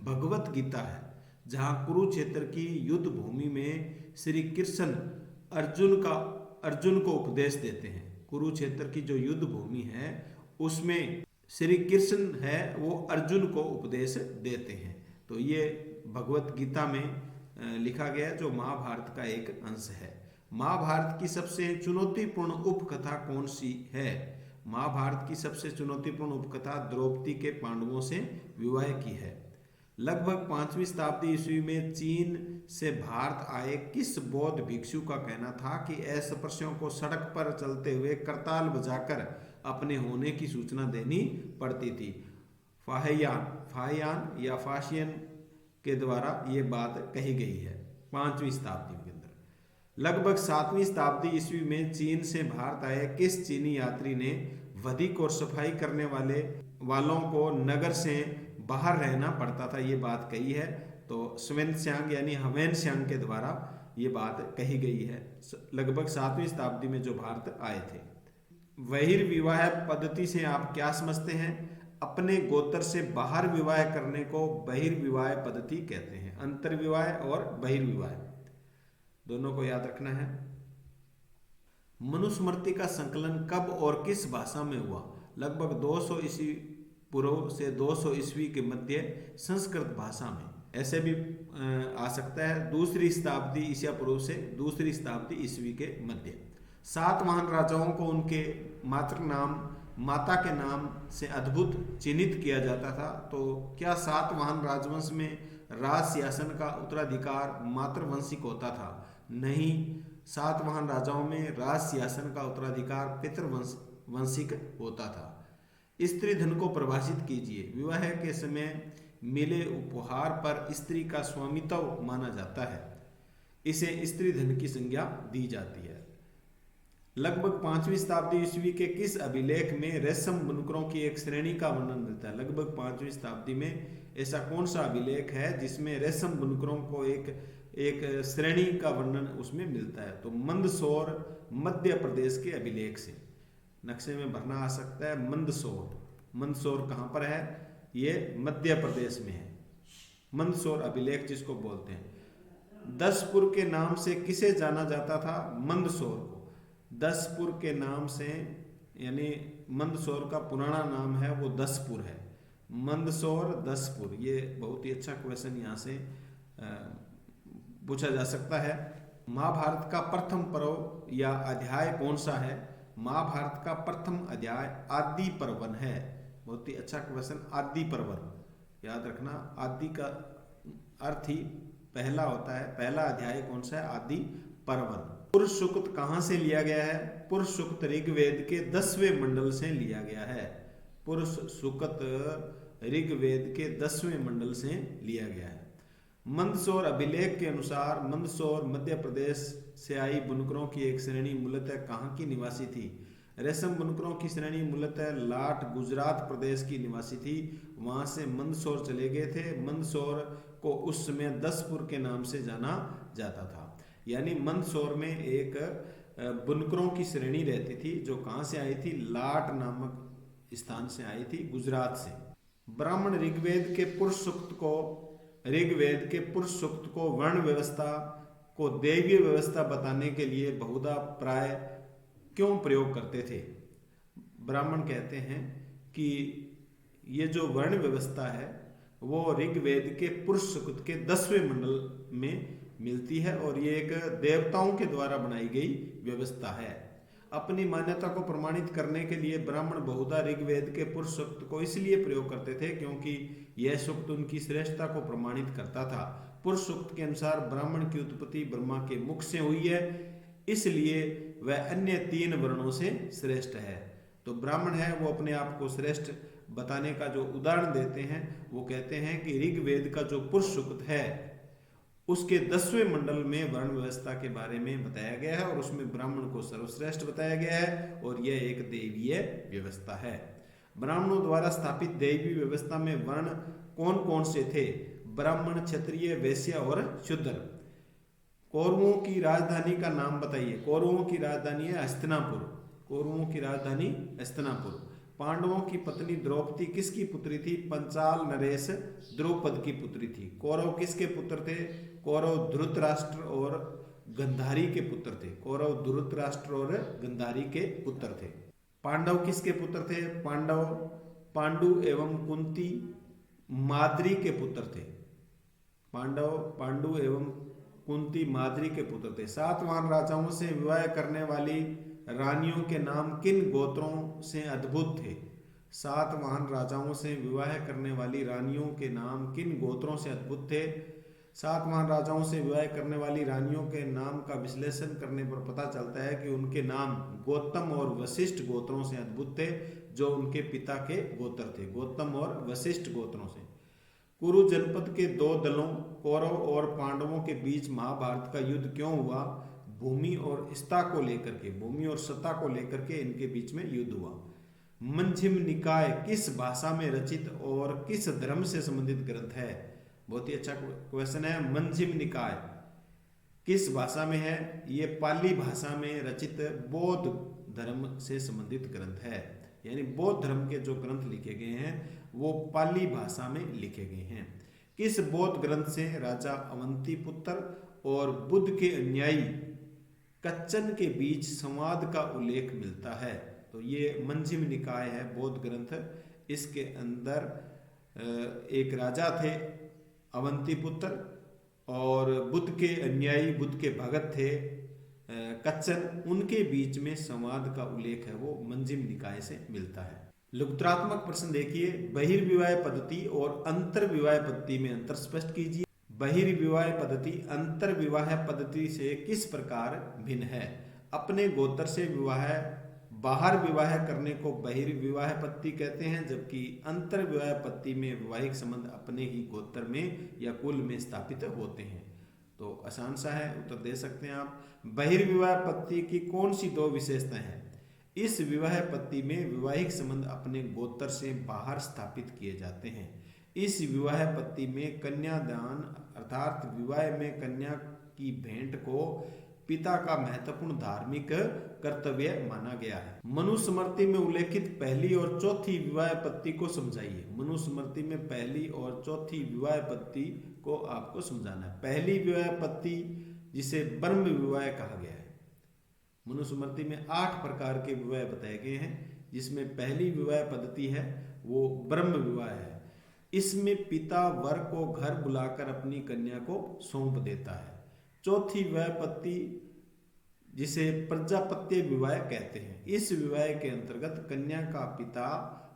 भगवत गीता है, जहां कुरुक्षेत्र की युद्ध भूमि में श्री कृष्ण अर्जुन को उपदेश देते हैं। कुरुक्षेत्र की जो युद्ध भूमि है उसमें श्री कृष्ण है वो अर्जुन को उपदेश देते हैं। तो ये भगवत गीता में लिखा गया जो महाभारत का एक अंश है। महाभारत की सबसे चुनौतीपूर्ण उपकथा कौन सी है? महाभारत की सबसे चुनौतीपूर्ण उपकथा द्रौपदी के पांडवों से विवाह की है। लगभग 5वीं शताब्दी ईस्वी में चीन से भारत आए किस बौद्ध भिक्षु का कहना था कि अस्पृश्यों को सड़क पर चलते हुए करताल बजाकर अपने होने की सूचना देनी पड़ती थी। फाहियान या फाशियन के द्वारा ये बात कही गई है 5वीं शताब्दी के अंदर। लगभग 7वीं शताब्दी ईस्वी में चीन से भारत आए किस चीनी यात्री ने वधिक और सफाई करने वालों को नगर से बाहर रहना पड़ता था, ये बात कही है? तो स्वेनत्सांग यानी ह्वेनसांग के द्वारा ये बात कही गई है लगभग 7वीं शताब्दी में जो भारत आए थे। बहिर्विवाह पद्धति से आप क्या समझते हैं? अपने गोत्र से बाहर विवाह करने को बहिर्विवाह पद्धति कहते हैं। अंतर्विवाह और बहिर्विवाह दोनों को याद रखना है। मनुस्मृति का संकलन कब और किस भाषा में हुआ? लगभग 200 ईस्वी पूर्व से 200 ईस्वी के मध्य संस्कृत भाषा में। ऐसे भी आ सकता है 2री शताब्दी ईसा पूर्व से 2री शताब्दी ईस्वी के मध्य। 7 महान राजाओं को उनके माता के नाम से अद्भुत चिन्हित किया जाता था। तो क्या 7 महान राजवंश में राज शासन का उत्तराधिकार मातृवंशिक होता था? नहीं, 7 महान राजाओं में राज शासन का उत्तराधिकार पितृवंशिक होता था। स्त्री धन को परिभाषित कीजिए। विवाह के समय मिले उपहार पर स्त्री का स्वामित्व माना जाता है, इसे स्त्री धन की संज्ञा दी जाती है। लगभग 5वीं शताब्दी ईस्वी के किस अभिलेख में रेशम बुनकरों की एक श्रेणी का वर्णन मिलता है? लगभग 5वीं शताब्दी में ऐसा कौन सा अभिलेख है जिसमें रेशम बुनकरों को एक श्रेणी का वर्णन उसमें मिलता है? तो मंदसौर मध्य प्रदेश के अभिलेख से नक्शे में भरना आ सकता है। मंदसौर कहाँ पर है? ये मध्य प्रदेश में है। मंदसौर अभिलेख जिसको बोलते हैं। दसपुर के नाम से किसे जाना जाता था? मंदसौर को। दसपुर के नाम से, यानी मंदसौर का पुराना नाम है वो दसपुर है। मंदसौर दसपुर, ये बहुत ही अच्छा क्वेश्चन यहाँ से पूछा जा सकता है। महाभारत का प्रथम पर्व या अध्याय कौन सा है? महाभारत का प्रथम अध्याय आदि पर्वन है। बहुत ही अच्छा क्वेश्चन, आदि पर्वन याद रखना। आदि का अर्थ ही पहला होता है। पहला अध्याय कौन सा है? आदि पर्वन। पुरुष सूक्त कहाँ से लिया गया है? पुरुष सूक्त ऋग्वेद के 10वें मंडल से लिया गया है। पुरुष सूक्त ऋग्वेद के 10वें मंडल से लिया गया है। मंदसौर अभिलेख के अनुसार मंदसौर मध्य प्रदेश से आई बुनकरों की एक श्रेणी मूलतः कहाँ की निवासी थी? रेशम बुनकरों की श्रेणी मूलतः लाट गुजरात प्रदेश की निवासी थी। वहां से मंदसौर चले गए थे। मंदसौर को उस समय दसपुर के नाम से जाना जाता था। यानी मंदसौर में एक बुनकरों की श्रेणी रहती थी जो कहाँ से आई थी, लाट नामक स्थान से आई थी, गुजरात से। ब्राह्मण ऋग्वेद के पुरुष सूक्त को वर्ण व्यवस्था को दैवीय व्यवस्था बताने के लिए बहुधा प्राय क्यों प्रयोग करते थे? ब्राह्मण कहते हैं कि ये जो वर्ण व्यवस्था है वो ऋग्वेद के पुरुष सूक्त के 10वें मंडल में मिलती है और ये एक देवताओं के द्वारा बनाई गई व्यवस्था है। अपनी मान्यता को प्रमाणित करने के लिए ब्राह्मण बहुधा ऋग्वेद के पुरुष सूक्त को इसलिए प्रयोग करते थे क्योंकि यह सूक्त उनकी श्रेष्ठता को प्रमाणित करता था। पुरुष सूक्त के अनुसार ब्राह्मण की उत्पत्ति ब्रह्मा के मुख से हुई है, इसलिए वह अन्य 3 वर्णों से श्रेष्ठ है। तो ब्राह्मण है वो अपने आप को श्रेष्ठ बताने का जो उदाहरण देते हैं वो कहते हैं कि ऋग्वेद का जो पुरुष सूक्त है उसके 10वें मंडल में वर्ण व्यवस्था के बारे में बताया गया है और उसमें ब्राह्मण को सर्वश्रेष्ठ बताया गया है और यह एक दैवीय व्यवस्था है। ब्राह्मणों द्वारा स्थापित दैवीय व्यवस्था में वर्ण कौन कौन से थे? ब्राह्मण, क्षत्रिय, वैश्य और शूद्र। कौरवों की राजधानी का नाम बताइए। कौरवों की राजधानी है हस्तिनापुर। कौरवों की राजधानी हस्तिनापुर। पांडवों की पत्नी द्रौपदी किसकी पुत्री थी? पंचाल नरेश द्रौपद की पुत्री थी। कौरव किसके पुत्र थे? कौरव धृतराष्ट्र और गंधारी के पुत्र थे। कौरव धृतराष्ट्र और गंधारी के पुत्र थे। पांडव किसके पुत्र थे? पांडव पांडु एवं कुंती माद्री के पुत्र थे। पांडव पांडु एवं कुंती माद्री के पुत्र थे। सातवाहन राजाओं से विवाह करने वाली रानियों के नाम किन गोत्रों से अद्भुत थे? सातवाहन राजाओं से विवाह करने वाली रानियों के नाम किन गोत्रों से अद्भुत थे? सातवाहन राजाओं से विवाह करने वाली रानियों के नाम का विश्लेषण करने पर पता चलता है कि उनके नाम गौतम और वशिष्ठ गोत्रों से अद्भुत थे जो उनके पिता के गोत्र थे। गौतम और वशिष्ठ गोत्रों से। कुरु जनपद के 2 दलों कौरव और पांडवों के बीच महाभारत का युद्ध क्यों हुआ? भूमि और सत्ता को लेकर के, भूमि और सत्ता को लेकर के इनके बीच में युद्ध हुआ। मंजिम निकाय किस भाषा में रचित और किस धर्म से संबंधित ग्रंथ है? बहुत ही अच्छा क्वेश्चन है। मंजिम निकाय किस भाषा में है? ये पाली भाषा में रचित बौद्ध धर्म से संबंधित ग्रंथ है। यानी बौद्ध धर्म के जो ग्रंथ लिखे गए हैं वो पाली भाषा में लिखे गए हैं। किस बौद्ध ग्रंथ से राजा अवंतीपुत्र और बुद्ध के अनुयायी कच्चन के बीच संवाद का उल्लेख मिलता है? तो ये मंजिम निकाय है बौद्ध ग्रंथ। इसके अंदर एक राजा थे अवंतीपुत्र और बुद्ध के अनुयायी, बुद्ध के भगत थे कच्चन, उनके बीच में संवाद का उल्लेख है वो मंजिम निकाय से मिलता है। लघुत्रात्मक प्रश्न देखिए। बहिर्विवाह पद्धति और अंतर्विवाह पद्धति में अंतर स्पष्ट कीजिए। बहिर्विवाह पद्धति अंतर्विवाह पद्धति से किस प्रकार भिन्न है? अपने गोत्र से विवाह, बाहर विवाह करने को बहिर्विवाह पद्धति कहते हैं, जबकि अंतर्विवाह पद्धति में वैवाहिक संबंध अपने ही गोत्र में या कुल में स्थापित होते हैं। तो आसान सा है, उत्तर दे सकते हैं आप। बहिर्विवाह पद्धति की कौन सी 2 विशेषताएं हैं? इस विवाह पद्धति में वैवाहिक संबंध अपने गोत्र से बाहर स्थापित किए जाते हैं। इस विवाह पद्धति में कन्यादान अर्थात विवाह में कन्या की भेंट को पिता का महत्वपूर्ण धार्मिक कर्तव्य माना गया है। मनुस्मृति में उल्लेखित पहली और चौथी विवाह पद्धति को समझाइए। मनुस्मृति में पहली और चौथी विवाह पद्धति को आपको समझाना है। पहली विवाह पद्धति जिसे ब्रह्म विवाह कहा गया है। मनुस्मृति में 8 प्रकार के विवाह बताए गए हैं, जिसमें पहली विवाह पद्धति है वो ब्रह्म विवाह है। इसमें पिता वर को घर बुलाकर अपनी कन्या को सौंप देता है। चौथी विवाह पद्धति जिसे प्रजापत्य विवाह कहते हैं। इस विवाह के अंतर्गत कन्या का पिता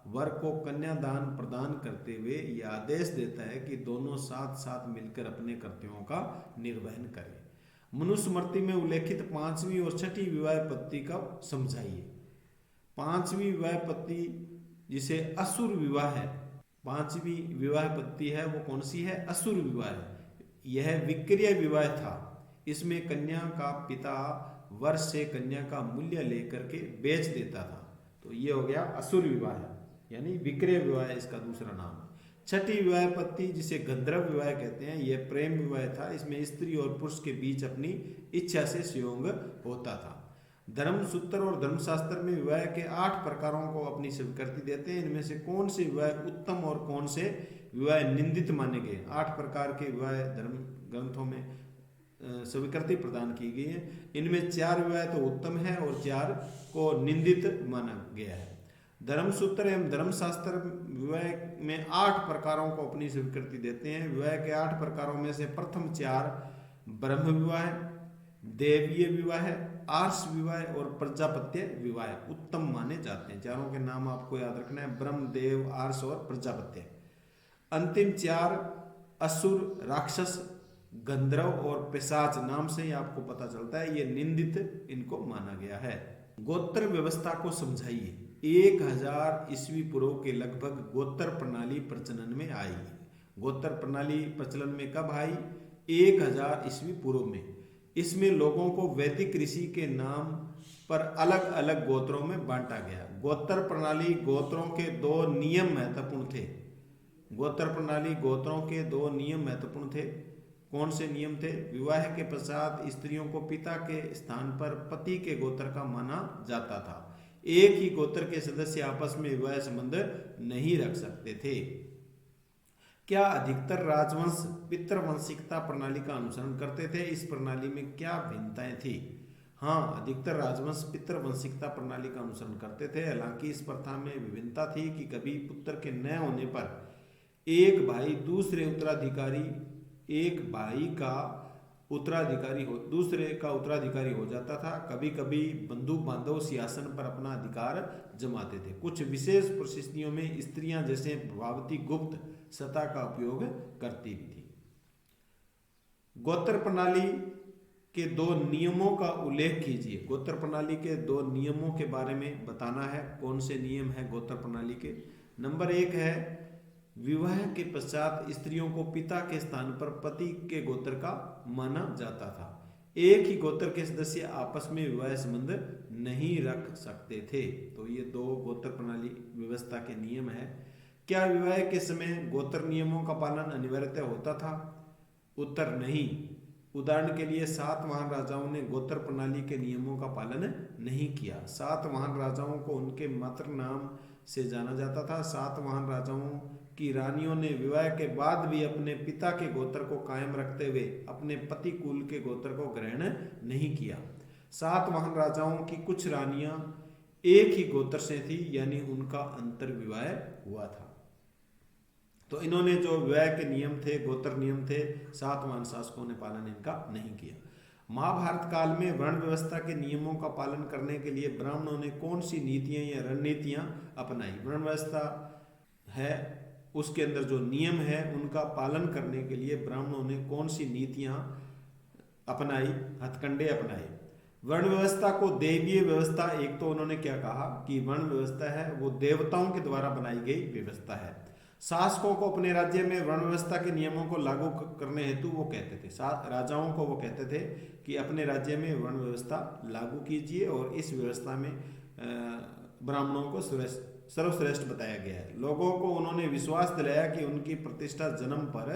वर को कन्यादान प्रदान करते हुए यह आदेश देता है कि दोनों साथ साथ मिलकर अपने कर्तव्यों का निर्वहन करें। मनुस्मृति में उल्लेखित 5वीं और 6ठी विवाह पद्धति का समझाइए। 5वीं विवाह पद्धति जिसे असुर विवाह है, 5वीं विवाह पद्धति है वो कौन सी है? असुर विवाह है। यह विक्रय विवाह था। इसमें कन्या का पिता वर से कन्या का मूल्य लेकर के बेच देता था। तो ये हो गया असुर विवाह, यानी विक्रय विवाह इसका दूसरा नाम है। छठी विवाह पद्धति जिसे गंधर्व विवाह कहते हैं, यह प्रेम विवाह था। इसमें स्त्री और पुरुष के बीच अपनी इच्छा से संयोग होता था। धर्मसूत्र और धर्मशास्त्र में विवाह के 8 प्रकारों को अपनी स्वीकृति देते हैं। इनमें से कौन से विवाह उत्तम और कौन से विवाह निंदित माने गए? 8 प्रकार के विवाह धर्म ग्रंथों में स्वीकृति प्रदान की गई है। इनमें 4 विवाह तो उत्तम है और 4 को निंदित माना गया है। धर्मसूत्र एवं धर्मशास्त्र विवाह में 8 प्रकारों को अपनी स्वीकृति देते हैं। विवाह के 8 प्रकारों में से प्रथम 4 ब्रह्म विवाह, देवीय विवाह, आर्ष विवाह और प्रजापत्य विवाह उत्तम माने जाते हैं। चारों के नाम आपको याद रखना है, ब्रह्म, देव, आर्ष और प्रजापत्य। अंतिम 4 असुर, राक्षस, गंधर्व और पिशाच नाम से ही आपको पता चलता है ये निंदित इनको माना गया है। गोत्र व्यवस्था को समझाइए। 1000 ईस्वी पूर्व के लगभग गोत्र प्रणाली प्रचलन में आई। गोत्र प्रणाली प्रचलन में कब आई? 1000 ईस्वी पूर्व में। इसमें लोगों को वैदिक ऋषि के नाम पर अलग अलग गोत्रों में बांटा गया। गोत्र प्रणाली गोत्रों के 2 नियम महत्वपूर्ण थे। गोत्र प्रणाली गोत्रों के 2 नियम महत्वपूर्ण थे। कौन से नियम थे? विवाह के पश्चात स्त्रियों को पिता के स्थान पर पति के गोत्र का माना जाता था। एक ही गोत्र के सदस्य आपस में विवाह संबंध नहीं रख सकते थे। क्या अधिकतर राजवंश पितृवंशिकता प्रणाली का अनुसरण करते थे? इस प्रणाली में क्या भिन्नताएं थी? हाँ, अधिकतर राजवंश पितृवंशिकता प्रणाली का अनुसरण करते थे। हालांकि इस प्रथा में विभिन्नता थी कि कभी पुत्र के न होने पर एक भाई दूसरे उत्तराधिकारी हो जाता था। कभी कभी बंधु बांधव सिंहासन पर अपना अधिकार जमाते थे। कुछ विशेष परिस्थितियों में स्त्रियां जैसे प्रभावती गुप्त सत्ता का उपयोग करती भी थी। गोत्र प्रणाली के 2 नियमों का उल्लेख कीजिए। गोत्र प्रणाली के 2 नियमों के बारे में बताना है। कौन से नियम है गोत्र प्रणाली के? नंबर 1 है विवाह के पश्चात स्त्रियों को पिता के स्थान पर पति के गोत्र का माना जाता था। एक ही गोत्र के सदस्य आपस में विवाह संबंध नहीं रख सकते थे। तो ये 2 गोत्र प्रणाली व्यवस्था के नियम है। क्या विवाह के समय गोत्र नियमों का पालन अनिवार्यतः होता था? उत्तर नहीं। उदाहरण के लिए सातवाहन राजाओं ने गोत्र प्रणाली के नियमों का पालन नहीं किया। सातवाहन राजाओं को उनके मातृ नाम से जाना जाता था। सातवाहन राजाओं की रानियों ने विवाह के बाद भी अपने पिता के गोत्र को कायम रखते हुए अपने पति कुल के गोत्र को ग्रहण नहीं किया। सातवाहन राजाओं की कुछ रानियां एक ही गोत्र से थी, यानी उनका अंतर विवाह हुआ था। तो इन्होंने जो विवाह के नियम थे, गोत्र नियम थे, सातवाहन शासकों ने पालन इनका नहीं किया। महाभारत काल में वर्ण व्यवस्था के नियमों का पालन करने के लिए ब्राह्मणों ने कौन सी नीतियां या रणनीतियां अपनाई? वर्ण व्यवस्था है, उसके अंदर जो नियम है उनका पालन करने के लिए ब्राह्मणों ने कौन सी नीतियां अपनाई, हथकंडे अपनाए? वर्ण व्यवस्था को देवीय व्यवस्था, एक तो उन्होंने क्या कहा कि वर्ण व्यवस्था है वो देवताओं के द्वारा बनाई गई व्यवस्था है। शासकों को अपने राज्य में वर्ण व्यवस्था के नियमों को लागू करने हेतु वो कहते थे, राजाओं को वो कहते थे कि अपने राज्य में वर्ण व्यवस्था लागू कीजिए और इस व्यवस्था में ब्राह्मणों को सर्वश्रेष्ठ बताया गया है। लोगों को उन्होंने विश्वास दिलाया कि उनकी प्रतिष्ठा जन्म पर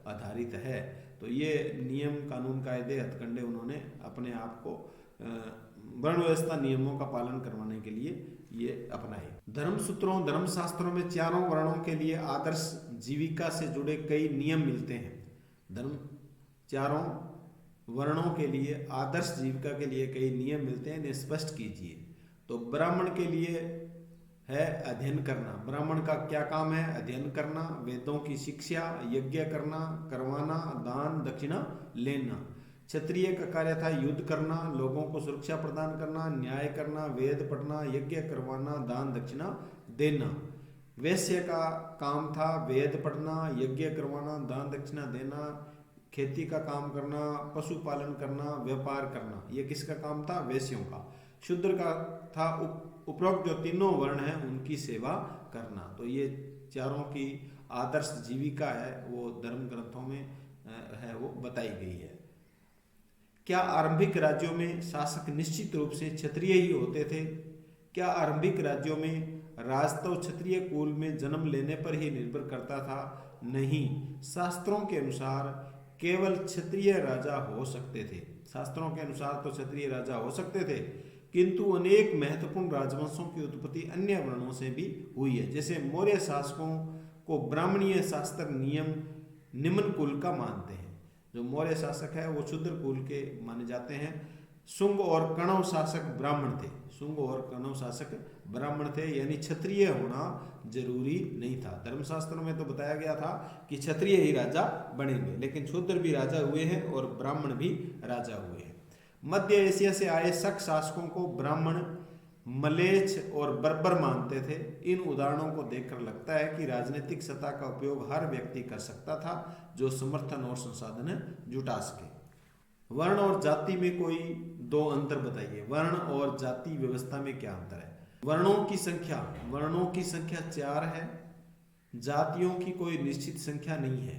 आधारित है। तो ये नियम, कानून, कायदे, हथकंडे उन्होंने अपने आप को वर्ण व्यवस्था नियमों का पालन करवाने के लिए ये अपनाए। धर्मसूत्रों, धर्मशास्त्रों में चारों वर्णों के लिए आदर्श जीविका से जुड़े कई नियम मिलते हैं। चारों वर्णों के लिए आदर्श जीविका के लिए कई नियम मिलते हैं, इन्हें स्पष्ट कीजिए। तो ब्राह्मण के लिए है अध्ययन करना। ब्राह्मण का क्या काम है? अध्ययन करना, वेदों की शिक्षा, यज्ञ करवाना, दान दक्षिणा लेना। क्षत्रिय का कार्य था युद्ध करना, लोगों को सुरक्षा प्रदान करना, न्याय करना, वेद पढ़ना, यज्ञ करवाना, दान दक्षिणा देना। वैश्य का काम था वेद पढ़ना, यज्ञ करवाना, दान दक्षिणा देना, खेती का काम करना, पशुपालन करना, व्यापार करना। ये किसका काम था? वैश्यों का। शूद्र का था उपरोक्त जो तीनों वर्ण हैं उनकी सेवा करना। तो ये चारों की आदर्श जीविका है वो धर्म ग्रंथों में है वो बताई गई है। क्या आरंभिक राज्यों में शासक निश्चित रूप से क्षत्रिय ही होते थे? क्या आरंभिक राज्यों में राजत्व क्षत्रिय कुल में जन्म लेने पर ही निर्भर करता था नहीं, शास्त्रों के अनुसार केवल क्षत्रिय राजा हो सकते थे। शास्त्रों के अनुसार तो क्षत्रिय राजा हो सकते थे, किंतु अनेक महत्वपूर्ण राजवंशों की उत्पत्ति अन्य वर्णों से भी हुई है। जैसे मौर्य शासकों को ब्राह्मणीय शास्त्र नियम निम्न कुल का मानते हैं। जो मौर्य शासक है वो शूद्र कुल के माने जाते हैं। शुंग और कणव शासक ब्राह्मण थे। शुंग और कणव शासक ब्राह्मण थे, यानी क्षत्रिय होना जरूरी नहीं था। धर्मशास्त्रों में तो बताया गया था कि क्षत्रिय ही राजा बनेंगे, लेकिन शूद्र भी राजा हुए हैं और ब्राह्मण भी राजा हुए हैं। मध्य एशिया से आए शक शासकों को ब्राह्मण, मलेच्छ और बर्बर मानते थे। इन उदाहरणों को देखकर लगता है कि राजनीतिक सत्ता का उपयोग हर व्यक्ति कर सकता था जो समर्थन और संसाधन जुटा सके। वर्ण और जाति में कोई दो अंतर बताइए। वर्ण और जाति व्यवस्था में क्या अंतर है? वर्णों की संख्या 4 है। जातियों की कोई निश्चित संख्या नहीं है।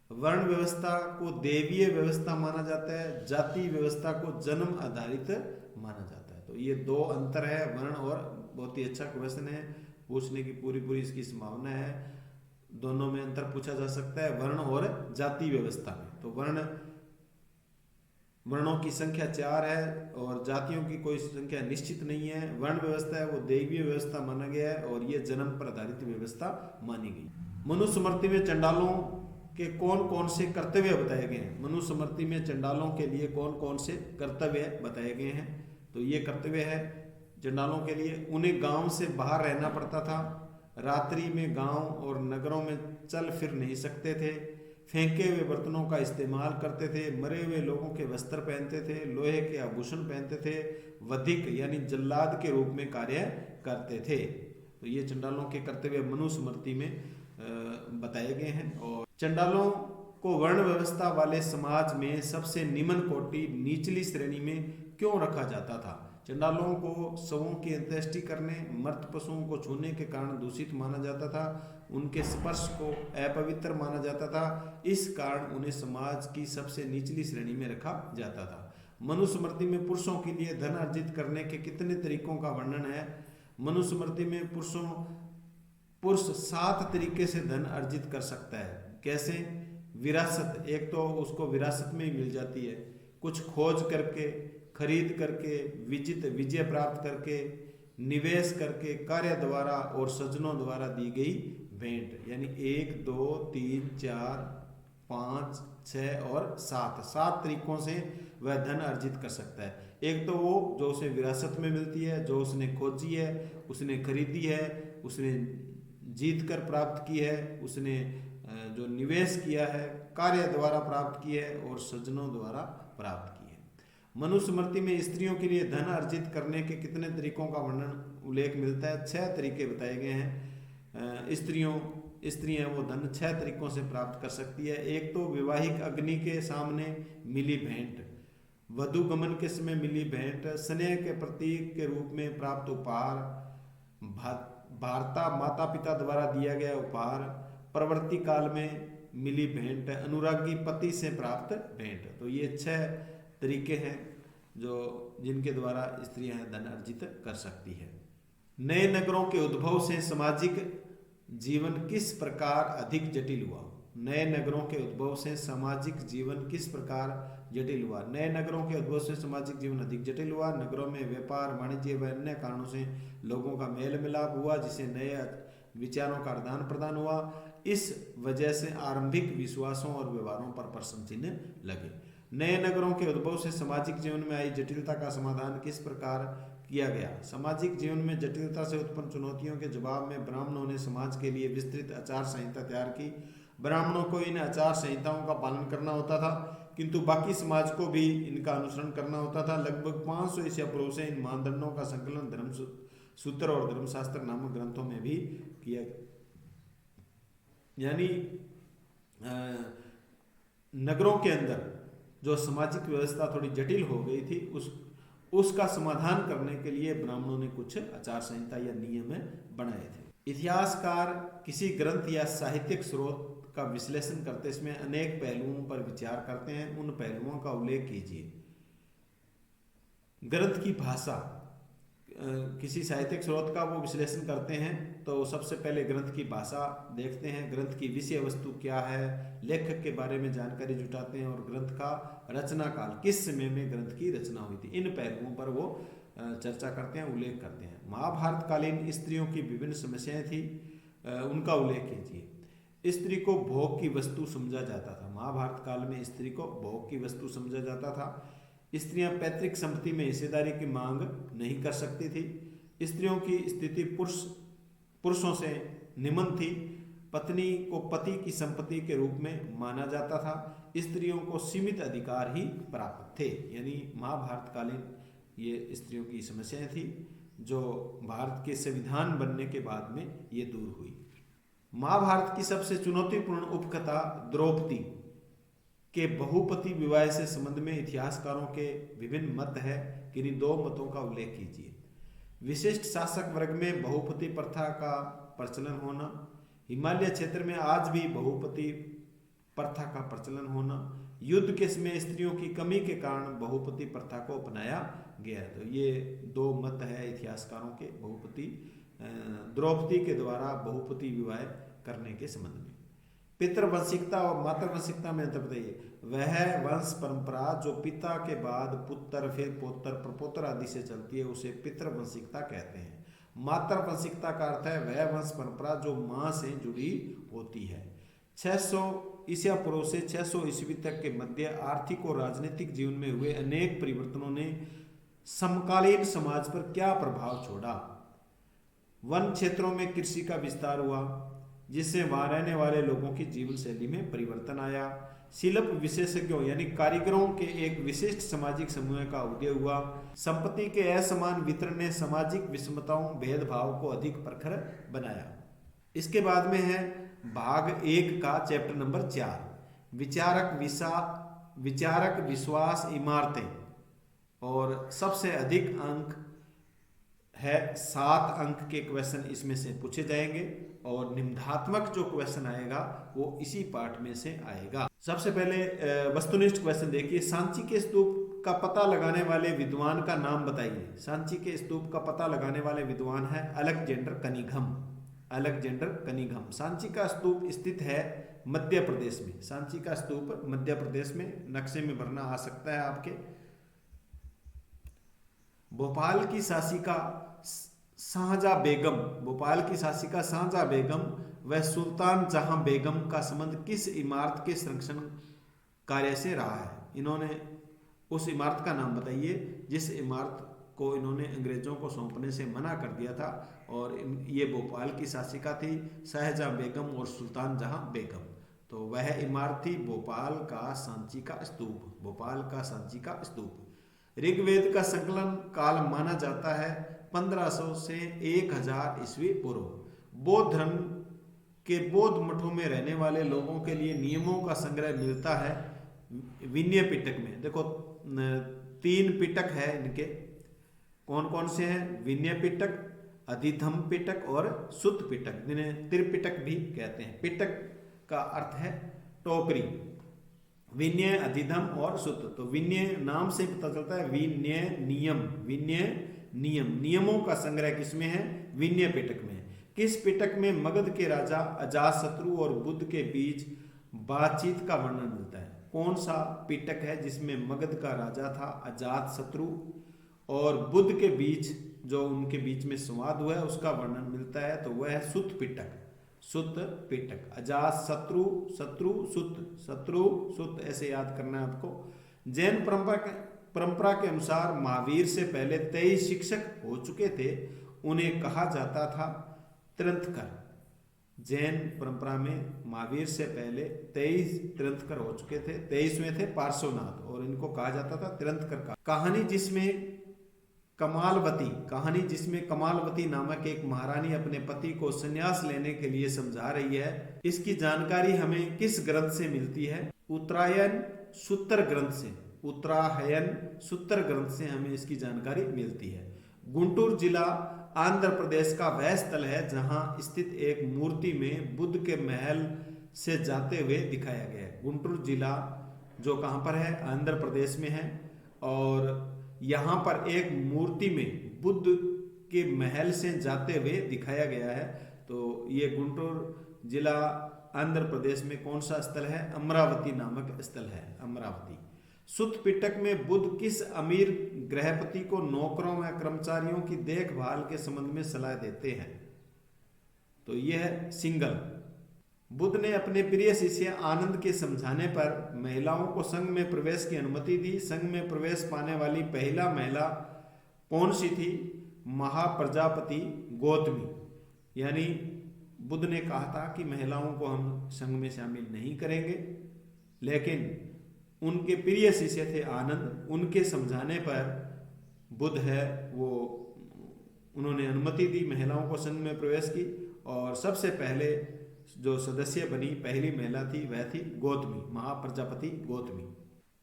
वर्ण व्यवस्था को देवीय व्यवस्था माना जाता है, जाति व्यवस्था को जन्म आधारित माना जाता है। तो ये दो अंतर है वर्ण और। बहुत ही अच्छा क्वेश्चन है, पूछने की पूरी इसकी संभावना है। दोनों में अंतर पूछा जा सकता है, वर्ण और जाति व्यवस्था में। तो वर्णों की संख्या 4 है और जातियों की कोई संख्या निश्चित नहीं है। वर्ण व्यवस्था है वो दैवीय व्यवस्था माना गया है और ये जन्म पर आधारित व्यवस्था मानी गई। मनुस्मृति में चंडालों के कौन कौन से कर्तव्य बताए गए हैं? मनुस्मृति में चंडालों के लिए कौन कौन से कर्तव्य बताए गए हैं? तो ये कर्तव्य है चंडालों के लिए, उन्हें गांव से बाहर रहना पड़ता था। रात्रि में गांव और नगरों में चल फिर नहीं सकते थे। फेंके हुए बर्तनों का इस्तेमाल करते थे। मरे हुए लोगों के वस्त्र पहनते थे। लोहे के आभूषण पहनते थे। वधिक यानी जल्लाद के रूप में कार्य करते थे। तो ये चंडालों के कर्तव्य मनुस्मृति में बताए गए हैं। और चंडालों को वर्ण व्यवस्था वाले समाज में सबसे निम्न कोटि, निचली श्रेणी में क्यों रखा जाता था? चंडालों को शवों की अंत्येष्टि करने, मृत पशुओं को छूने के कारण दूषित माना जाता था। उनके स्पर्श को अपवित्र माना जाता था। इस कारण उन्हें समाज की सबसे निचली श्रेणी में रखा जाता था। मनुस्मृति में पुरुषों के लिए धन अर्जित करने के कितने तरीकों का वर्णन है? मनुस्मृति में पुरुष 7 तरीके से धन अर्जित कर सकता है। कैसे? विरासत, एक तो उसको विरासत में ही मिल जाती है। कुछ खोज करके, खरीद करके, विजय प्राप्त करके, निवेश करके, कार्य द्वारा और सज्जनों द्वारा दी गई भेंट। यानी 1, 2, 3, 4, 5, 6 और 7 तरीकों से वह धन अर्जित कर सकता है। एक तो वो जो उसे विरासत में मिलती है, जो उसने खोजी है, उसने खरीदी है, उसने जीत कर प्राप्त की है, उसने जो निवेश किया है, कार्य द्वारा प्राप्त की है और सज्जनों द्वारा प्राप्त की है। मनुस्मृति में स्त्रियों के लिए धन अर्जित करने के कितने तरीकों का वर्णन उल्लेख मिलता है? 6 तरीके बताए गए हैं। स्त्रियां वो धन 6 तरीकों से प्राप्त कर सकती है। एक तो वैवाहिक अग्नि के सामने मिली भेंट, वधु गमन के समय मिली भेंट, स्नेह के प्रतीक के रूप में प्राप्त उपहार, भारता माता पिता द्वारा दिया गया उपहार, प्रवृत्ति काल में मिली भेंट, अनुरागी पति से प्राप्त भेंट। तो ये 6 तरीके हैं जिनके द्वारा स्त्रियां धन अर्जित कर सकती है। नए नगरों के उद्भव से सामाजिक जीवन किस प्रकार अधिक जटिल हुआ? नए नगरों के उद्भव से सामाजिक जीवन किस प्रकार जटिल हुआ? नए नगरों के उद्भव से सामाजिक जीवन अधिक जटिल हुआ। नगरों में व्यापार, वाणिज्य व अन्य कारणों से लोगों का मेल मिलाप हुआ, जिससे नए विचारों का आदान प्रदान हुआ। इस वजह से आरंभिक विश्वासों और व्यवहारों पर प्रश्न चिन्ह लगे। नए नगरों के उद्भव से सामाजिक जीवन में आई जटिलता का समाधान किस प्रकार किया गया? सामाजिक जीवन में जटिलता से उत्पन्न चुनौतियों के जवाब में ब्राह्मणों ने समाज के लिए विस्तृत आचार संहिता तैयार की। ब्राह्मणों को इन आचार संहिताओं का पालन करना होता था, किंतु बाकी समाज को भी इनका अनुसरण करना होता था। लगभग 500 ईसा पूर्व से इन मानदंडों का संकलन धर्म सूत्र और धर्मशास्त्र नामक ग्रंथों में भी किया। यानी नगरों के अंदर जो सामाजिक व्यवस्था थोड़ी जटिल हो गई थी, उसका समाधान करने के लिए ब्राह्मणों ने कुछ आचार संहिता या नियम बनाए थे। इतिहासकार किसी ग्रंथ या साहित्यिक स्रोत का विश्लेषण करते समय अनेक पहलुओं पर विचार करते हैं। उन पहलुओं का उल्लेख कीजिए। ग्रंथ की भाषा, किसी साहित्यिक स्रोत का वो विश्लेषण करते हैं तो सबसे पहले ग्रंथ की भाषा देखते हैं, ग्रंथ की विषय वस्तु क्या है, लेखक के बारे में जानकारी जुटाते हैं और ग्रंथ का रचना काल, किस समय में ग्रंथ की रचना हुई थी, इन पहलुओं पर वो चर्चा करते हैं, उल्लेख करते हैं। महाभारत कालीन स्त्रियों की विभिन्न समस्याएं थी, उनका उल्लेख कीजिए। स्त्री को भोग की वस्तु समझा जाता था। महाभारत काल में स्त्री को भोग की वस्तु समझा जाता था। स्त्रियां पैतृक संपत्ति में हिस्सेदारी की मांग नहीं कर सकती थी। स्त्रियों की स्थिति पुरुषों से निम्न थी। पत्नी को पति की संपत्ति के रूप में माना जाता था। स्त्रियों को सीमित अधिकार ही प्राप्त थे। यानी महाभारतकालीन ये स्त्रियों की समस्याएं थी जो भारत के संविधान बनने के बाद में ये दूर हुई। महाभारत की सबसे चुनौतीपूर्ण उपकथा द्रौपदी के बहुपति विवाह से संबंध में इतिहासकारों के विभिन्न मत है। किन्हीं दो मतों का उल्लेख कीजिए। विशिष्ट शासक वर्ग में बहुपति प्रथा का प्रचलन होना, हिमालय क्षेत्र में आज भी बहुपति प्रथा का प्रचलन होना, युद्ध के समय स्त्रियों की कमी के कारण बहुपति प्रथा को अपनाया गया। तो ये दो मत है इतिहासकारों के बहुपति द्रौपदी के द्वारा बहुपति विवाह करने के संबंध में। पितृवंशिकता और मातृवंशिकता में अंतर बताइए। वह वंश परंपरा जो पिता के बाद पुत्र, फिर पौत्र, प्रपौत्र आदि से चलती है उसे पितृवंशिकता कहते हैं। मातृवंशिकता का अर्थ है वह वंश परंपरा जो मां से जुड़ी होती है। 600 ईसा पूर्व से 600 ईस्वी तक के मध्य आर्थिक और राजनीतिक जीवन में हुए अनेक परिवर्तनों ने समकालीन समाज पर क्या प्रभाव छोड़ा। वन क्षेत्रों में कृषि का विस्तार हुआ जिससे वहां रहने वाले लोगों की जीवन शैली में परिवर्तन आया। शिल्प विशेषज्ञों यानी कारीगरों के एक विशिष्ट सामाजिक समूह का उदय हुआ। संपत्ति के असमान वितरण ने सामाजिक विषमताओं, भेदभाव को अधिक प्रखर बनाया। इसके बाद में है भाग 1 का चैप्टर नंबर 4 विचारक विश्वास इमारतें, और सबसे अधिक अंक है 7 अंक के क्वेश्चन इसमें से पूछे जाएंगे और निबंधात्मक जो क्वेश्चन आएगा वो इसी पार्ट में से आएगा। सबसे पहले वस्तुनिष्ठ क्वेश्चन देखिए। सांची के स्तूप का पता लगाने वाले विद्वान का नाम बताइए। सांची के स्तूप का पता लगाने वाले विद्वान है Alexander Cunningham. Alexander Cunningham. Sanchi का स्तूप स्थित है मध्य प्रदेश में। सांची का स्तूप मध्य प्रदेश में, नक्शे में भरना आ सकता है आपके। भोपाल की शासिका शाहजहां बेगम, भोपाल की शासिका शाहजहां बेगम व सुल्तान जहां बेगम का संबंध किस इमारत के संरक्षण कार्य से रहा है। इन्होंने उस इमारत का नाम बताइए जिस इमारत को इन्होंने अंग्रेजों को सौंपने से मना कर दिया था, और ये भोपाल की शासिका थी शाहजहां बेगम और सुल्तान जहां बेगम। तो वह इमारत थी भोपाल का सांची का स्तूप। भोपाल का सांची का स्तूप। ऋग्वेद का संकलन काल माना जाता है 1500 से 1000 ईस्वी पूर्व। बौद्ध धर्म के बौद्ध मठों में रहने वाले लोगों के लिए नियमों का संग्रह मिलता है विनय पिटक में। देखो 3 पिटक है इनके, कौन कौन से हैं? विनय पिटक, अधिधम पिटक और सुत पिटक, जिन्हें त्रिपिटक भी कहते हैं। पिटक का अर्थ है टोकरी। विनय, अधिधम और सुत। तो विनय नाम से पता चलता है विनय नियम। विनय नियम, नियमों का संग्रह किसमें है? विनय पिटक में। किस पिटक में मगध के राजा अजातशत्रु और बुद्ध के बीच बातचीत का वर्णन मिलता है? कौन सा पिटक है जिसमें मगध का राजा था अजातशत्रु और बुद्ध के बीच जो उनके बीच में संवाद हुआ है उसका वर्णन मिलता है? तो वह है सुत पिटक। सुत पिटक। अजात शत्रु, शत्रु सुत, शत्रु सुत, ऐसे याद करना है आपको। जैन परंपरा के अनुसार महावीर से पहले 23 शिक्षक हो चुके थे, उन्हें कहा जाता था तीर्थंकर। जैन परंपरा में महावीर से पहले 23 तीर्थंकर हो चुके थे। 23वें थे पार्श्वनाथ और इनको कहा जाता था तीर्थंकर का। कहानी जिसमें कमालवती नामक एक महारानी अपने पति को संन्यास लेने के लिए समझा रही है, इसकी जानकारी हमें किस ग्रंथ से मिलती है? उत्तरायण सूत्र ग्रंथ से। उत्तरायण सूत्र ग्रंथ से हमें इसकी जानकारी मिलती है। गुंटूर जिला आंध्र प्रदेश का वह स्थल है जहां स्थित एक मूर्ति में बुद्ध के महल से जाते हुए दिखाया गया है। गुंटूर जिला जो कहां पर है? आंध्र प्रदेश में है। और यहाँ पर एक मूर्ति में बुद्ध के महल से जाते हुए दिखाया गया है। तो ये गुंटूर जिला आंध्र प्रदेश में कौन सा स्थल है? अमरावती नामक स्थल है, अमरावती। सुत्त पिटक में बुद्ध किस अमीर गृहपति को नौकरों व कर्मचारियों की देखभाल के संबंध में सलाह देते हैं? तो यह है सिंगल। बुद्ध ने अपने प्रिय शिष्य आनंद के समझाने पर महिलाओं को संघ में प्रवेश की अनुमति दी। संघ में प्रवेश पाने वाली पहला महिला कौन सी थी? महाप्रजापति गौतमी। यानी बुद्ध ने कहा था कि महिलाओं को हम संघ में शामिल नहीं करेंगे, लेकिन उनके प्रिय शिष्य थे आनंद, उनके समझाने पर बुद्ध है वो उन्होंने अनुमति दी महिलाओं को संघ में प्रवेश की। और सबसे पहले जो सदस्य बनी पहली महिला थी वह थी गौतमी, महाप्रजापति गौतमी।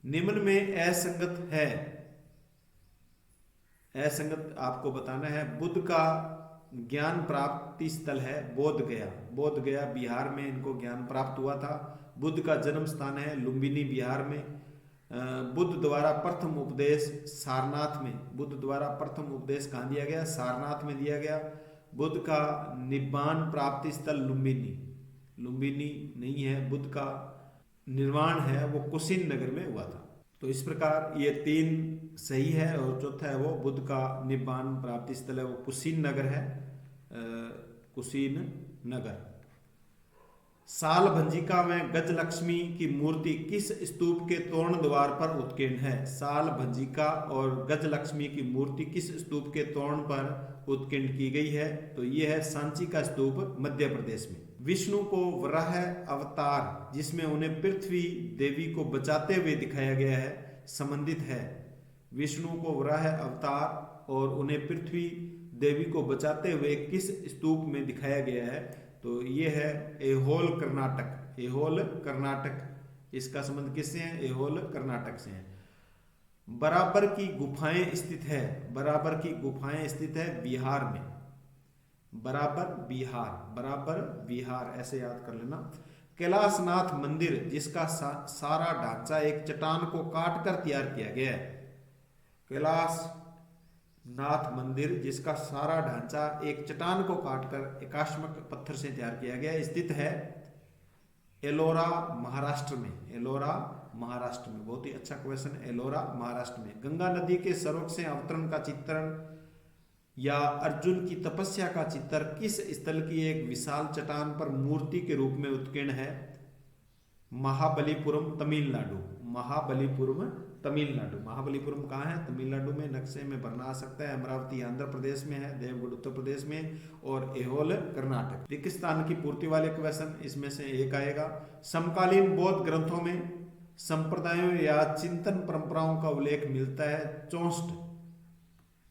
निम्न में असंगत है, असंगत आपको बताना है। बुद्ध का ज्ञान प्राप्ति स्थल है बोध गया। बोध गया बिहार में इनको ज्ञान प्राप्त हुआ था। बुद्ध का जन्म स्थान है लुम्बिनी बिहार में। बुद्ध द्वारा प्रथम उपदेश सारनाथ में, बुद्ध द्वारा प्रथम उपदेश कहाँ दिया गया? सारनाथ में दिया गया। बुद्ध का निब्बान प्राप्ति स्थल लुम्बिनी, लुम्बिनी नहीं है। बुद्ध का निर्वाण है वो कुशीन नगर में हुआ था। तो इस प्रकार ये 3 सही है और चौथा है वो बुद्ध का निब्बान प्राप्ति स्थल है वो कुशीन नगर है, कुशीन नगर। साल भंजिका में गजलक्ष्मी की मूर्ति किस स्तूप के तोरण द्वार पर उत्कीर्ण है? साल भंजिका और गजलक्ष्मी की मूर्ति किस स्तूप के तोरण पर उत्कीर्ण की गई है? तो यह है सांची का स्तूप मध्य प्रदेश में। विष्णु को वराह अवतार जिसमें उन्हें पृथ्वी देवी को बचाते हुए दिखाया गया है संबंधित है। विष्णु को वराह अवतार और उन्हें पृथ्वी देवी को बचाते हुए किस स्तूप में दिखाया गया है? तो ये है ऐहोल कर्नाटक, ऐहोल कर्नाटक। इसका संबंध किससे है? ऐहोल कर्नाटक से है। बराबर की गुफाएं स्थित है, बराबर की गुफाएं स्थित है बिहार में। बराबर बिहार, बराबर बिहार ऐसे याद कर लेना। कैलाशनाथ मंदिर जिसका सारा ढांचा एक चट्टान को काटकर तैयार किया गया है। कैलाशनाथ मंदिर जिसका सारा ढांचा एक चट्टान को काटकर एकाश्मक पत्थर से तैयार किया गया है, स्थित है एलोरा महाराष्ट्र में। एलोरा महाराष्ट्र में, बहुत ही अच्छा क्वेश्चन। एलोरा महाराष्ट्र में। गंगा नदी के सरोवर से अवतरण का चित्रण या अर्जुन की तपस्या का चित्र किस स्थल की एक विशाल चट्टान पर मूर्ति के रूप में उत्कीर्ण है? महाबलीपुरम तमिलनाडु, महाबलीपुरम तमिलनाडु। महाबलीपुरम कहाँ है? तमिलनाडु में। नक्शे में भरना आ सकता है। अमरावती आंध्र प्रदेश में है, देवगढ़ उत्तर प्रदेश में और ऐहोल कर्नाटक। रिक्त स्थान की पूर्ति वाले क्वेश्चन इसमें से एक आएगा। समकालीन बौद्ध ग्रंथों में संप्रदायों या चिंतन परंपराओं का उल्लेख मिलता है।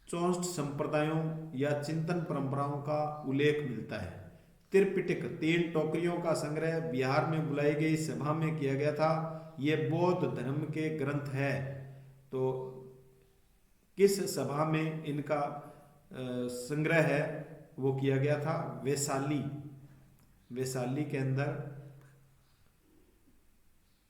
चौष्ट संप्रदायों या चिंतन परंपराओं का उल्लेख मिलता है। त्रिपिटक 3 टोकरियों का संग्रह बिहार में बुलाई गई सभा में किया गया था। ये बौद्ध धर्म के ग्रंथ है। तो किस सभा में इनका संग्रह है वो किया गया था? वैशाली, वैशाली के अंदर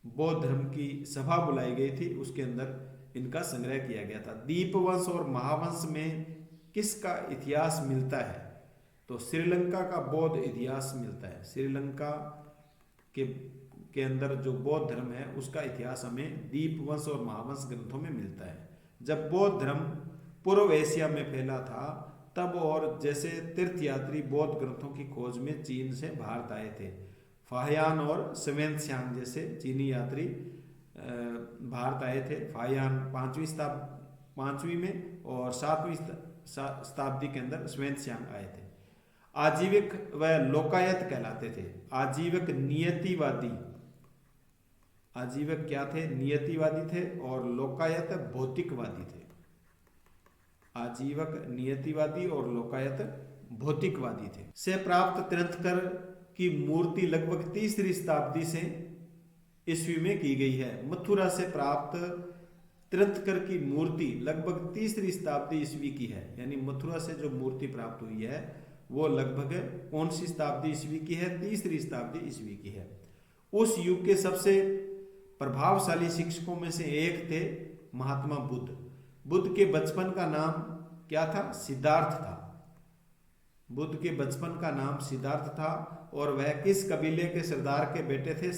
बौद्ध धर्म की सभा बुलाई गई थी, उसके अंदर इनका संग्रह किया गया था। दीपवंश और महावंश में किसका इतिहास मिलता है? तो श्रीलंका का बौद्ध इतिहास मिलता है। श्रीलंका के अंदर जो बौद्ध धर्म है उसका इतिहास हमें दीपवंश और महावंश ग्रंथों में मिलता है। जब बौद्ध धर्म पूर्व एशिया में फैला था तब और जैसे तीर्थयात्री बौद्ध ग्रंथों की खोज में चीन से भारत आए थे। फाहियान और स्वेंत्स्यांग जैसे चीनी यात्री भारत आए थे। फाहियान 5वीं में और 7वीं शताब्दी के अंदर स्वेंत्स्यांग आए थे। आजीविक व लोकायत कहलाते थे। आजीविक नियतिवादी, आजीविक क्या थे? नियतिवादी थे और लोकायत भौतिकवादी थे। आजीवक नियतिवादी और लोकायत भौतिकवादी थे। से प्राप्त तीर्थंकर की मूर्ति लगभग 3री शताब्दी से ईस्वी में की गई है। मथुरा से प्राप्त तीर्थंकर की मूर्ति लगभग 3री शताब्दी ईस्वी की है। यानी मथुरा से जो मूर्ति प्राप्त हुई है वो लगभग कौन सी शताब्दी ईस्वी की है? 3री शताब्दी ईस्वी की है। उस युग के सबसे प्रभावशाली शिक्षकों में से एक थे महात्मा बुद्ध। बुद्ध के बचपन का नाम क्या था? सिद्धार्थ था। बुद्ध के बचपन का नाम सिद्धार्थ था और वह किस कबीले के सरदार के बेटे थे?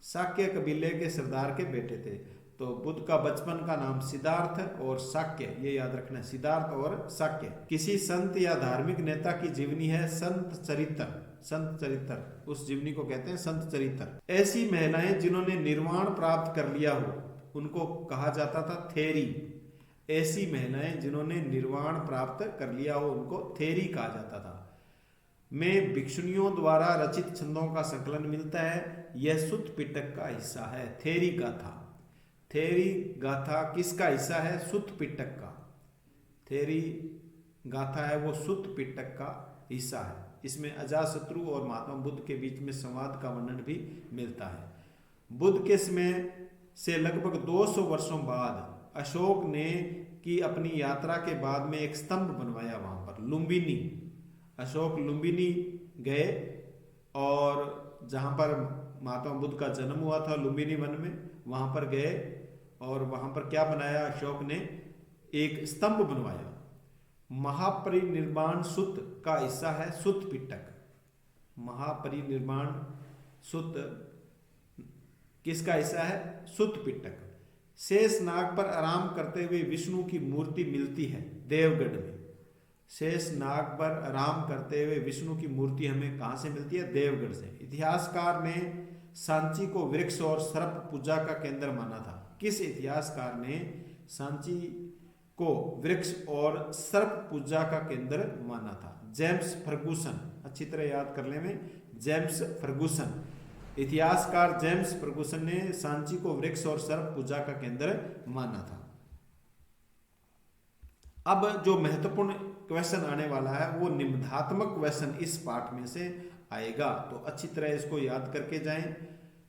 शाक्य कबीले के सरदार के बेटे थे। तो बुद्ध का बचपन का नाम सिद्धार्थ और शाक्य, ये याद रखना, सिद्धार्थ और शाक्य। किसी संत या धार्मिक नेता की जीवनी है संत चरित्र। संत चरित्र, उस जीवनी को कहते हैं संत चरित्र। ऐसी महिलाएं जिन्होंने निर्वाण प्राप्त कर लिया हो उनको कहा जाता था थेरी। ऐसी महिलाएं जिन्होंने निर्वाण प्राप्त कर लिया हो उनको थेरी कहा जाता था। में भिक्षुणियों द्वारा रचित छंदों का संकलन मिलता है, यह सुत्त पिटक का हिस्सा है। थेरी गाथा, थेरी गाथा किसका हिस्सा है? सुत्त पिटक का। थेरी गाथा है वो सुत्त पिटक का हिस्सा है। इसमें अजातशत्रु और महात्मा बुद्ध के बीच में संवाद का वर्णन भी मिलता है। बुद्ध के समय से लगभग 200 वर्षों बाद अशोक ने की अपनी यात्रा के बाद में एक स्तंभ बनवाया वहां पर, लुम्बिनी। अशोक लुम्बिनी गए और जहां पर महात्मा बुद्ध का जन्म हुआ था लुम्बिनी वन में, वहां पर गए और वहां पर क्या बनाया? अशोक ने एक स्तंभ बनवाया। महापरिनिर्वाण सुत्त का हिस्सा है सुत्त पिटक। महापरिनिर्वाण सुत्त किसका हिस्सा है? सुत्त पिटक। शेष नाग पर आराम करते हुए विष्णु की मूर्ति मिलती है देवगढ़ में। शेष नाग पर आराम करते हुए विष्णु की मूर्ति हमें कहां से मिलती है? देवगढ़ से। इतिहासकार ने सांची को वृक्ष और सर्प पूजा का केंद्र माना था। किस इतिहासकार ने सांची को वृक्ष और सर्प पूजा का केंद्र माना था? James Ferguson. अच्छी तरह याद कर ले में, जेम्स फर्गुसन। इतिहासकार जेम्स फर्गुसन ने सांची को वृक्ष और सर्प पूजा का केंद्र माना था। अब जो महत्वपूर्ण क्वेश्चन आने वाला है वो निबंधात्मक क्वेश्चन इस पाठ में से आएगा, तो अच्छी तरह इसको याद करके जाएं।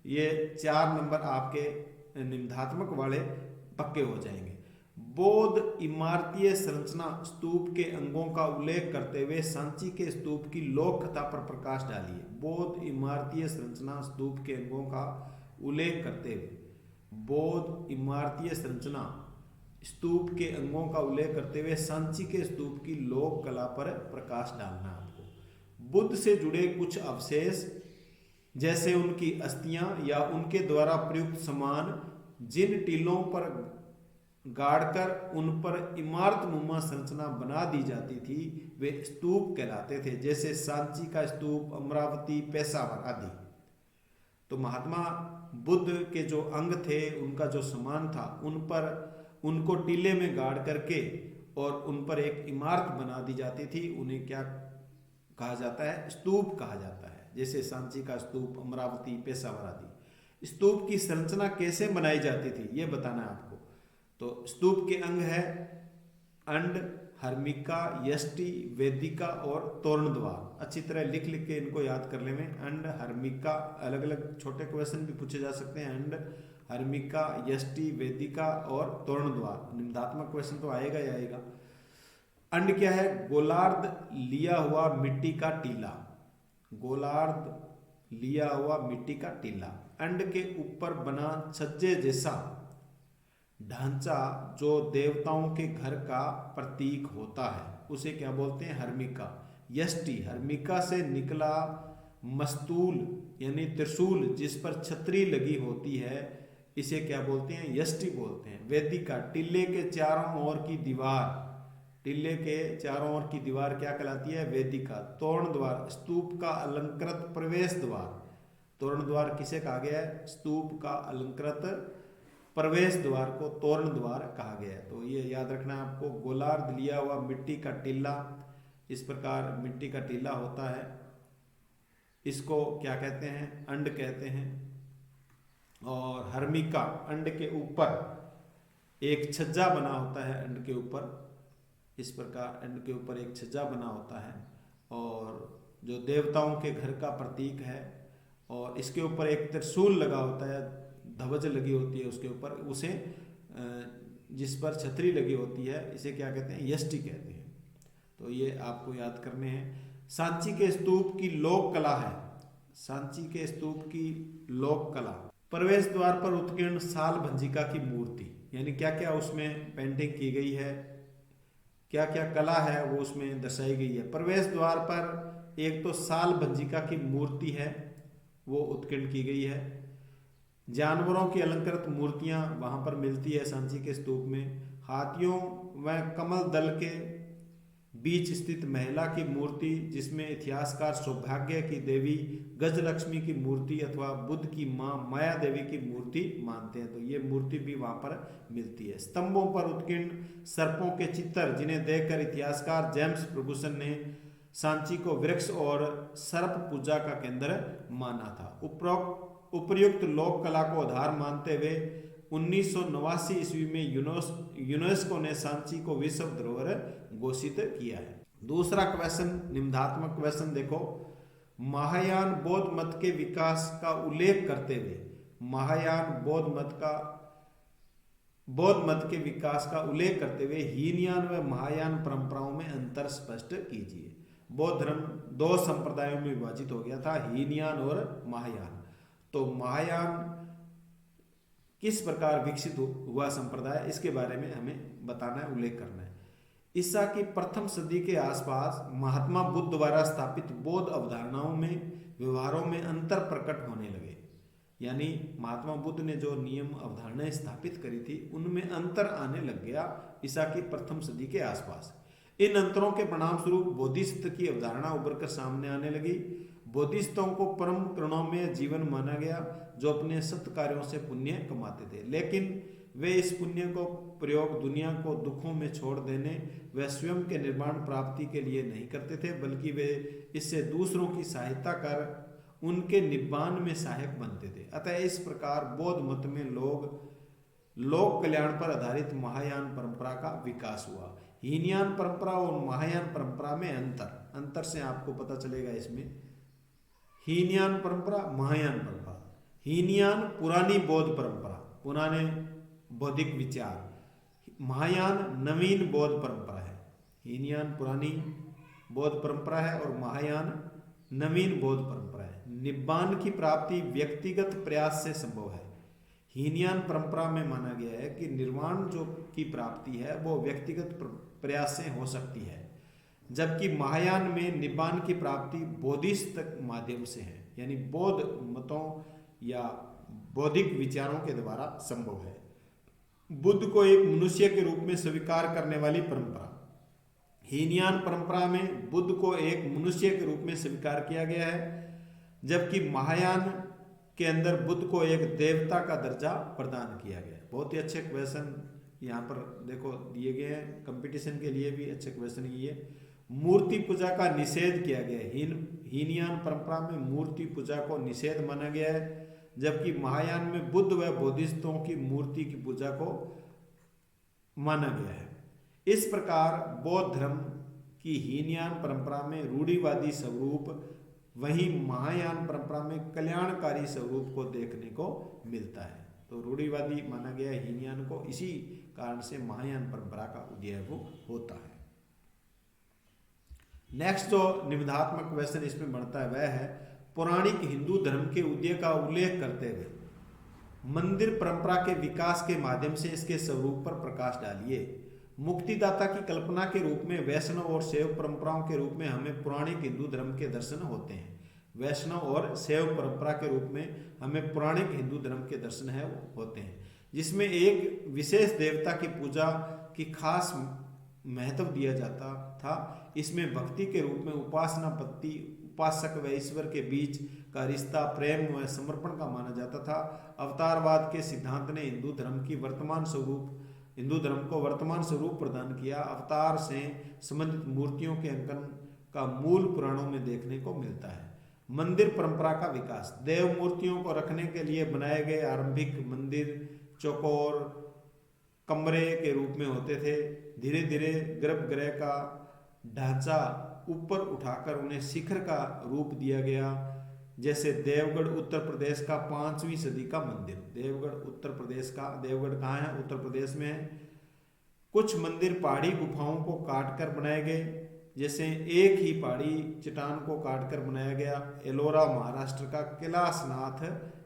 ये 4 नंबर आपके निबंधात्मक वाले पक्के हो जाएंगे। बौद्ध इमारतीय संरचना स्तूप के अंगों का उल्लेख करते हुए सांची के स्तूप की लोक कथा पर प्रकाश डालिए। बौद्ध इमारतीय संरचना स्तूप के अंगों का उल्लेख करते हुए, बौद्ध इमारतीय संरचना स्तूप के अंगों का उल्लेख करते हुए सांची के स्तूप की लोक कला पर प्रकाश डालना आपको। बुद्ध से जुड़े कुछ अवशेष जैसे उनकी अस्थियां या उनके द्वारा प्रयुक्त सामान जिन टीलों पर गाड़कर उन पर इमारत नुमा संरचना बना दी जाती थी वे स्तूप कहलाते थे, जैसे सांची का स्तूप, अमरावती, पेशावर आदि। तो महात्मा बुद्ध के जो अंग थे, उनका जो सामान था, उन पर उनको टीले में गाड़ करके और उन पर एक इमारत बना दी जाती थी, उन्हें क्या कहा जाता है? स्तूप कहा जाता है। जैसे सांची का स्तूप, अमरावती, पेशावर आदि। स्तूप की संरचना कैसे बनाई जाती थी ये बताना है आपको। तो स्तूप के अंग है अंड, हर्मिका, यष्टि, वेदिका और तोरण द्वार। अच्छी तरह लिख लिख के इनको याद कर ले में। अंड, हर्मिका, अलग अलग छोटे क्वेश्चन भी पूछे जा सकते हैं। अंड, हर्मिका, यष्टि, वेदिका और तोरण द्वार। निबंधात्मक क्वेश्चन तो आएगा ही आएगा। अंड क्या है? गोलार्ध लिया हुआ मिट्टी का टीला। गोलार्ध लिया हुआ मिट्टी का टीला। अंड के ऊपर बना छज्जे जैसा ढांचा जो देवताओं के घर का प्रतीक होता है उसे क्या बोलते हैं? हर्मिका। यष्टि, हर्मिका से निकला मस्तूल यानी त्रिशूल जिस पर छतरी लगी होती है इसे क्या बोलते हैं? यष्टि बोलते हैं। वेदिका, टिल्ले के चारों ओर की दीवार। टिल्ले के चारों ओर की दीवार क्या कहलाती है? वेदिका। तोरण द्वार, स्तूप का अलंकृत प्रवेश द्वार। तोरण द्वार किसे कहा गया है? स्तूप का अलंकृत प्रवेश द्वार को तोरण द्वार कहा गया है। तो ये याद रखना है आपको। गोलार्ध लिया हुआ मिट्टी का टीला, इस प्रकार मिट्टी का टीला होता है, इसको क्या कहते हैं? अंड कहते हैं। और हर्मिका, अंड के ऊपर एक छज्जा बना होता है। अंड के ऊपर इस प्रकार अंड के ऊपर एक छज्जा बना होता है और जो देवताओं के घर का प्रतीक है, और इसके ऊपर एक त्रिशूल लगा होता है, ध्वज लगी होती है उसके ऊपर, उसे जिस पर छतरी लगी होती है इसे क्या कहते हैं? यष्टि कहते हैं। तो ये आपको याद करने हैं। सांची के स्तूप की लोक कला है। सांची के स्तूप की लोक कला। प्रवेश द्वार पर उत्कीर्ण साल भंजिका की मूर्ति, यानी क्या क्या उसमें पेंटिंग की गई है? क्या क्या कला है वो उसमें दर्शाई गई है। प्रवेश द्वार पर एक तो साल भंजिका की मूर्ति है, वो उत्कीर्ण की गई है। जानवरों की अलंकृत मूर्तियां वहां पर मिलती है सांची के स्तूप में। हाथियों व कमल दल के बीच स्थित महिला की मूर्ति, जिसमें इतिहासकार सौभाग्य की देवी गजलक्ष्मी की मूर्ति अथवा बुद्ध की मां माया देवी की मूर्ति मानते हैं, तो ये मूर्ति भी वहां पर मिलती है। स्तंभों पर उत्कीर्ण सर्पों के चित्र, जिन्हें देखकर इतिहासकार जेम्स फर्गुसन ने सांची को वृक्ष और सर्प पूजा का केंद्र माना था। उपर्युक्त लोक कला को आधार मानते हुए 1989 ईस्वी में यूनेस्को ने सांची को विश्व धरोहर घोषित किया है। दूसरा क्वेश्चन, निबंधात्मक क्वेश्चन देखो, महायान बौद्ध मत के विकास का उल्लेख करते हुए महायान बौद्ध मत के विकास का उल्लेख करते हुए हीनयान व महायान परंपराओं में अंतर स्पष्ट कीजिए। बौद्ध धर्म दो संप्रदायों में विभाजित हो गया था, हीनयान और महायान। तो महायान किस प्रकार विकसित हुआ संप्रदाय, इसके बारे में हमें बताना है, उल्लेख करना है। ईसा की प्रथम सदी के आसपास महात्मा बुद्ध द्वारा स्थापित बौद्ध अवधारणाओं में व्यवहारों में अंतर प्रकट होने लगे। यानी महात्मा बुद्ध ने जो नियम अवधारणाएं स्थापित करी थी उनमें अंतर आने लग गया ईसा की प्रथम सदी के आसपास। इन अंतरों के परिणाम स्वरूप बोधिसत्व की अवधारणा उभर कर सामने आने लगी। बोधिसत्वों को परम करुणामय जीवन माना गया, जो अपने सत्य कार्यों से पुण्य कमाते थे, लेकिन वे इस पुण्य को प्रयोग दुनिया को दुखों में छोड़ देने व स्वयं के निर्माण प्राप्ति के लिए नहीं करते थे, बल्कि वे इससे दूसरों की सहायता कर उनके निब्बान में सहायक बनते थे। अतः इस प्रकार बौद्ध मत में लोक कल्याण पर आधारित महायान परंपरा का विकास हुआ। हीनयान परंपरा और महायान परंपरा में अंतर से आपको पता चलेगा इसमें। हीनयान परंपरा, महायान परंपरा। हीनयान पुरानी बौद्ध परंपरा, पुराने बौद्धिक विचार। महायान नवीन बौद्ध परंपरा है। हीनयान पुरानी बौद्ध परंपरा है और महायान नवीन बौद्ध परंपरा है। निब्बान की प्राप्ति व्यक्तिगत प्रयास से संभव है। हीनयान परंपरा में माना गया है कि निर्वाण जो की प्राप्ति है वो व्यक्तिगत प्रयास से हो सकती है, जबकि महायान में निब्बान की प्राप्ति बोधिसत्व माध्यम से है, यानी बौद्ध मतों या बौद्धिक विचारों के द्वारा संभव है। बुद्ध को एक मनुष्य के रूप में स्वीकार करने वाली परंपरा। हीनयान परंपरा में बुद्ध को एक मनुष्य के रूप में स्वीकार किया गया है, जबकि महायान के अंदर बुद्ध को एक देवता का दर्जा प्रदान किया गया। बहुत ही अच्छे क्वेश्चन यहाँ पर देखो दिए गए हैं, कंपटीशन के लिए भी अच्छे क्वेश्चन ये। मूर्ति पूजा का निषेध किया गया है। हीनयान परंपरा में मूर्ति पूजा को निषेध माना गया है, जबकि महायान में बुद्ध व बोधिसत्वों की मूर्ति की पूजा को माना गया है। इस प्रकार बौद्ध धर्म की हीनयान परंपरा में रूढ़िवादी स्वरूप, वहीं महायान परंपरा में कल्याणकारी स्वरूप को देखने को मिलता है। तो रूढ़िवादी माना गया हीनयान को, इसी कारण से महायान परंपरा का उदय होता है। नेक्स्ट जो निबंधात्मक क्वेश्चन इसमें बनता है वह है, पौराणिक हिंदू धर्म के उदय का उल्लेख करते हुए मंदिर परंपरा के विकास के माध्यम से इसके स्वरूप पर प्रकाश डालिए। मुक्तिदाता की कल्पना के रूप में वैष्णव और शैव परंपराओं के रूप में हमें पौराणिक हिंदू धर्म के दर्शन होते हैं। वैष्णव और शैव परंपरा के रूप में हमें पौराणिक हिंदू धर्म के दर्शन होते हैं, जिसमें एक विशेष देवता की पूजा की खास महत्व दिया जाता था। इसमें भक्ति के रूप में उपासना पत्ति, उपासक व ईश्वर के बीच का रिश्ता प्रेम व समर्पण का माना जाता था। अवतारवाद के सिद्धांत ने हिंदू धर्म को वर्तमान स्वरूप प्रदान किया। अवतार से संबंधित मूर्तियों के अंकन का मूल पुराणों में देखने को मिलता है। मंदिर परंपरा का विकास। देव मूर्तियों को रखने के लिए बनाए गए आरंभिक मंदिर चौकोर कमरे के रूप में होते थे। धीरे धीरे गर्भगृह का ढांचा ऊपर उठाकर उन्हें शिखर का रूप दिया गया, जैसे देवगढ़ उत्तर प्रदेश का 5वीं सदी का मंदिर। देवगढ़ कहाँ है? उत्तर प्रदेश में है। कुछ मंदिर पहाड़ी गुफाओं को काटकर बनाए गए, जैसे एक ही पहाड़ी चट्टान को काटकर बनाया गया। एलोरा महाराष्ट्र का कैलाशनाथ,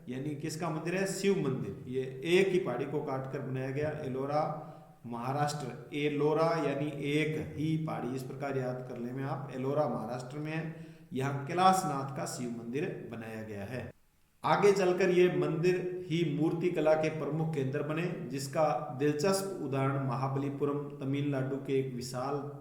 यानी किसका मंदिर है? शिव मंदिर। ये एक ही पहाड़ी को काटकर बनाया गया। एलोरा महाराष्ट्र, एलोरा यानी एक ही पहाड़ी, इस प्रकार याद कर ले में आप। एलोरा महाराष्ट्र में है। यहाँ कैलाशनाथ का शिव मंदिर बनाया गया है। आगे चलकर ये मंदिर ही मूर्ति कला के प्रमुख केंद्र बने, जिसका दिलचस्प उदाहरण महाबलीपुरम तमिलनाडु के एक विशाल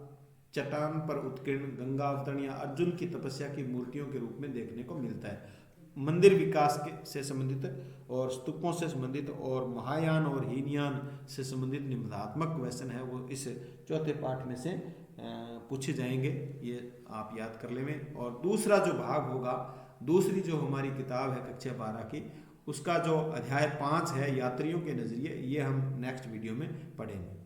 चट्टान पर उत्कीर्ण गंगा अवतरण या अर्जुन की तपस्या की मूर्तियों के रूप में देखने को मिलता है। मंदिर विकास से संबंधित और स्तूपों से संबंधित और महायान और हीनयान से संबंधित निबंधात्मक क्वेश्चन है वो इस चौथे पाठ में से पूछे जाएंगे, ये आप याद कर लें। और दूसरा जो भाग होगा, दूसरी जो हमारी किताब है कक्षा 12 की, उसका जो अध्याय 5 है यात्रियों के नजरिए, ये हम नेक्स्ट वीडियो में पढ़ेंगे।